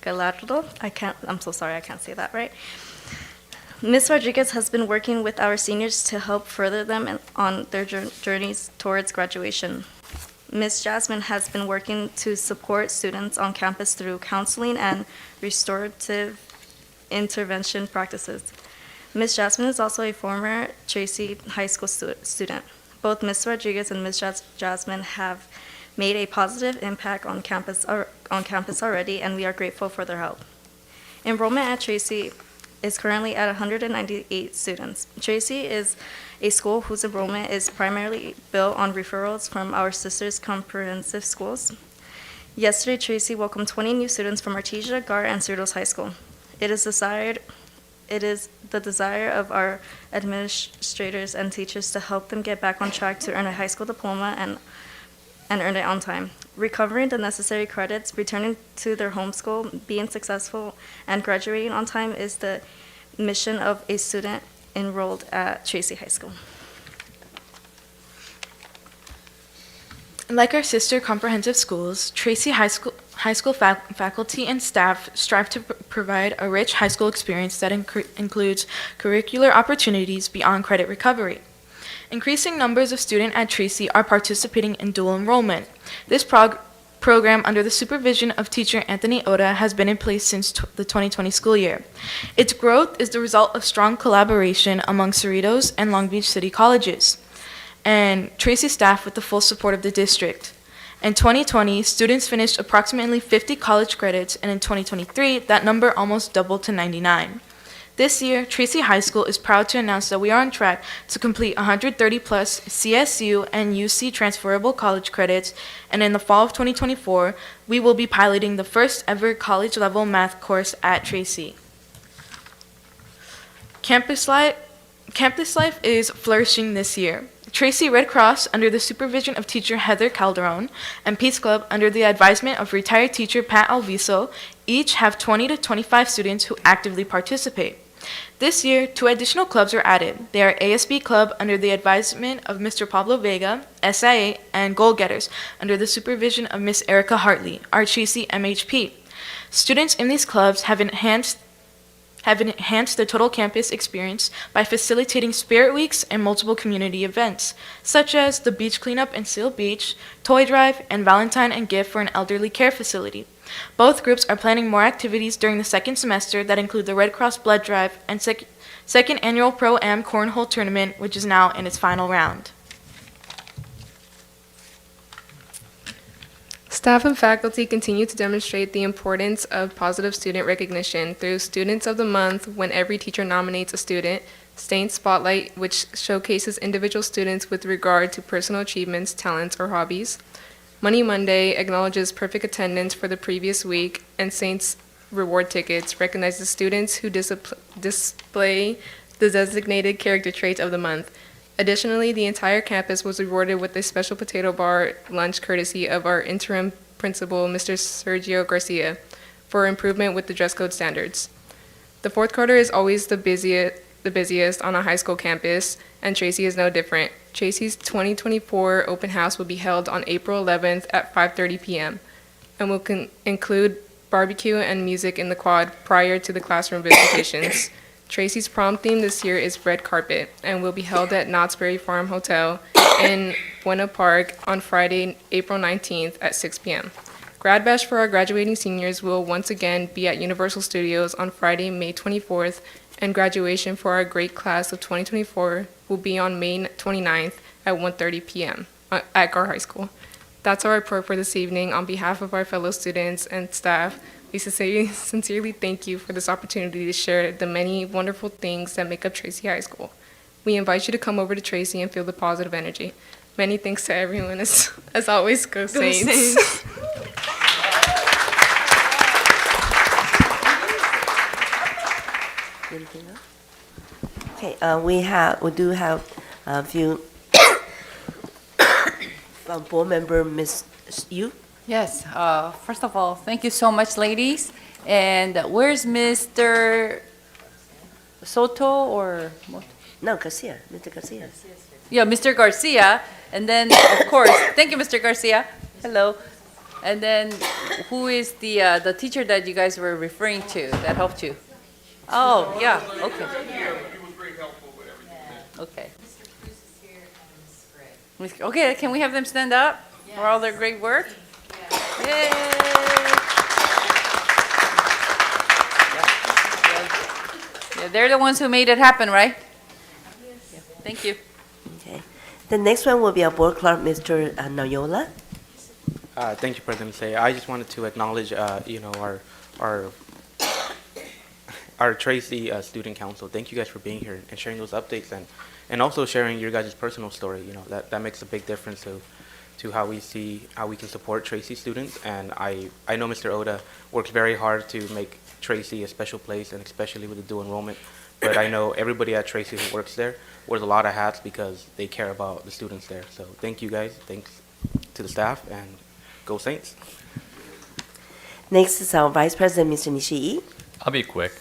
Gallardo. I'm so sorry, I can't say that right. Ms. Rodriguez has been working with our seniors to help further them on their journeys towards graduation. Ms. Jasmine has been working to support students on campus through counseling and restorative intervention practices. Ms. Jasmine is also a former Tracy High School student. Both Ms. Rodriguez and Ms. Jasmine have made a positive impact on campus already, and we are grateful for their help. Enrollment at Tracy is currently at 198 students. Tracy is a school whose enrollment is primarily built on referrals from our sisters' comprehensive schools. Yesterday, Tracy welcomed 20 new students from Artesia, Gar, and Cerritos High School. It is the desire of our administrators and teachers to help them get back on track to earn a high school diploma and earn it on time. Recovering the necessary credits, returning to their home school, being successful, and graduating on time is the mission of a student enrolled at Tracy High School. Like our sister comprehensive schools, Tracy High School faculty and staff strive to provide a rich high school experience that includes curricular opportunities beyond credit recovery. Increasing numbers of students at Tracy are participating in dual enrollment. This program, under the supervision of teacher Anthony Oda, has been in place since the 2020 school year. Its growth is the result of strong collaboration among Cerritos and Long Beach City colleges, and Tracy staff with the full support of the district. In 2020, students finished approximately 50 college credits, and in 2023, that number almost doubled to 99. This year, Tracy High School is proud to announce that we are on track to complete 130 plus CSU and UC transferable college credits, and in the fall of 2024, we will be piloting the first ever college level math course at Tracy. Campus life is flourishing this year. Tracy Red Cross, under the supervision of teacher Heather Calderon, and Peace Club, under the advisement of retired teacher Pat Alviso, each have 20 to 25 students who actively participate. This year, 2 additional clubs are added. They are ASB Club, under the advisement of Mr. Pablo Vega, SIA, and Goal Getters, under the supervision of Miss Erica Hartley, our Tracy MHP. Students in these clubs have enhanced the total campus experience by facilitating Spirit Weeks and multiple community events, such as the beach cleanup in Seal Beach, toy drive, and Valentine and gift for an elderly care facility. Both groups are planning more activities during the second semester that include the Red Cross Blood Drive and second annual Pro-Am Cornhole Tournament, which is now in its final round. Staff and faculty continue to demonstrate the importance of positive student recognition through Students of the Month when every teacher nominates a student, Stained Spotlight, which showcases individual students with regard to personal achievements, talents, or hobbies, Money Monday acknowledges perfect attendance for the previous week, and Saints Reward Tickets recognizes students who display the designated character traits of the month. Additionally, the entire campus was rewarded with a special potato bar lunch courtesy of our interim principal, Mr. Sergio Garcia, for improvement with the dress code standards. The fourth quarter is always the busiest on a high school campus, and Tracy is no different. Tracy's 2024 open house will be held on April 11th at 5:30 p.m. and will include barbecue and music in the quad prior to the classroom visitations. Tracy's prom theme this year is red carpet and will be held at Knott's Berry Farm Hotel in Buena Park on Friday, April 19th at 6 p.m. Grad Bash for our graduating seniors will once again be at Universal Studios on Friday, May 24th, and graduation for our great class of 2024 will be on May 29th at 1:30 p.m. At Gar High School. That's our report for this evening. On behalf of our fellow students and staff, we sincerely thank you for this opportunity to share the many wonderful things that make up Tracy High School. We invite you to come over to Tracy and feel the positive energy. Many thanks to everyone. As always, go Saints. Anything else? Okay, we do have a few from board member Ms. Yu. Yes, first of all, thank you so much, ladies. And where's Mr. Soto or? No, Garcia, Mr. Garcia. Yeah, Mr. Garcia. And then, of course, thank you, Mr. Garcia. Hello. And then, who is the teacher that you guys were referring to that helped you? Oh, yeah, okay. Okay. Okay, can we have them stand up for all their great work? Yay! Yeah, they're the ones who made it happen, right? Yeah. Thank you. Okay. The next one will be our board clerk, Mr. Noyola. Thank you, President Say. I just wanted to acknowledge, our Tracy Student Council. Thank you guys for being here and sharing those updates and also sharing your guys' personal story. You know, that makes a big difference to how we can support Tracy students. And I know Mr. Oda works very hard to make Tracy a special place, and especially with the dual enrollment but I know everybody at Tracy who works there wears a lot of hats because they care about the students there. So thank you guys. Thanks to the staff, and go Saints. Next is our Vice President, Mr. Nishii. I'll be quick.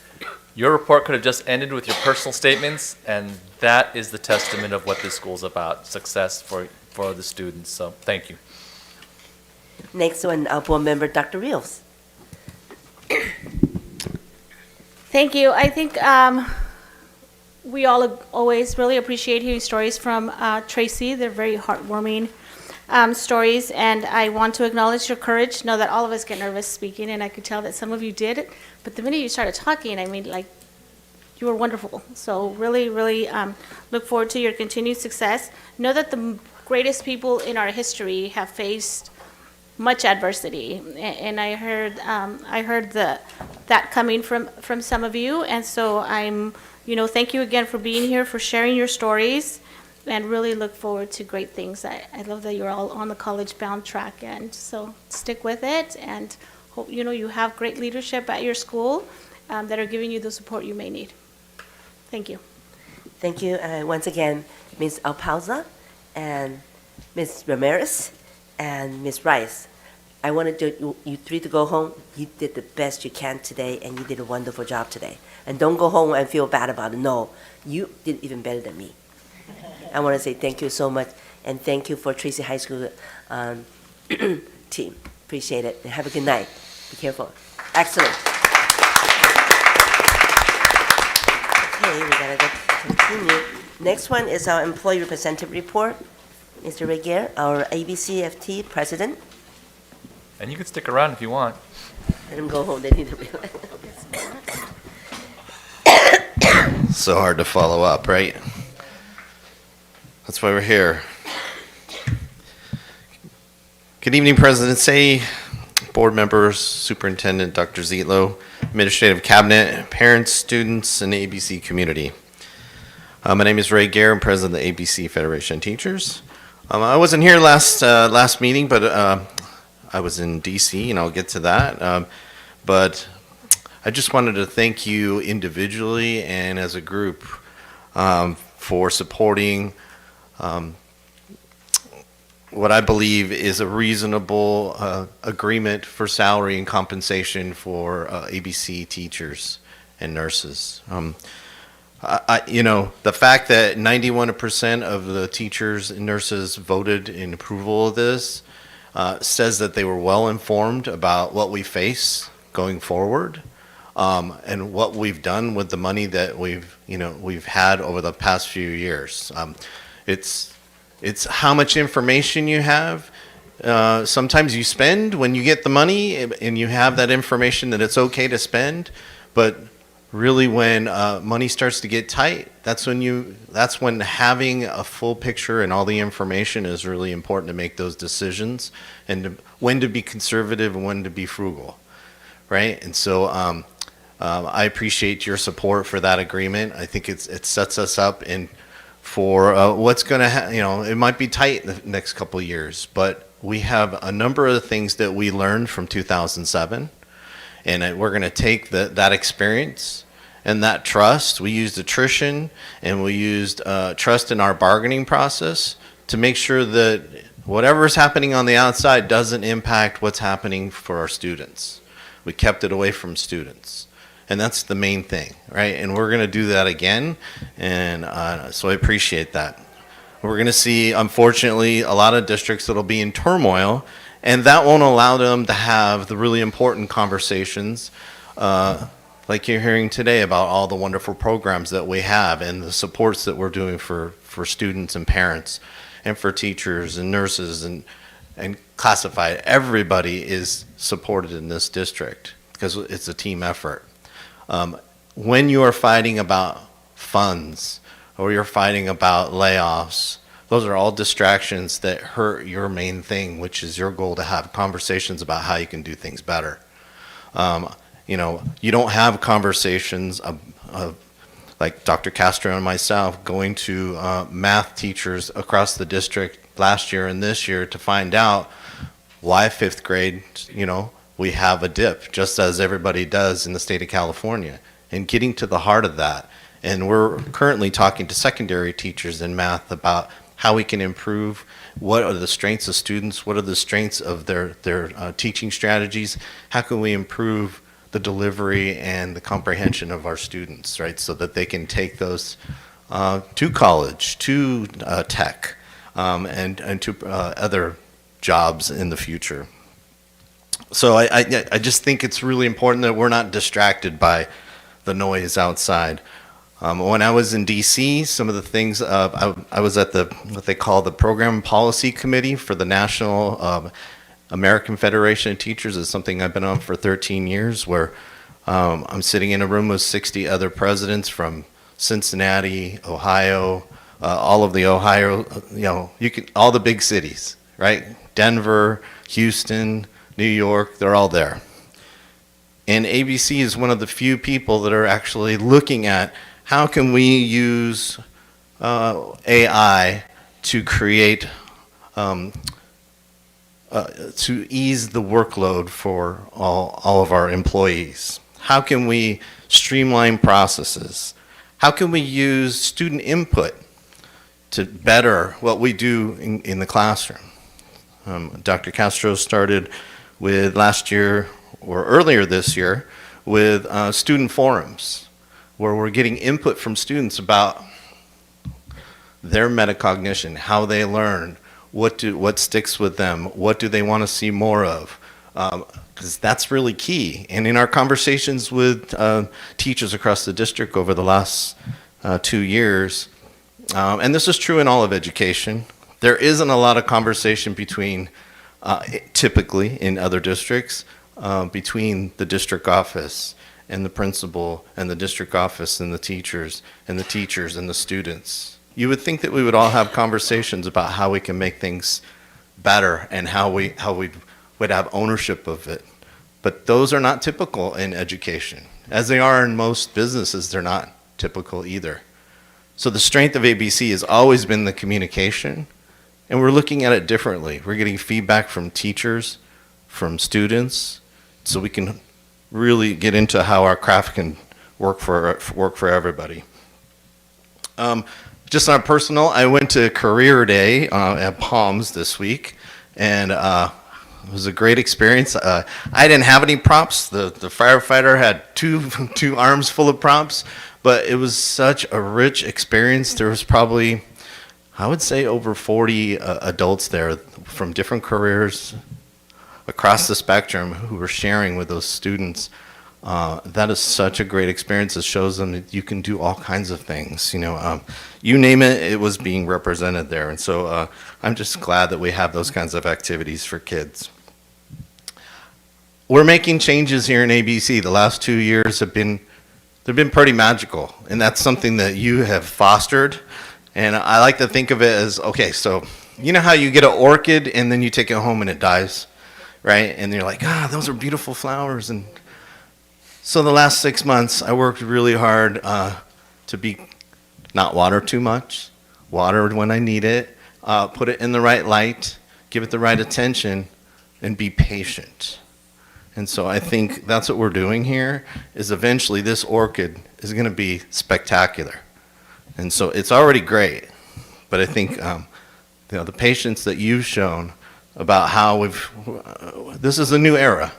Your report could have just ended with your personal statements, and that is the testament of what this school's about, success for the students. So thank you. Next one, our board member, Dr. Rios. Thank you. I think we all always really appreciate hearing stories from Tracy. They're very heartwarming stories, and I want to acknowledge your courage. Know that all of us get nervous speaking, and I could tell that some of you did. But the minute you started talking, I mean, like, you were wonderful. So really, really look forward to your continued success. Know that the greatest people in our history have faced much adversity, and I heard that coming from some of you, and so thank you again for being here, for sharing your stories, and really look forward to great things. I love that you're all on the college-bound track, and so stick with it, and hope you have great leadership at your school that are giving you the support you may need. Thank you. Thank you. Once again, Ms. Alpauza and Ms. Ramirez and Ms. Rice. I wanted you three to go home. You did the best you can today, and you did a wonderful job today. And don't go home and feel bad about it. No, you did even better than me. I want to say thank you so much, and thank you for Tracy High School team. Appreciate it. And have a good night. Be careful. Excellent. Okay, we gotta continue. Next one is our employee representative report. Mr. Regier, our ABCFT president. And you can stick around if you want. Let him go home. They need to realize. So hard to follow up, right? That's why we're here. Good evening, President Say, board members, Superintendent Dr. Zietlow, Administrative Cabinet, parents, students, and ABC community. My name is Ray Gare. I'm president of the ABC Federation of Teachers. I wasn't here last meeting, but I was in DC, and I'll get to that. But I just wanted to thank you individually and as a group for supporting what I believe is a reasonable agreement for salary and compensation for ABC teachers and nurses. The fact that 91% of the teachers and nurses voted in approval of this says that they were well informed about what we face going forward, and what we've done with the money that we've had over the past few years. It's how much information you have. Sometimes you spend when you get the money and you have that information that it's okay to spend, but really when money starts to get tight, that's when having a full picture and all the information is really important to make those decisions, and when to be conservative and when to be frugal, right? And so I appreciate your support for that agreement. I think it sets us up for what's going to it might be tight the next couple of years, but we have a number of things that we learned from 2007. And we're going to take that experience and that trust. We used attrition and we used trust in our bargaining process to make sure that whatever is happening on the outside doesn't impact what's happening for our students. We kept it away from students. And that's the main thing, right? And we're going to do that again. And so I appreciate that. We're going to see, unfortunately, a lot of districts that'll be in turmoil, and that won't allow them to have the really important conversations like you're hearing today about all the wonderful programs that we have and the supports that we're doing for students and parents and for teachers and nurses and classified. Everybody is supported in this district because it's a team effort. When you are fighting about funds or you're fighting about layoffs, those are all distractions that hurt your main thing, which is your goal to have conversations about how you can do things better. You don't have conversations of like Dr. Castro and myself going to math teachers across the district last year and this year to find out why fifth grade, we have a dip, just as everybody does in the state of California, and getting to the heart of that And we're currently talking to secondary teachers in math about how we can improve, what are the strengths of students, what are the strengths of their teaching strategies, how can we improve the delivery and the comprehension of our students, right, so that they can take those to college, to tech, and to other jobs in the future. So I just think it's really important that we're not distracted by the noise outside. When I was in DC, some of the things, I was at what they call the Program Policy Committee for the National American Federation of Teachers. Is something I've been on for 13 years, where I'm sitting in a room with 60 other presidents from Cincinnati, Ohio, all of the Ohio, all the big cities, right? Denver, Houston, New York, they're all there. And ABC is one of the few people that are actually looking at how can we use AI to create, to ease the workload for all of our employees. How can we streamline processes? How can we use student input to better what we do in the classroom? Dr. Castro started with last year, or earlier this year, with student forums, where we're getting input from students about their metacognition, how they learn, what sticks with them, what do they want to see more of, because that's really key. And in our conversations with teachers across the district over the last 2 years, and this is true in all of education, there isn't a lot of conversation between, typically in other districts, between the district office and the principal and the district office and the teachers and the students. You would think that we would all have conversations about how we can make things better and how we would have ownership of it. But those are not typical in education. As they are in most businesses, they're not typical either. So the strength of ABC has always been the communication, and we're looking at it differently. We're getting feedback from teachers, from students, so we can really get into how our craft can work for everybody. Just on a personal, I went to Career Day at Palms this week, and it was a great experience. I didn't have any props. The firefighter had two arms full of props, but it was such a rich experience. There was probably, I would say, over 40 adults there from different careers across the spectrum who were sharing with those students. That is such a great experience. It shows them that you can do all kinds of things. You name it, it was being represented there. And so I'm just glad that we have those kinds of activities for kids. We're making changes here in ABC. The last 2 years they've been pretty magical, and that's something that you have fostered. And I like to think of it as, okay, so you know how you get an orchid and then you take it home and it dies, right? And you're like, those are beautiful flowers. And so the last 6 months, I worked really hard to not water too much, water when I need it, put it in the right light, give it the right attention, and be patient. And so I think that's what we're doing here, is eventually this orchid is going to be spectacular. And so it's already great, but I think the patience that you've shown about how this is a new era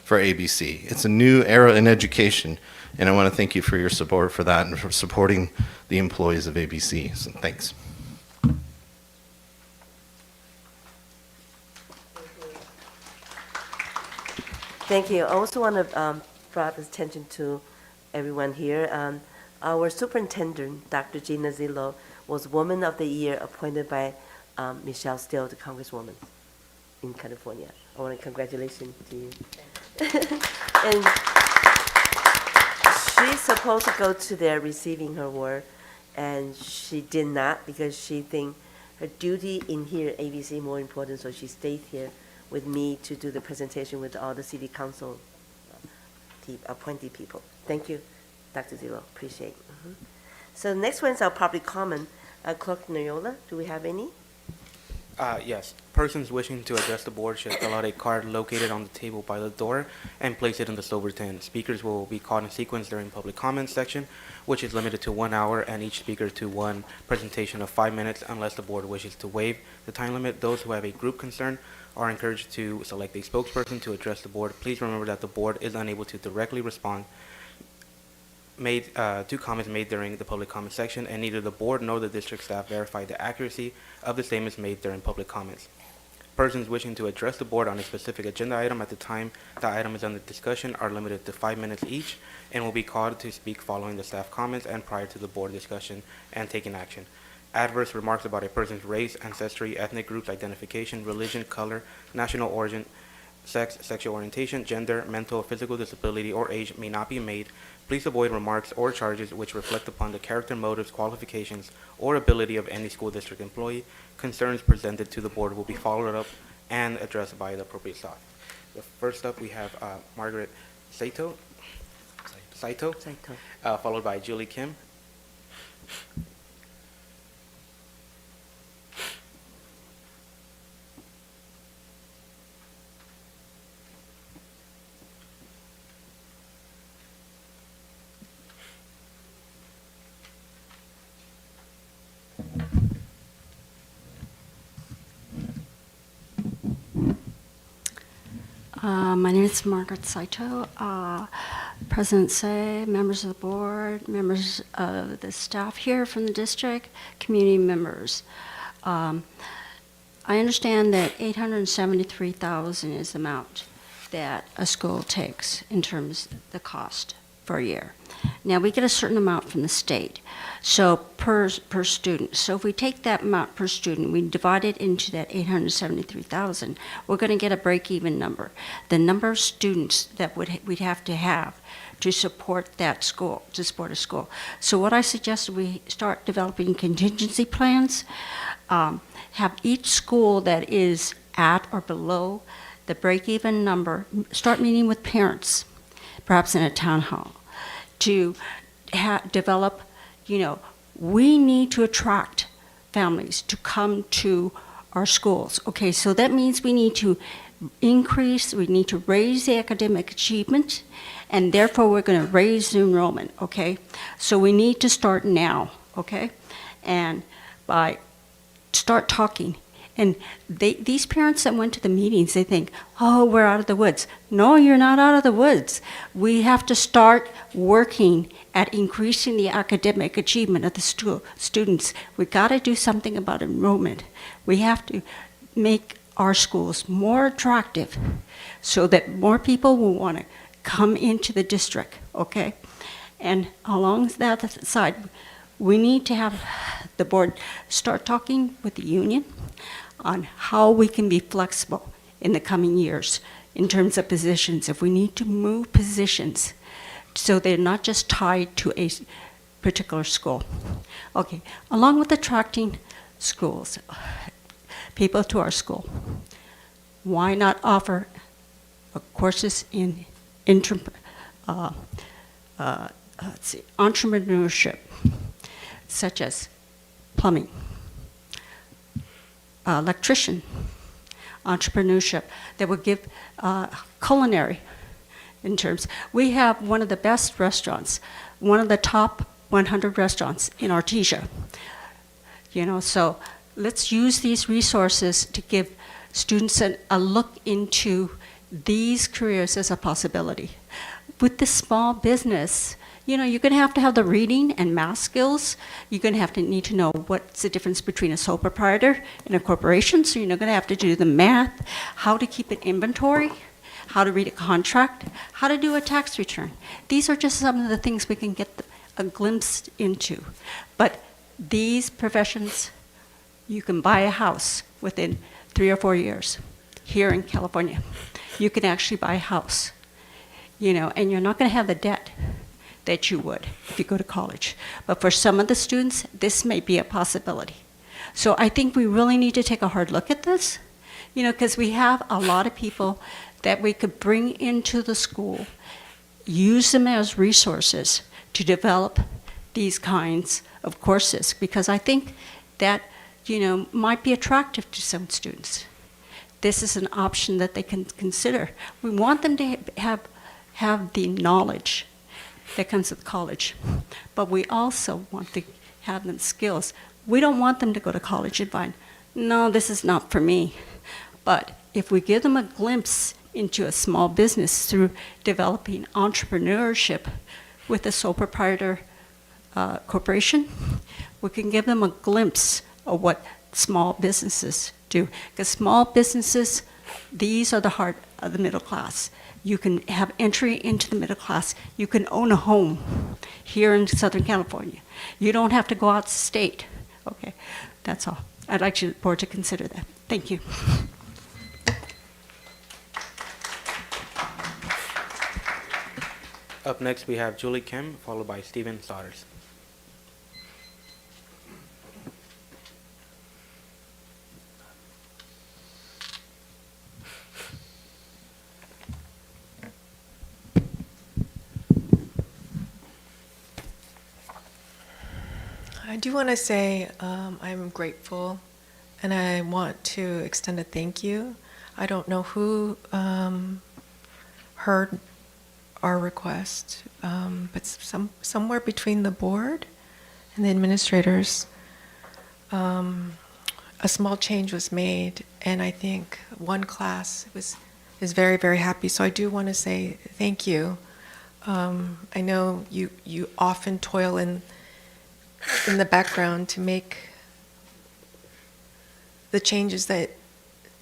for ABC. It's a new era in education, and I want to thank you for your support for that and for supporting the employees of ABC. So thanks. Thank you. I also want to draw attention to everyone here. Our superintendent, Dr. Gina Zillow, was Woman of the Year appointed by Michelle Steele, the Congresswoman in California. I want to congratulations to you. And she's supposed to go to there receiving her award, and she did not because she thinks her duty in here at ABC more important, so she stayed here with me to do the presentation with all the city council appointee people. Thank you, Dr. Zillow. Appreciate it. So the next one's our public comment. Clerk Noyola, do we have any? Yes. Persons wishing to address the board should fill out a card located on the table by the door and place it in the silver tin. Speakers will be called in sequence during public comments section, which is limited to 1 hour, and each speaker to one presentation of 5 minutes unless the board wishes to waive the time limit. Those who have a group concern are encouraged to select a spokesperson to address the board. Please remember that the board is unable to directly respond to comments made during the public comment section, and neither the board nor the district staff verify the accuracy of the statements made during public comments. Persons wishing to address the board on a specific agenda item at the time the item is under discussion are limited to 5 minutes each and will be called to speak following the staff comments and prior to the board discussion and taking action. Adverse remarks about a person's race, ancestry, ethnic groups, identification, religion, color, national origin, sex, sexual orientation, gender, mental or physical disability, or age may not be made. Please avoid remarks or charges which reflect upon the character, motives, qualifications, or ability of any school district employee. Concerns presented to the board will be followed up and addressed by the appropriate staff. The first up, we have Margaret Saito, followed by Julie Kim. My name is Margaret Saito. President Say, members of the board, members of the staff here from the district, community members. I understand that $873,000 is the amount that a school takes in terms of the cost for a year. Now, we get a certain amount from the state, so per student. So if we take that amount per student, we divide it into that $873,000, we're going to get a break-even number. The number of students that we'd have to support that school, to support a school. So what I suggest we start developing contingency plans, have each school that is at or below the break-even number, start meeting with parents, perhaps in a town hall, to develop, we need to attract families to come to our schools. Okay, so that means we need to we need to raise the academic achievement, and therefore we're going to raise the enrollment, okay? So we need to start now, okay? And start talking. And these parents that went to the meetings, they think, oh, we're out of the woods. No, you're not out of the woods. We have to start working at increasing the academic achievement of the students. We've got to do something about enrollment. We have to make our schools more attractive so that more people will want to come into the district, okay? And along that side, we need to have the board start talking with the union on how we can be flexible in the coming years in terms of positions. If we need to move positions so they're not just tied to a particular school. Okay, along with attracting people to our school, why not offer courses in entrepreneurship, such as plumbing, electrician, entrepreneurship, that would give culinary in terms. We have one of the best restaurants, one of the top 100 restaurants in Artesia. So let's use these resources to give students a look into these careers as a possibility. With the small business, you're going to have the reading and math skills. You're going to need to know what's the difference between a sole proprietor and a corporation. So you're going to have to do the math, how to keep an inventory, how to read a contract, how to do a tax return. These are just some of the things we can get a glimpse into. But these professions, you can buy a house within 3 or 4 years here in California. You can actually buy a house, and you're not going to have the debt that you would if you go to college. But for some of the students, this may be a possibility. So I think we really need to take a hard look at this, because we have a lot of people that we could bring into the school, use them as resources to develop these kinds of courses. Because I think that, might be attractive to some students. This is an option that they can consider. We want them to have the knowledge that comes with college, but we also want to have them skills. We don't want them to go to college and find, no, this is not for me. But if we give them a glimpse into a small business through developing entrepreneurship with a sole proprietor corporation, we can give them a glimpse of what small businesses do. Because small businesses, these are the heart of the middle class. You can have entry into the middle class. You can own a home here in Southern California. You don't have to go out of state. Okay, that's all. I'd like the board to consider that. Thank you. Up next, we have Julie Kim, followed by Steven Stodders. I do want to say I'm grateful, and I want to extend a thank you. I don't know who heard our request, but somewhere between the board and the administrators, a small change was made, and I think one class is very, very happy. So I do want to say thank you. I know you often toil in the background to make the changes that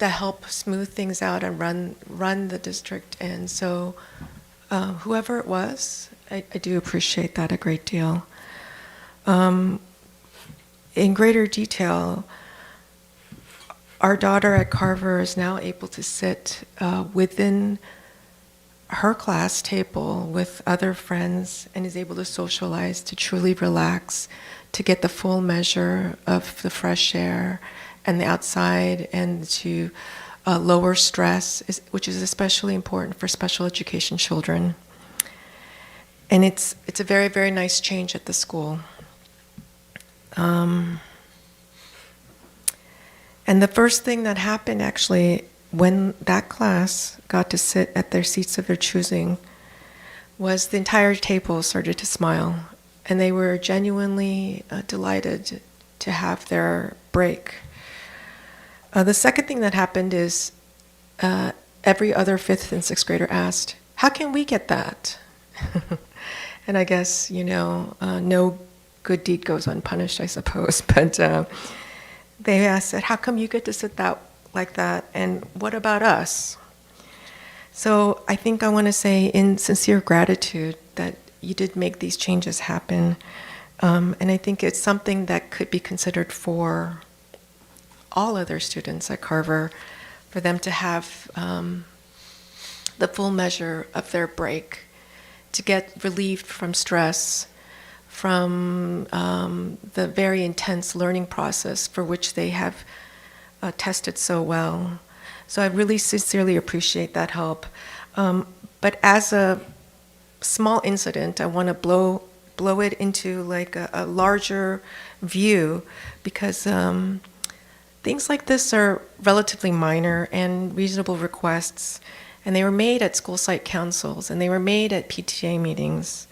help smooth things out and run the district. And so whoever it was, I do appreciate that a great deal. In greater detail, our daughter at Carver is now able to sit within her class table with other friends and is able to socialize, to truly relax, to get the full measure of the fresh air and the outside, and to lower stress, which is especially important for special education children. And it's a very, very nice change at the school. And the first thing that happened, actually, when that class got to sit at their seats of their choosing, was the entire table started to smile, and they were genuinely delighted to have their break. The second thing that happened is every other 5th and 6th grader asked, how can we get that? And I guess, no good deed goes unpunished, I suppose, but they asked, how come you get to sit like that, and what about us? So I think I want to say in sincere gratitude that you did make these changes happen, and I think it's something that could be considered for all other students at Carver, for them to have the full measure of their break, to get relieved from stress, from the very intense learning process for which they have tested so well. So I really sincerely appreciate that help. But as a small incident, I want to blow it into like a larger view, because things like this are relatively minor and reasonable requests, and they were made at school site councils, and they were made at PTA meetings.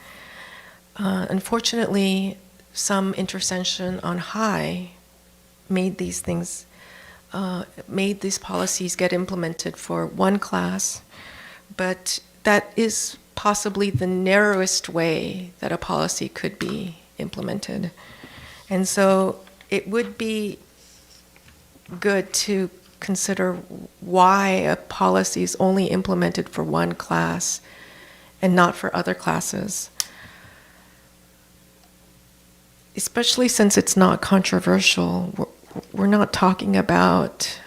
Unfortunately, some intercession on high made these things, made these policies get implemented for one class, but that is possibly the narrowest way that a policy could be implemented. And so it would be good to consider why a policy is only implemented for one class and not for other classes. Especially since it's not controversial, we're not talking about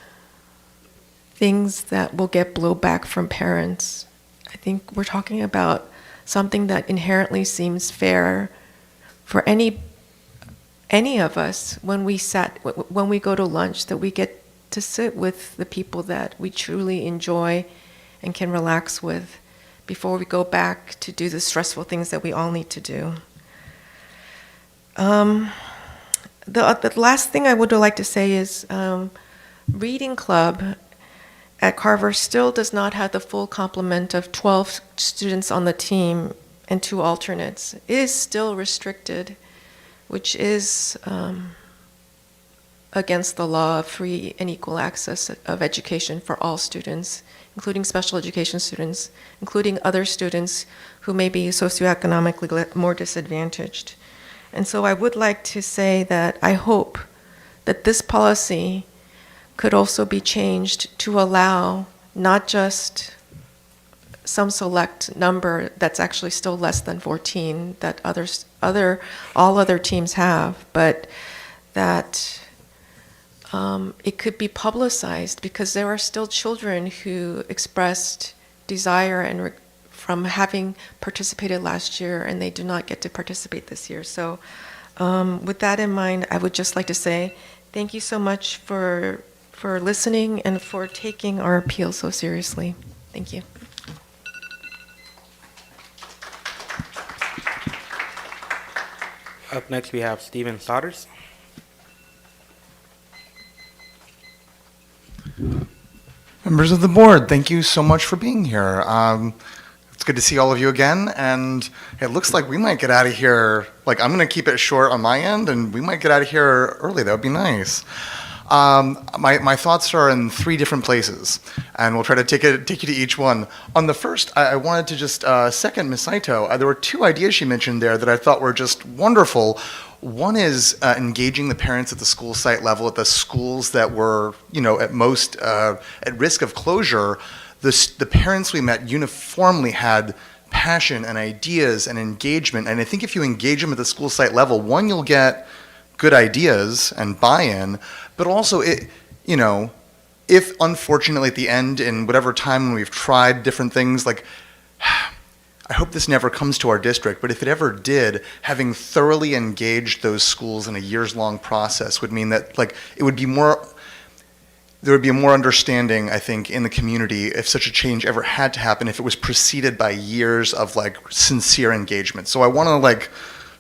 things that will get blowback from parents. I think we're talking about something that inherently seems fair for any of us when we go to lunch, that we get to sit with the people that we truly enjoy and can relax with before we go back to do the stressful things that we all need to do. the last thing I would like to say is reading club at Carver still does not have the full complement of 12 students on the team and 2 alternates. It is still restricted, which is against the law of free and equal access of education for all students, including special education students, including other students who may be socioeconomically more disadvantaged. And so I would like to say that I hope that this policy could also be changed to allow not just some select number that's actually still less than 14 that all other teams have, but that it could be publicized, because there are still children who expressed desire and from having participated last year, and they do not get to participate this year. So with that in mind, I would just like to say thank you so much for listening and for taking our appeal so seriously. Thank you. Up next, we have Stephen Sodders. Members of the board, thank you so much for being here. It's good to see all of you again, and it looks like we might get out of here, like I'm going to keep it short on my end, and we might get out of here early. That would be nice. My thoughts are in 3 different places, and we'll try to take you to each one. On the first, I wanted to just second Ms. Saito. There were 2 ideas she mentioned there that I thought were just wonderful. One is engaging the parents at the school site level, at the schools that were, at most at risk of closure. The parents we met uniformly had passion and ideas and engagement. And I think if you engage them at the school site level, one, you'll get good ideas and buy-in, but also if unfortunately at the end, in whatever time when we've tried different things, like I hope this never comes to our district, but if it ever did, having thoroughly engaged those schools in a years-long process would mean that it would be more. There would be a more understanding, I think, in the community if such a change ever had to happen, if it was preceded by years of sincere engagement. So I want to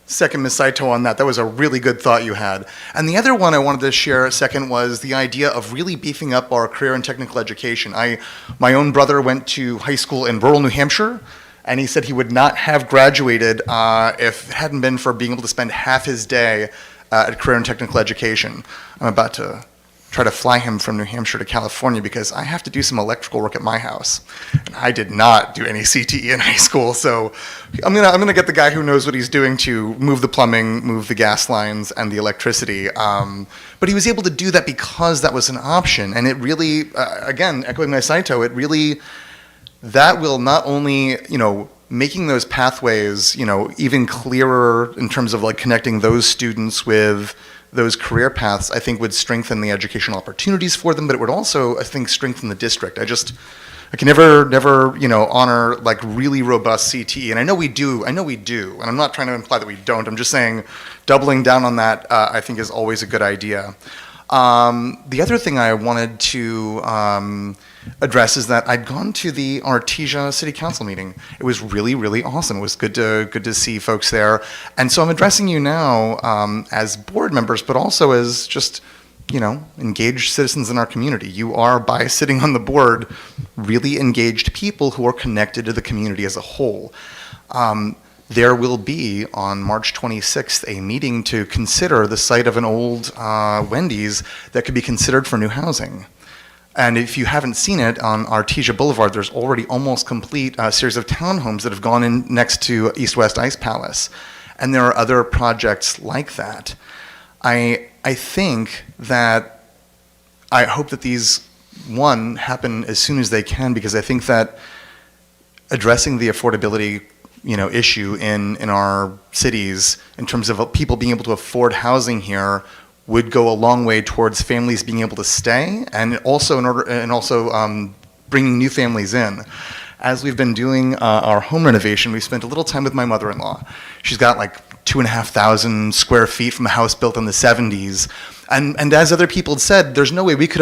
second Ms. Saito on that. That was a really good thought you had. And the other one I wanted to share a second was the idea of really beefing up our career and technical education. My own brother went to high school in rural New Hampshire, and he said he would not have graduated if it hadn't been for being able to spend half his day at career and technical education. I'm about to try to fly him from New Hampshire to California because I have to do some electrical work at my house. And I did not do any CTE in high school, so I'm gonna get the guy who knows what he's doing to move the plumbing, move the gas lines, and the electricity. But he was able to do that because that was an option, and it really, again, echoing my Saito, that will not only, making those pathways, even clearer in terms of connecting those students with those career paths, I think would strengthen the educational opportunities for them, but it would also, I think, strengthen the district. I can never, honor really robust CTE, and I know we do, and I'm not trying to imply that we don't, I'm just saying doubling down on that, I think is always a good idea. The other thing I wanted to address is that I'd gone to the Artesia City Council meeting. It was really, really awesome. It was good to see folks there. And so I'm addressing you now as board members, but also as just, engaged citizens in our community. You are, by sitting on the board, really engaged people who are connected to the community as a whole. There will be, on March 26th, a meeting to consider the site of an old Wendy's that could be considered for new housing. And if you haven't seen it, on Artesia Boulevard, there's already almost complete series of townhomes that have gone in next to East-West Ice Palace. And there are other projects like that. I think that, I hope that these, one, happen as soon as they can, because I think that addressing the affordability issue in our cities in terms of people being able to afford housing here would go a long way towards families being able to stay, and also bringing new families in. As we've been doing our home renovation, we spent a little time with my mother-in-law. She's got 2,500 square feet from a house built in the 70s. And as other people had said, there's no way we could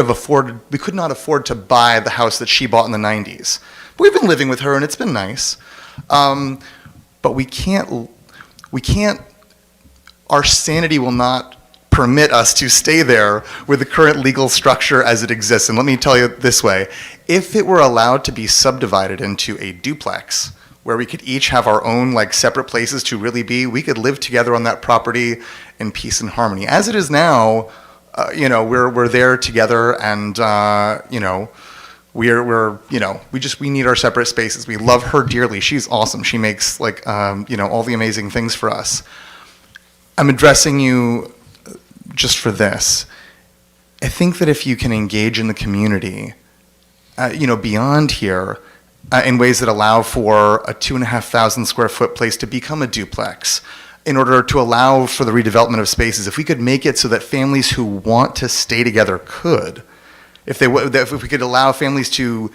not afford to buy the house that she bought in the 90s. But we've been living with her and it's been nice. But we can't, our sanity will not permit us to stay there with the current legal structure as it exists. And let me tell you this way, if it were allowed to be subdivided into a duplex, where we could each have our own like separate places to really be, we could live together on that property in peace and harmony. As it is now, we're there together, and we need our separate spaces. We love her dearly. She's awesome. She makes all the amazing things for us. I'm addressing you just for this. I think that if you can engage in the community, beyond here, in ways that allow for a 2,500 square foot place to become a duplex, in order to allow for the redevelopment of spaces, if we could make it so that families who want to stay together could, if we could allow families to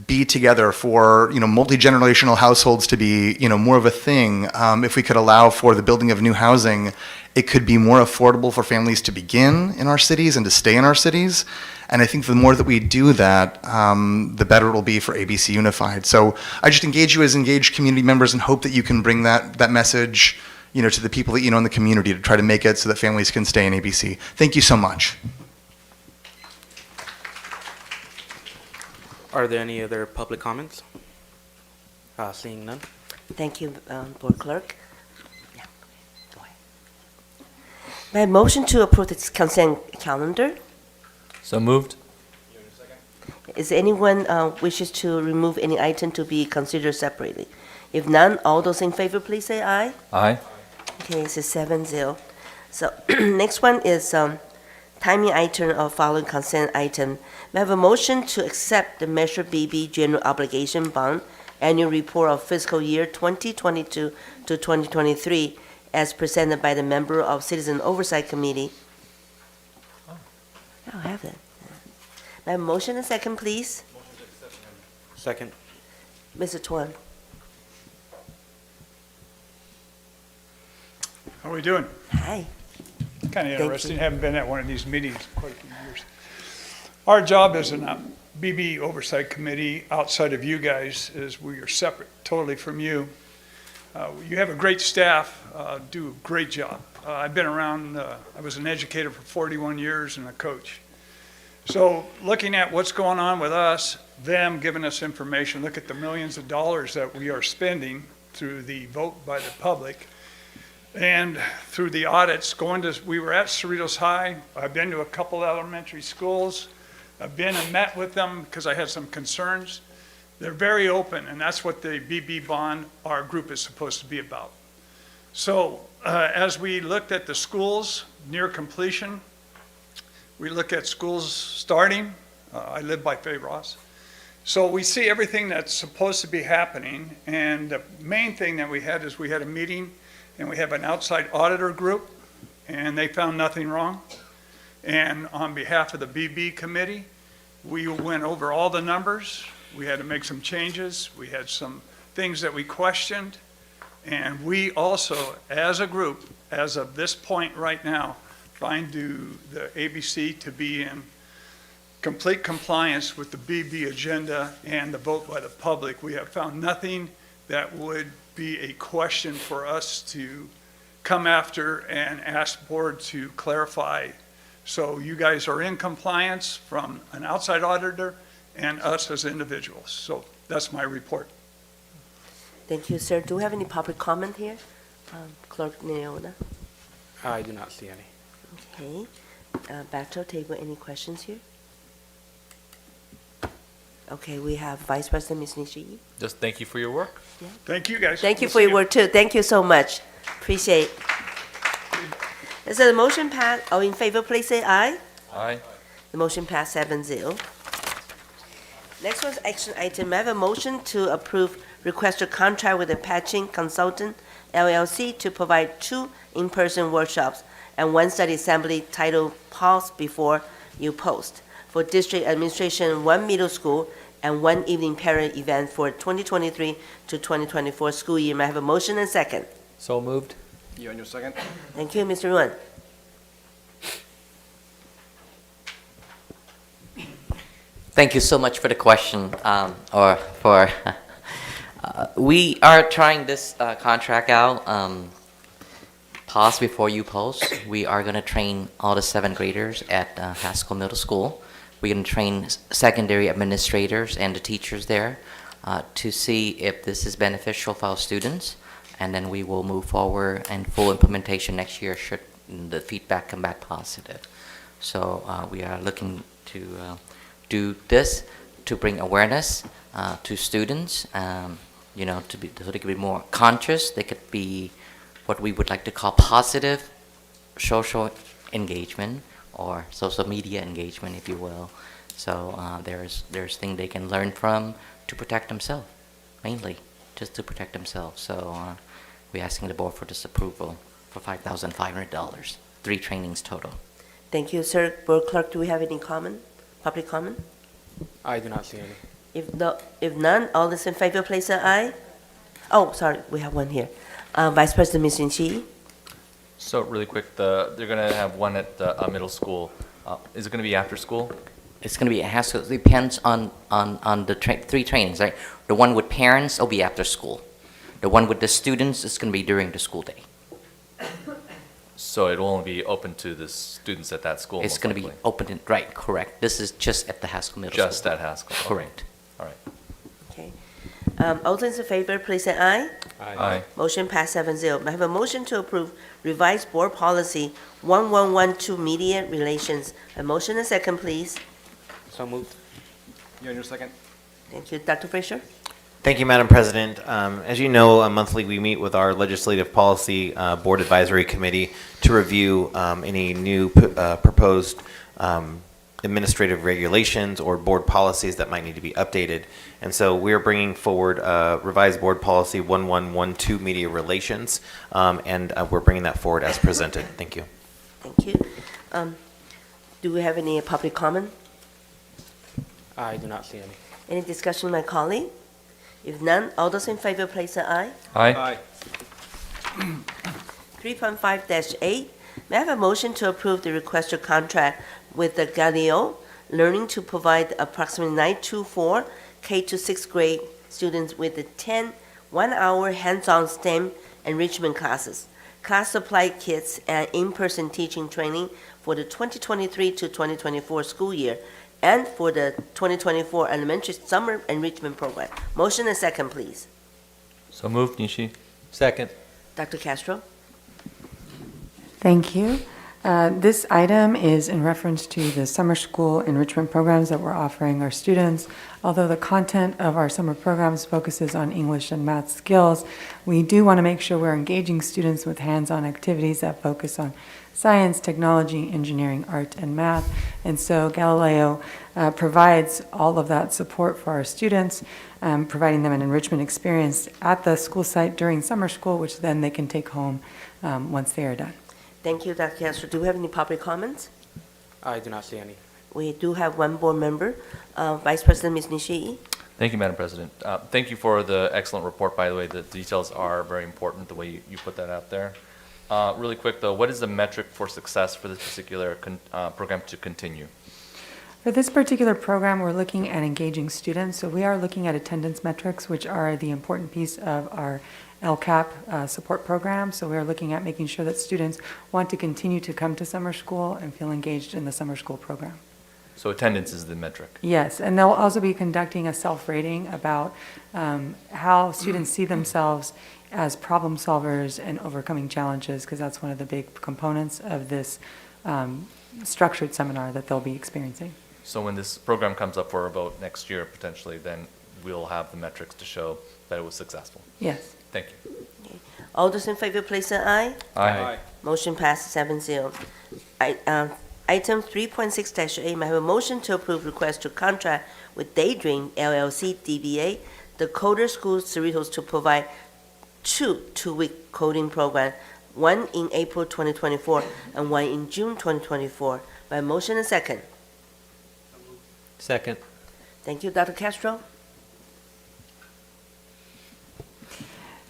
be together, for multi-generational households to be more of a thing, if we could allow for the building of new housing, it could be more affordable for families to begin in our cities and to stay in our cities. And I think the more that we do that, the better it will be for ABC Unified. So I just engage you as engaged community members and hope that you can bring that message to the people that you know in the community to try to make it so that families can stay in ABC. Thank you so much. Are there any other public comments? Seeing none. Thank you, Board Clerk. Yeah, go ahead. May I have a motion to approve the consent calendar? So moved. Is anyone wishes to remove any item to be considered separately? If none, all those in favor, please say aye. Aye. Okay, it's a 7-0. So next one is timing item of following consent item. May I have a motion to accept the Measure BB General Obligation Bond Annual Report of Fiscal Year 2022 to 2023 as presented by the member of Citizen Oversight Committee. I have it. May I have a motion and second, please? Second. Mr. Tuan. How are we doing? Hi. Kind of Thank interesting. you. Haven't been at one of these meetings in quite a few years. Our job as a BB Oversight Committee, outside of you guys, is we are separate totally from you. You have a great staff, do a great job. I've been around, I was an educator for 41 years and a coach. So looking at what's going on with us, them giving us information, look at the millions of dollars that we are spending through the vote by the public and through the audits. We were at Cerritos High. I've been to a couple elementary schools. I've been and met with them because I had some concerns. They're very open, and that's what the BB bond, our group, is supposed to be about. So as we looked at the schools near completion, we look at schools starting. I live by Fay Ross. So we see everything that's supposed to be happening, and the main thing that we had is we had a meeting, and we have an outside auditor group, and they found nothing wrong. And on behalf of the BB committee, we went over all the numbers. We had to make some changes. We had some things that we questioned. And we also, as a group, as of this point right now, trying to the ABC to be in complete compliance with the BB agenda and the vote by the public. We have found nothing that would be a question for us to come after and ask board to clarify. So you guys are in compliance from an outside auditor and us as individuals. So that's my report. Thank you, sir. Do we have any public comment here? Clerk Neona. I do not see any. Okay. Back to our table. Any questions here? Okay, we have Vice President Ms. Nishii. Just thank you for your work. Yeah. Thank you, guys. Thank you We'll for see your work, too. Thank you so much. Appreciate. So the motion passed. All in favor, please say aye. Aye. The motion passed 7-0. Next one's action item. I have a motion to approve requested contract with the Patching Consultant LLC to provide 2 in-person workshops and 1 study assembly titled Pause Before You Post for District Administration 1 middle school and 1 evening parent event for 2023 to 2024 school year. May I have a motion and second? So moved. You on your second? Thank you, Mr. Nguyen. Thank you so much for the question, we are trying this contract out. pause before you post. We are going to train all the 7th graders at Haskell Middle School. We're going to train secondary administrators and the teachers there to see if this is beneficial for our students, and then we will move forward and full implementation next year should the feedback come back positive. So we are looking to do this to bring awareness to students, you know, so they could be more conscious. They could be what we would like to call positive social engagement or social media engagement, if you will. So there's things they can learn from to protect themselves, mainly just to protect themselves. So we're asking the board for this approval for $5,500, 3 trainings total. Thank you, sir. Board Clerk, do we have any comment, public comment? I do not see any. If none, all those in favor, please say aye. Oh, sorry, we have one here. Vice President Ms. Nshi. So really quick, they're going to have one at the middle school. Is it going to be after school? It's going to be, it has to, it depends on the 3 trainings, right? The one with parents will be after school. The one with the students is going to be during the school day. So it will only be open to the students at that school? It's going to be open, right, correct. This is just at the Haskell Middle School. Just at Haskell? Okay. Correct. All right. Okay. All those in favor, please say aye. Aye. Motion passed 7-0. May I have a motion to approve revised board policy 1112 media relations? A motion and second, please. So moved. You on your second? Thank you. Dr. Fisher? Thank you, Madam President. As you know, monthly we meet with our Legislative Policy Board Advisory Committee to review any new proposed administrative regulations or board policies that might need to be updated. And so we're bringing forward revised board policy 1112 media relations, and we're bringing that forward as presented. Thank you. Thank you. Do we have any public comment? I do not see any. Any discussion with my colleague? If none, all those in favor, please say aye. Aye. 3.5-8, may I have a motion to approve the requested contract with the Galileo Learning to provide approximately 924 K to 6th grade students with the 10 one-hour hands-on STEM enrichment classes, class supply kits, and in-person teaching training for the 2023 to 2024 school year and for the 2024 elementary summer enrichment program. Motion and second, please. So moved, Nishi. Second. Dr. Castro? Thank you. This item is in reference to the summer school enrichment programs that we're offering our students. Although the content of our summer programs focuses on English and math skills, we do want to make sure we're engaging students with hands-on activities that focus on science, technology, engineering, art, and math. And so Galileo provides all of that support for our students, providing them an enrichment experience at the school site during summer school, which then they can take home once they are done. Thank you, Dr. Castro. Do we have any public comments? I do not see any. We do have one board member, Vice President Ms. Nishii. Thank you, Madam President. Thank you for the excellent report, by the way. The details are very important, the way you put that out there. Really quick, though, what is the metric for success for this particular program to continue? For this particular program, we're looking at engaging students. So we are looking at attendance metrics, which are the important piece of our LCAP support program. So we are looking at making sure that students want to continue to come to summer school and feel engaged in the summer school program. So attendance is the metric? Yes, and they'll also be conducting a self-rating about how students see themselves as problem solvers and overcoming challenges, because that's one of the big components of this structured seminar that they'll be experiencing. So when this program comes up for a vote next year, potentially, then we'll have the metrics to show that it was successful? Yes. Thank you. Okay. All those in favor, please say aye. Aye. Motion passes 7-0. Item 3.6-8, may I have a motion to approve request to contract with Daydream LLC DBA, the Coder School Cerritos, to provide two-week coding program, one in April 2024 and one in June 2024. By motion and second. Second. Thank you, Dr. Castro.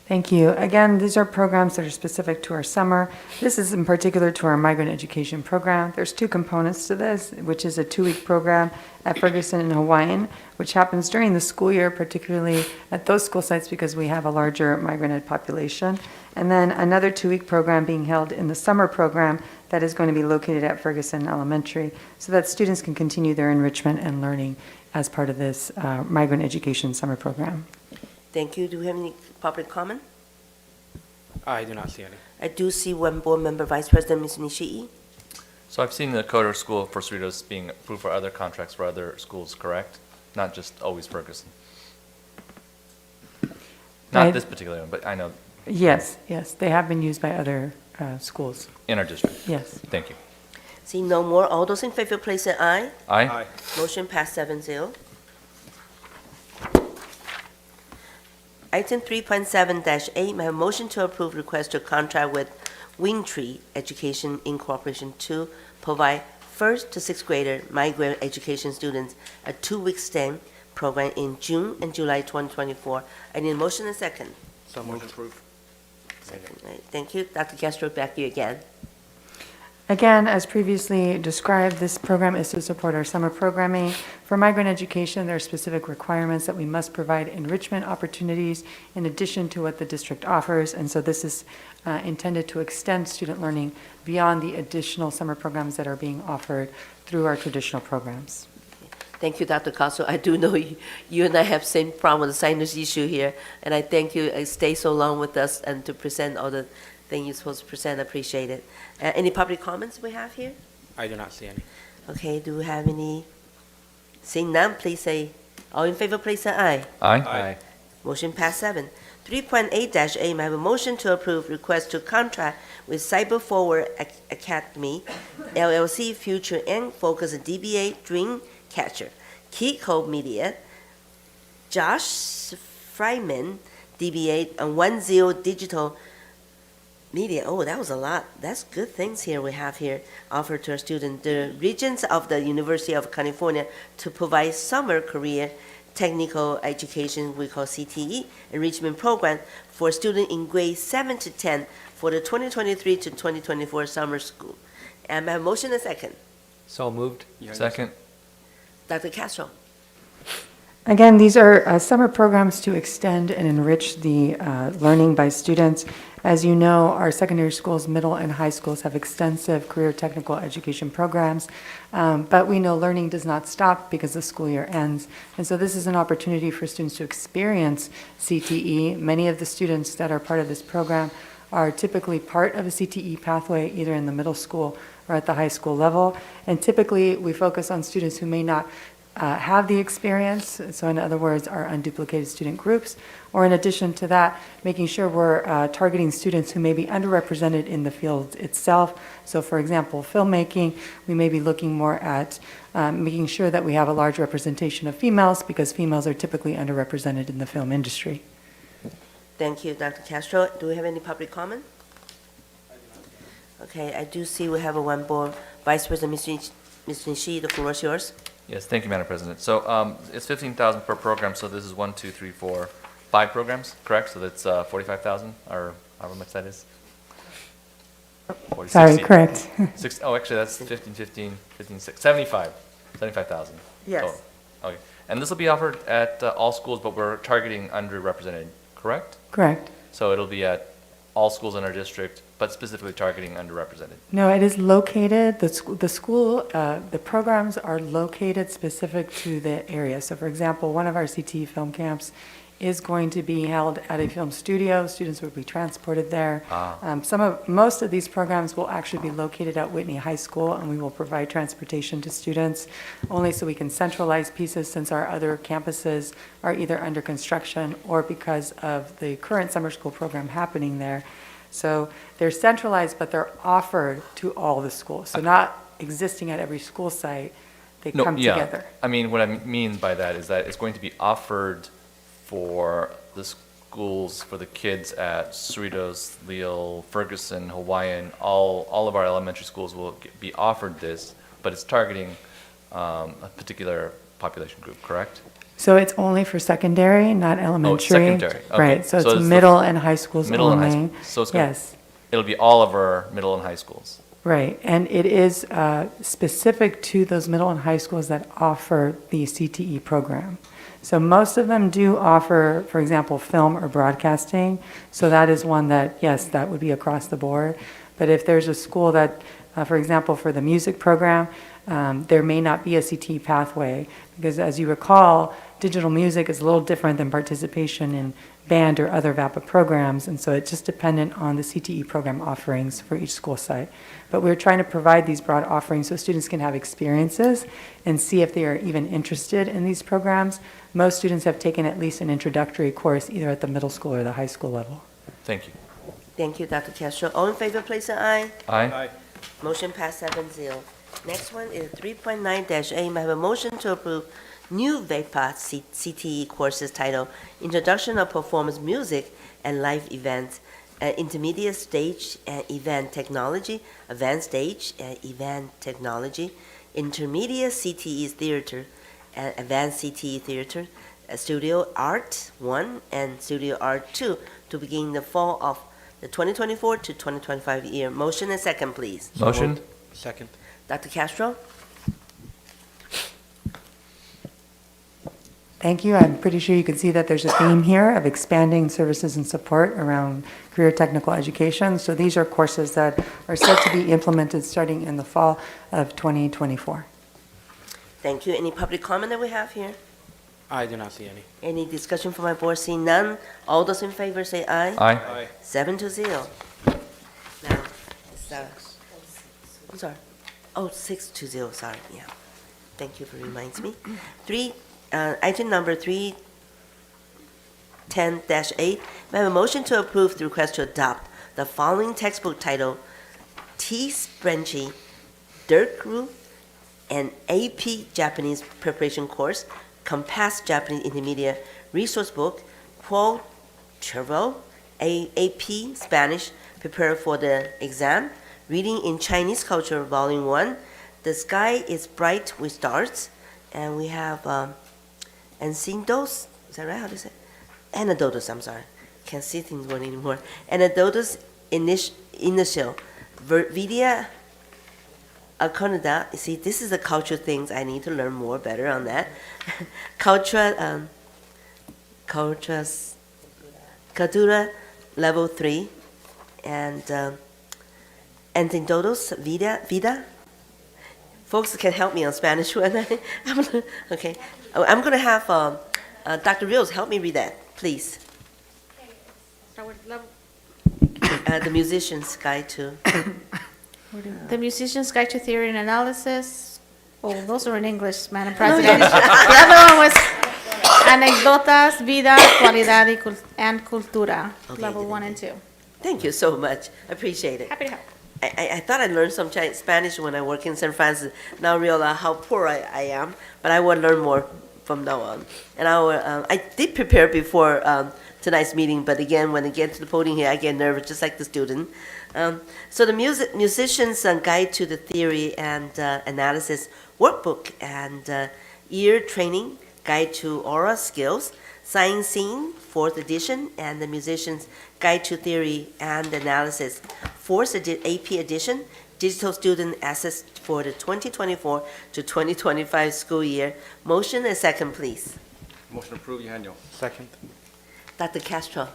Thank you. Again, these are programs that are specific to our summer. This is in particular to our migrant education program. There's two components to this, which is a 2-week program at Ferguson and Hawaiian, which happens during the school year, particularly at those school sites because we have a larger migrant ed population. And then another 2-week program being held in the summer program that is going to be located at Ferguson Elementary so that students can continue their enrichment and learning as part of this migrant education summer program. Thank you. Do we have any public comment? I do not see any. I do see one board member, Vice President Ms. Nishii. So I've seen the Coder School for Cerritos being approved for other contracts for other schools, correct? Not just always Ferguson. Not this particular one, but I know. Yes, yes, they have been used by other schools. In our district? Yes. Thank you. See no more. All those in favor, please say aye. Aye. Motion passed 7-0. Item 3.7-8, may I have a motion to approve request to contract with Wingtree Education Incorporation to provide first to sixth grader migrant education students a 2-week STEM program in June and July 2024. I need a motion and second. So moved. Approved. Second, right. Thank you. Dr. Castro, back to you again. Again, as previously described, this program is to support our summer programming. For migrant education, there are specific requirements that we must provide enrichment opportunities in addition to what the district offers, and so this is intended to extend student learning beyond the additional summer programs that are being offered through our traditional programs. Thank you, Dr. Castro. I do know you and I have same problem with the sinus issue here, and I thank you. Stay so long with us and to present all the things you're supposed to present. I appreciate it. Any public comments we have here? I do not see any. Okay, do we have any? Seeing none, please say, all in favor, please say aye. Aye. Motion passed 7. 3.8-A, may I have a motion to approve request to contract with Cyber Forward Academy, LLC, Future and Focus DBA Dreamcatcher, Keycode Media, Josh Fryman, DBA, and 10 Digital Media. Oh, that was a lot. That's good things here we have here offered to our students. The Regents of the University of California to provide summer career technical education, we call CTE, enrichment program for students in grades 7 to 10 for the 2023 to 2024 summer school. And I have a motion and second. So moved. Second. Dr. Castro. Again, these are summer programs to extend and enrich the learning by students. As you know, our secondary schools, middle and high schools have extensive career technical education programs, but we know learning does not stop because the school year ends. And so this is an opportunity for students to experience CTE. Many of the students that are part of this program are typically part of a CTE pathway, either in the middle school or at the high school level. And typically, we focus on students who may not have the experience, so in other words, our unduplicated student groups, or in addition to that, making sure we're targeting students who may be underrepresented in the field itself. So for example, filmmaking, we may be looking more at making sure that we have a large representation of females because females are typically underrepresented in the film industry. Thank you, Dr. Castro. Do we have any public comment? Okay, I do see we have a one board, Vice President Ms. Nishii, the floor is yours. Yes, thank you, Madam President. So it's 15,000 per program, so this is 1, 2, 3, 4, 5 programs, correct? So that's 45,000, or however much that is? 40, Sorry, 60. correct. Oh, actually, that's 15, 6, 75,000. Yes. total. Okay, and this will be offered at all schools, but we're targeting underrepresented, correct? Correct. So it'll be at all schools in our district, but specifically targeting underrepresented. No, it is located, the programs are located specific to the area. So for example, one of our CTE film camps is going to be held at a film studio. Students will be transported there. Most of these programs will actually be located at Whitney High School, and we will provide transportation to students only so we can centralize pieces since our other campuses are either under construction or because of the current summer school program happening there. So they're centralized, but they're offered to all the schools. So not existing at every school site, they come together. I mean, what I mean by that is that it's going to be offered for the schools, for the kids at Cerritos, Leal, Ferguson, Hawaiian, all of our elementary schools will be offered this, but it's targeting a particular population group, correct? So it's only for secondary, not elementary? secondary, okay. Right, so So it's it's the middle and high schools Middle and high only. school. So it's gonna, Yes, it'll be all of our middle and high schools. right. And it is specific to those middle and high schools that offer the CTE program. So most of them do offer, for example, film or broadcasting. So that is one that, yes, that would be across the board. But if there's a school that, for example, for the music program, there may not be a CTE pathway, because as you recall, digital music is a little different than participation in band or other VAPA programs, and so it's just dependent on the CTE program offerings for each school site. But we're trying to provide these broad offerings so students can have experiences and see if they are even interested in these programs. Most students have taken at least an introductory course either at the middle school or the high school level. Thank you. Thank you, Dr. Castro. All in favor, please say aye. Aye. Motion passed 7-0. Next one is 3.9-A. May I have a motion to approve new VAPA CTE courses titled Introduction of Performance Music and Live Events, Intermediate Stage Event Technology, Advanced Stage Event Technology, Intermediate CTE Theater, Advanced CTE Theater, Studio Art 1 and Studio Art 2 to begin the fall of the 2024 to 2025 year. Motion and second, please. Motion? Second. Dr. Castro? Thank you. I'm pretty sure you can see that there's a theme here of expanding services and support around career technical education. So these are courses that are set to be implemented starting in the fall of 2024. Thank you. Any public comment that we have here? I do not see any. Any discussion from my board? Seeing none, all those in favor say aye. Aye. 7-0. Now, it's, I'm sorry. Oh, 6-0, sorry, yeah. Thank you for reminding me. Item number 310-8, may I have a motion to approve the request to adopt the following textbook title, T. Sprenchy, Dirk Ru, and AP Japanese Preparation Course, Compass Japanese Intermediate Resource Book, Quo Trevo, AP Spanish, Prepare for the Exam, Reading in Chinese Culture, Volume 1, The Sky is Bright with Stars, and we have Encindos, is that right? How do you say? Anadotus, I'm sorry. Can't see things well anymore. Anadotus Initial, Vidia Aconida. See, this is the culture things. I need to learn more better on that. Cultura, Level 3, and Encindos Vida. Folks can help me on Spanish when okay. I'm going to have Dr. Rios help me read that, please. Start with level. The Musician's Guide to... The Musician's Guide to Theory and Analysis. Oh, those are in English, Madam President. The other one was Anécdotas, Vida, Actualidad and Cultura, Okay, level 1 and 2. Thank you so much. I appreciate it. Happy to help. I thought I learned some Spanish when I work in San Francisco. Now I realize how poor I am, but I will learn more from now on. And I did prepare before tonight's meeting, but again, when I get to the podium here, I get nervous, just like the student. So the Musician's Guide to the Theory and Analysis Workbook and Ear Training Guide to Oral Skills, Science Scene, 4th edition, and the Musician's Guide to Theory and Analysis, 4th AP edition, Digital Student Access for the 2024 to 2025 school year. Motion and second, please. Motion approved, Eugenio. Second. Dr. Castro.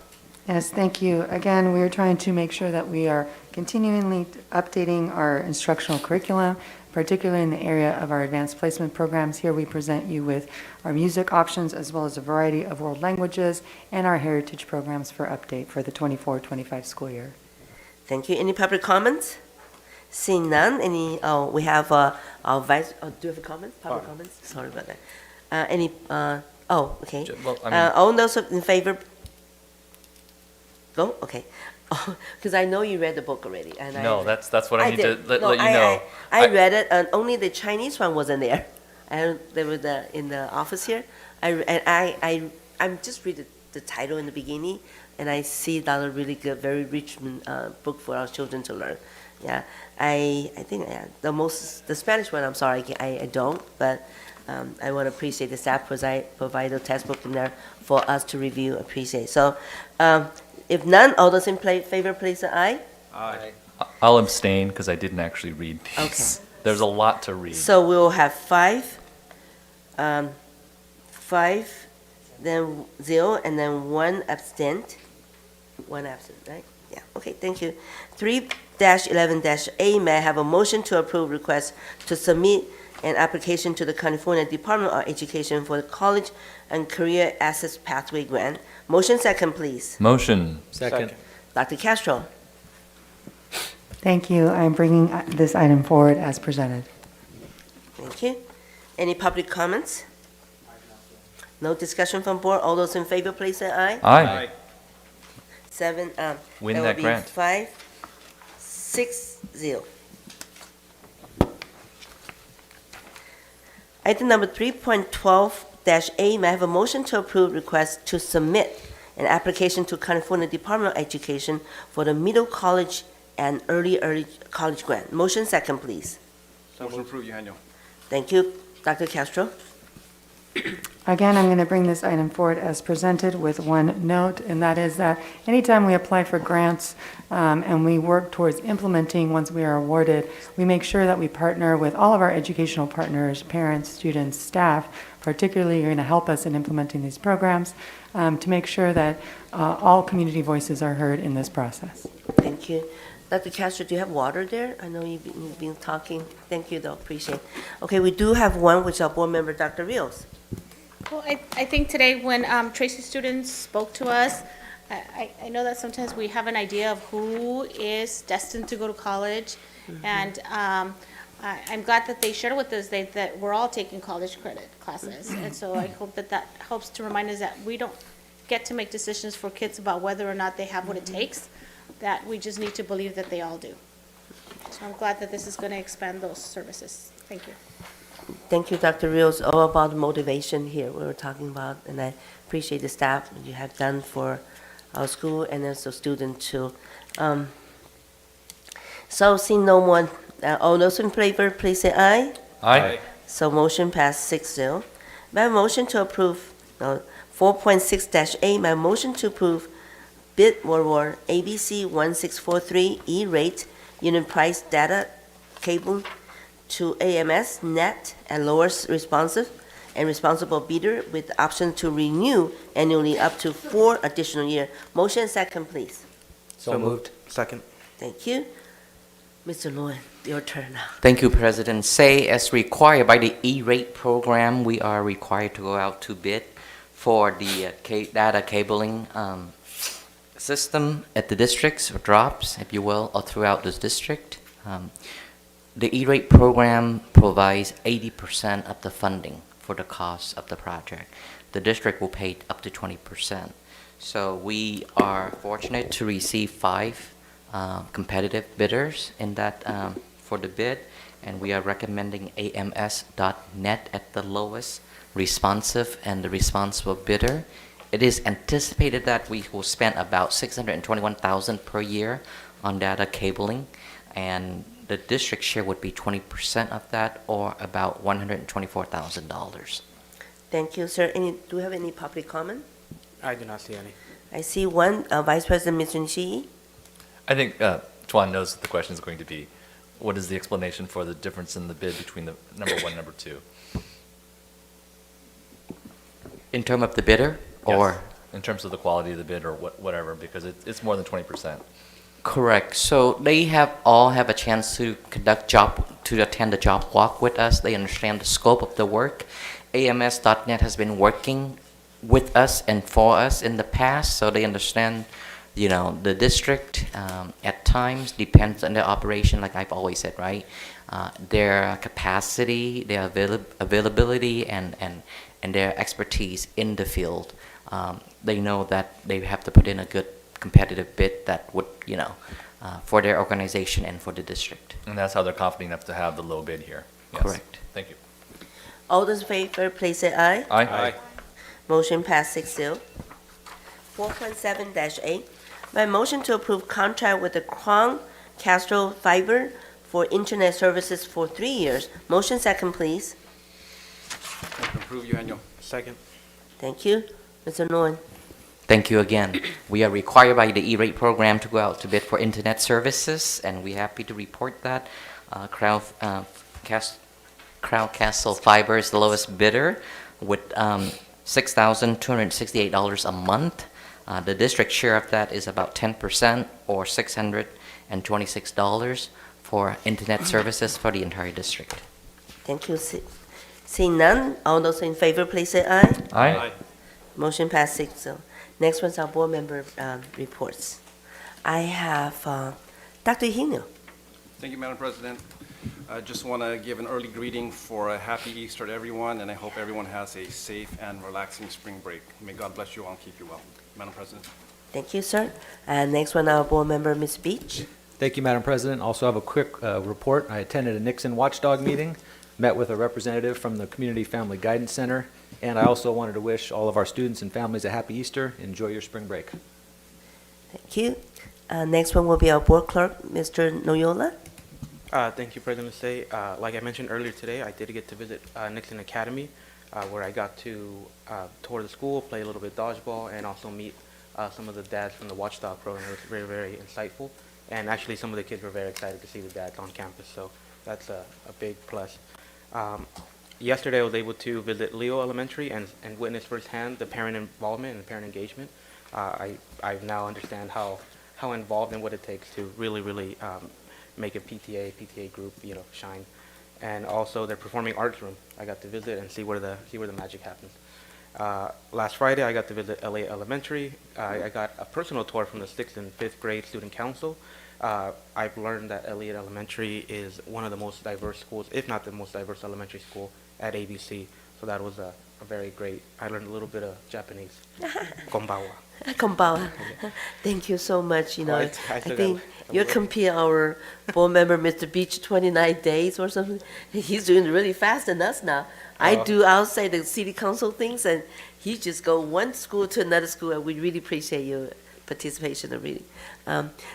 Yes, thank you. Again, we are trying to make sure that we are continually updating our instructional curriculum, particularly in the area of our advanced placement programs. Here we present you with our music options as well as a variety of world languages and our heritage programs for update for the 24-25 school year. Thank you. Any public comments? Seeing none, we have our vice, do you have a comment? Public comments? Sorry about that. Okay. Well, I mean, All those in favor? Go? Okay. Because I know you read the book already. And no, that's what I need to did. let you know. I read it, and only the Chinese one wasn't there. And they were in the office here. I'm just read the title in the beginning, and I see that a really good, very rich book for our children to learn. Yeah, I think the Spanish one, I'm sorry, I don't, but I want to appreciate the staff provide the textbook in there for us to review, appreciate. So if none, all those in favor, please say aye. Aye. I'll abstain because I didn't actually read these. Okay. There's a lot to read. So we'll have five, then 0, and then 1 absent. 1 absent, right? Yeah, okay, thank you. 3-11-A, may I have a motion to approve request to submit an application to the California Department of Education for the College and Career Access Pathway Grant. Motion second, please. Motion. Second. Dr. Castro. Thank you. I'm bringing this item forward as presented. Thank you. Any public comments? No discussion from board. All those in favor, please say aye. Aye. 7, Win that that will be grant. 5, 6, 0. Item number 3.12-A, may I have a motion to approve request to submit an application to California Department of Education for the Middle College and Early College Grant. Motion second, please. Motion approved, Eugenio. Thank you. Dr. Castro? Again, I'm going to bring this item forward as presented with one note, and that is that anytime we apply for grants and we work towards implementing once we are awarded, we make sure that we partner with all of our educational partners, parents, students, staff, particularly you're going to help us in implementing these programs to make sure that all community voices are heard in this process. Thank you. Dr. Castro, do you have water there? I know you've been talking. Thank you, though. Appreciate it. Okay, we do have one, which is our board member, Dr. Rios. Well, I think today when Tracy's students spoke to us, I know that sometimes we have an idea of who is destined to go to college. And I'm glad that they shared with us that we're all taking college credit classes. And so I hope that that helps to remind us that we don't get to make decisions for kids about whether or not they have what it takes, that we just need to believe that they all do. So I'm glad that this is going to expand those services. Thank you. Thank you, Dr. Rios. All about motivation here we were talking about, and I appreciate the staff you have done for our school and also students too. So seeing no one, all those in favor, please say aye. Aye. So motion passed 6-0. May I have a motion to approve 4.6-A, my motion to approve bid award ABC 1643 E-rate unit price data cable to AMS net and lowest responsive and responsible bidder with the option to renew annually up to 4 additional years. Motion second, please. So moved. Second. Thank you. Mr. Nguyen, your turn now. Thank you, President. Say, as required by the E-rate program, we are required to go out to bid for the data cabling system at the districts, or drops, if you will, or throughout this district. The E-rate program provides 80% of the funding for the cost of the project. The district will pay up to 20%. So we are fortunate to receive 5 competitive bidders in that for the bid, and we are recommending AMS.net at the lowest responsive and the responsible bidder. It is anticipated that we will spend about $621,000 per year on data cabling, and the district share would be 20% of that, or about $124,000. Thank you, sir. Do we have any public comment? I do not see any. I see one, Vice President Mr. Nishii. I think Tuan knows what the question is going to be. What is the explanation for the difference in the bid between the number 1 and number 2? In terms of the bidder, or? Yes, in terms of the quality of the bid or whatever, because it's more than 20%. Correct. So they all have a chance to attend the job walk with us. They understand the scope of the work. AMS.net has been working with us and for us in the past, so they understand, the district at times depends on their operation, like I've always said, right? Their capacity, their availability, and their expertise in the field. They know that they have to put in a good competitive bid that would, for their organization and for the district. And that's how they're confident enough to have the low bid here. Yes. Correct. Thank you. All those in favor, please say aye. Aye. Aye. Motion passed 6-0. 4.7-A, my motion to approve contract with the Crown Castro Fiber for internet services for 3 years. Motion second, please. Approve, Eugenio. Second. Thank you. Mr. Nguyen. Thank you again. We are required by the E-rate program to go out to bid for internet services, and we're happy to report that Crown Castle Fiber is the lowest bidder with $6,268 a month. The district share of that is about 10% or $626 for internet services for the entire district. Thank you. Seeing none, all those in favor, please say aye. Aye. Motion passed 6-0. Next one's our board member reports. I have Dr. Hino. Thank you, Madam President. I just want to give an early greeting for a happy Easter to everyone, and I hope everyone has a safe and relaxing spring break. May God bless you all and keep you well. Madam President. Thank you, sir. And next one, our board member, Ms. Beach. Thank you, Madam President. Also have a quick report. I attended a Nixon Watchdog meeting, met with a representative from the Community Family Guidance Center, and I also wanted to wish all of our students and families a happy Easter. Enjoy your spring break. Thank you. Next one will be our board clerk, Mr. Noyola. Thank you, President Say. Like I mentioned earlier today, I did get to visit Nixon Academy, where I got to tour the school, play a little bit dodgeball, and also meet some of the dads from the Watchdog program. It was very, very insightful. And actually, some of the kids were very excited to see the dads on campus, so that's a big plus. Yesterday, I was able to visit Leo Elementary and witness firsthand the parent involvement and parent engagement. I now understand how involved and what it takes to really make a PTA group, shine. And also their performing arts room. I got to visit and see where the magic happens. Last Friday, I got to visit LA Elementary. I got a personal tour from the 6th and 5th grade student council. I've learned that Elliott Elementary is one of the most diverse schools, if not the most diverse elementary school at ABC. So that was a very great. I learned a little bit of Japanese. Konbawa. Konbawa. Thank you so much. I I still think got you compare our board member, Mr. Beach, 29 days or something. He's doing really fast than us now. I do outside the city council things, and he just go one school to another school, and we really appreciate your participation in reading.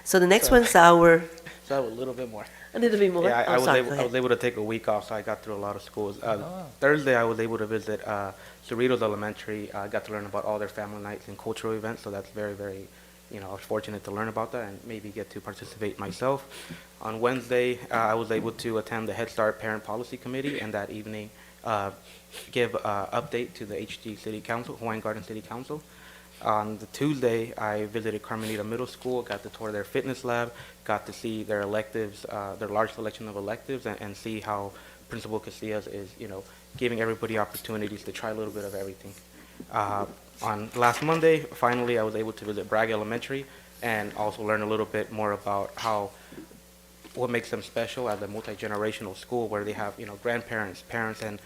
So the next one's our. So a little bit more. A little bit more? Yeah, I Sorry, was able to take a week off, so I got through a lot of schools. Thursday, I was able to visit Cerritos Elementary. I got to learn about all their family nights and cultural events, so that's very, very, I was fortunate to learn about that and maybe get to participate myself. On Wednesday, I was able to attend the Head Start Parent Policy Committee, and that evening give an update to the HG City Council, Hawaiian Garden City Council. On the Tuesday, I visited Carmenita Middle School, got to tour their fitness lab, got to see their electives, their large selection of electives, and see how Principal Casillas is, giving everybody opportunities to try a little bit of everything. On last Monday, finally, I was able to visit Bragg Elementary and also learn a little bit more about what makes them special as a multi-generational school where they have, grandparents, parents, and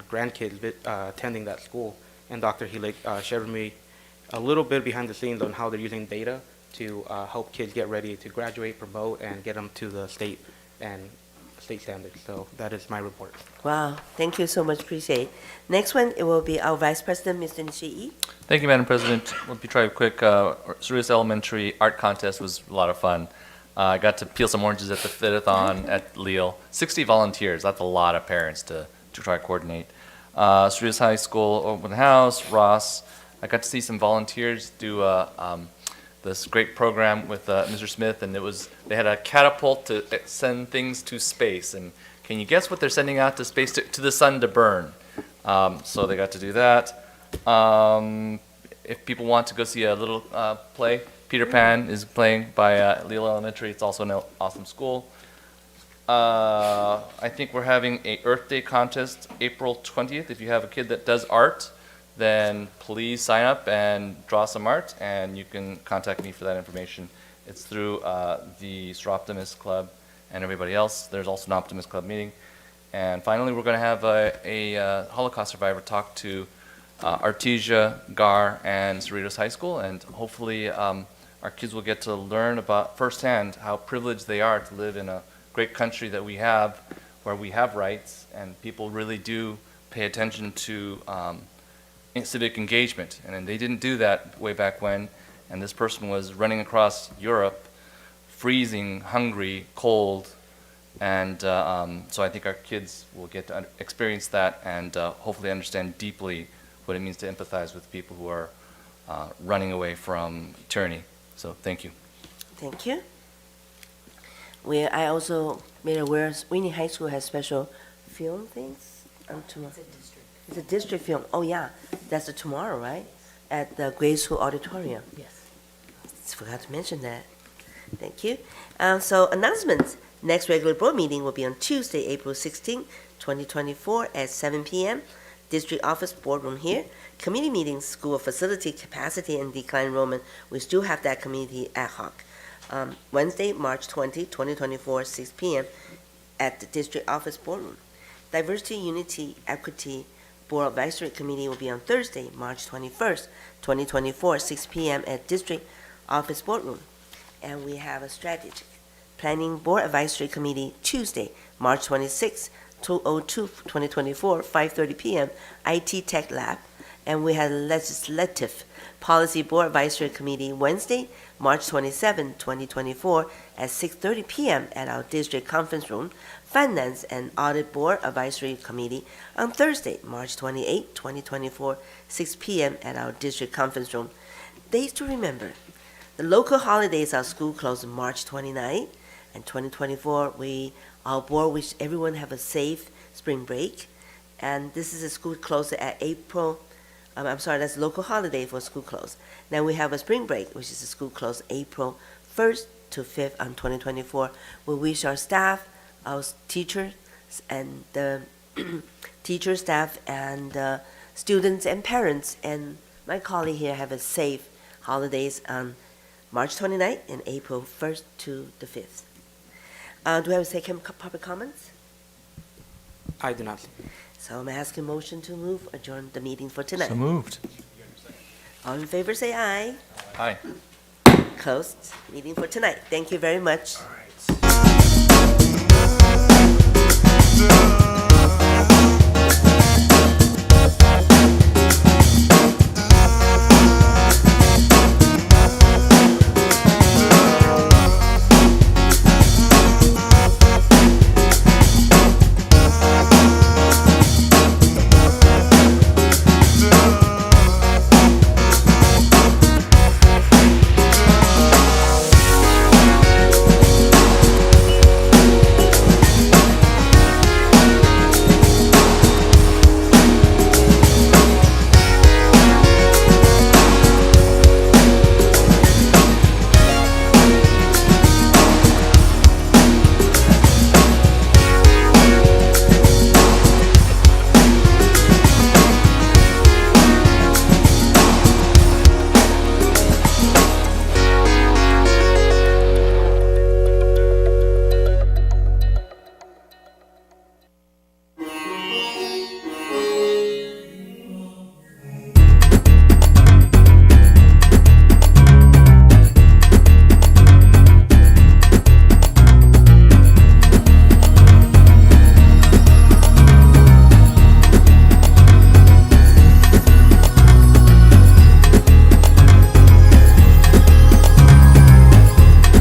grandkids attending that school. And Dr. Helig shared with me a little bit behind the scenes on how they're using data to help kids get ready to graduate, promote, and get them to the state standards. So that is my report. Wow, thank you so much, appreciate it. Next one, it will be our Vice President, Mr. Nishii. Thank you, Madam President. Let me try a quick. Cerritos Elementary art contest was a lot of fun. I got to peel some oranges at the fit-a-thon at Leo. 60 volunteers, that's a lot of parents to try to coordinate. Cerritos High School open house, Ross. I got to see some volunteers do this great program with Mr. Smith, and they had a catapult to send things to space. And can you guess what they're sending out to space to the sun to burn? So they got to do that. If people want to go see a little play, Peter Pan is playing by Leo Elementary. It's also an awesome school. I think we're having a Earth Day contest April 20th. If you have a kid that does art, then please sign up and draw some art, and you can contact me for that information. It's through the Sir Optimist Club and everybody else. There's also an Optimist Club meeting. And finally, we're going to have a Holocaust survivor talk to Artesia, Gar, and Cerritos High School, and hopefully our kids will get to learn about firsthand how privileged they are to live in a great country that we have, where we have rights, and people really do pay attention to civic engagement. And they didn't do that way back when, and this person was running across Europe, freezing, hungry, cold, And so I think our kids will get to experience that and hopefully understand deeply what it means to empathize with people who are running away from tyranny. So thank you. Thank you. I also made aware Sweeney High School has special film things tomorrow. It's a district film. Oh yeah, that's tomorrow, right? At the grade school auditorium. Yes. Forgot to mention that. Thank you. So announcements. Next regular board meeting will be on Tuesday, April 16, 2024 at 7 p.m. District Office Boardroom here. Committee meetings, school facility capacity and decline enrollment. We still have that committee ad hoc. Wednesday, March 20, 2024, 6 p.m. at the District Office Boardroom. Diversity, Unity, Equity Board Advisory Committee will be on Thursday, March 21st, 2024, 6 p.m. at District Office Boardroom. And we have a strategic Planning Board Advisory Committee Tuesday, March 26, 2024, 5:30 p.m. IT Tech Lab. And we have Legislative Policy Board Advisory Committee Wednesday, March 27, 2024 at 6:30 p.m. at our district conference room. Finance and Audit Board Advisory Committee on Thursday, March 28, 2024, 6 p.m. at our district conference room. Days to remember. The local holidays are school closed March 29 and 2024. Our board wish everyone have a safe spring break. And this is a school closed at April. That's local holiday for school close. Then we have a spring break, which is a school close April 1st to 5th on 2024. We wish our staff, our teachers, and the teachers, staff, and students and parents, and my colleague here have a safe holidays on March 29th and April 1st to the 5th. Do we have a second public comments? I do not. So I'm asking motion to adjourn the meeting for tonight. So moved. All in favor say aye. Aye. Closed meeting for tonight. Thank you very much.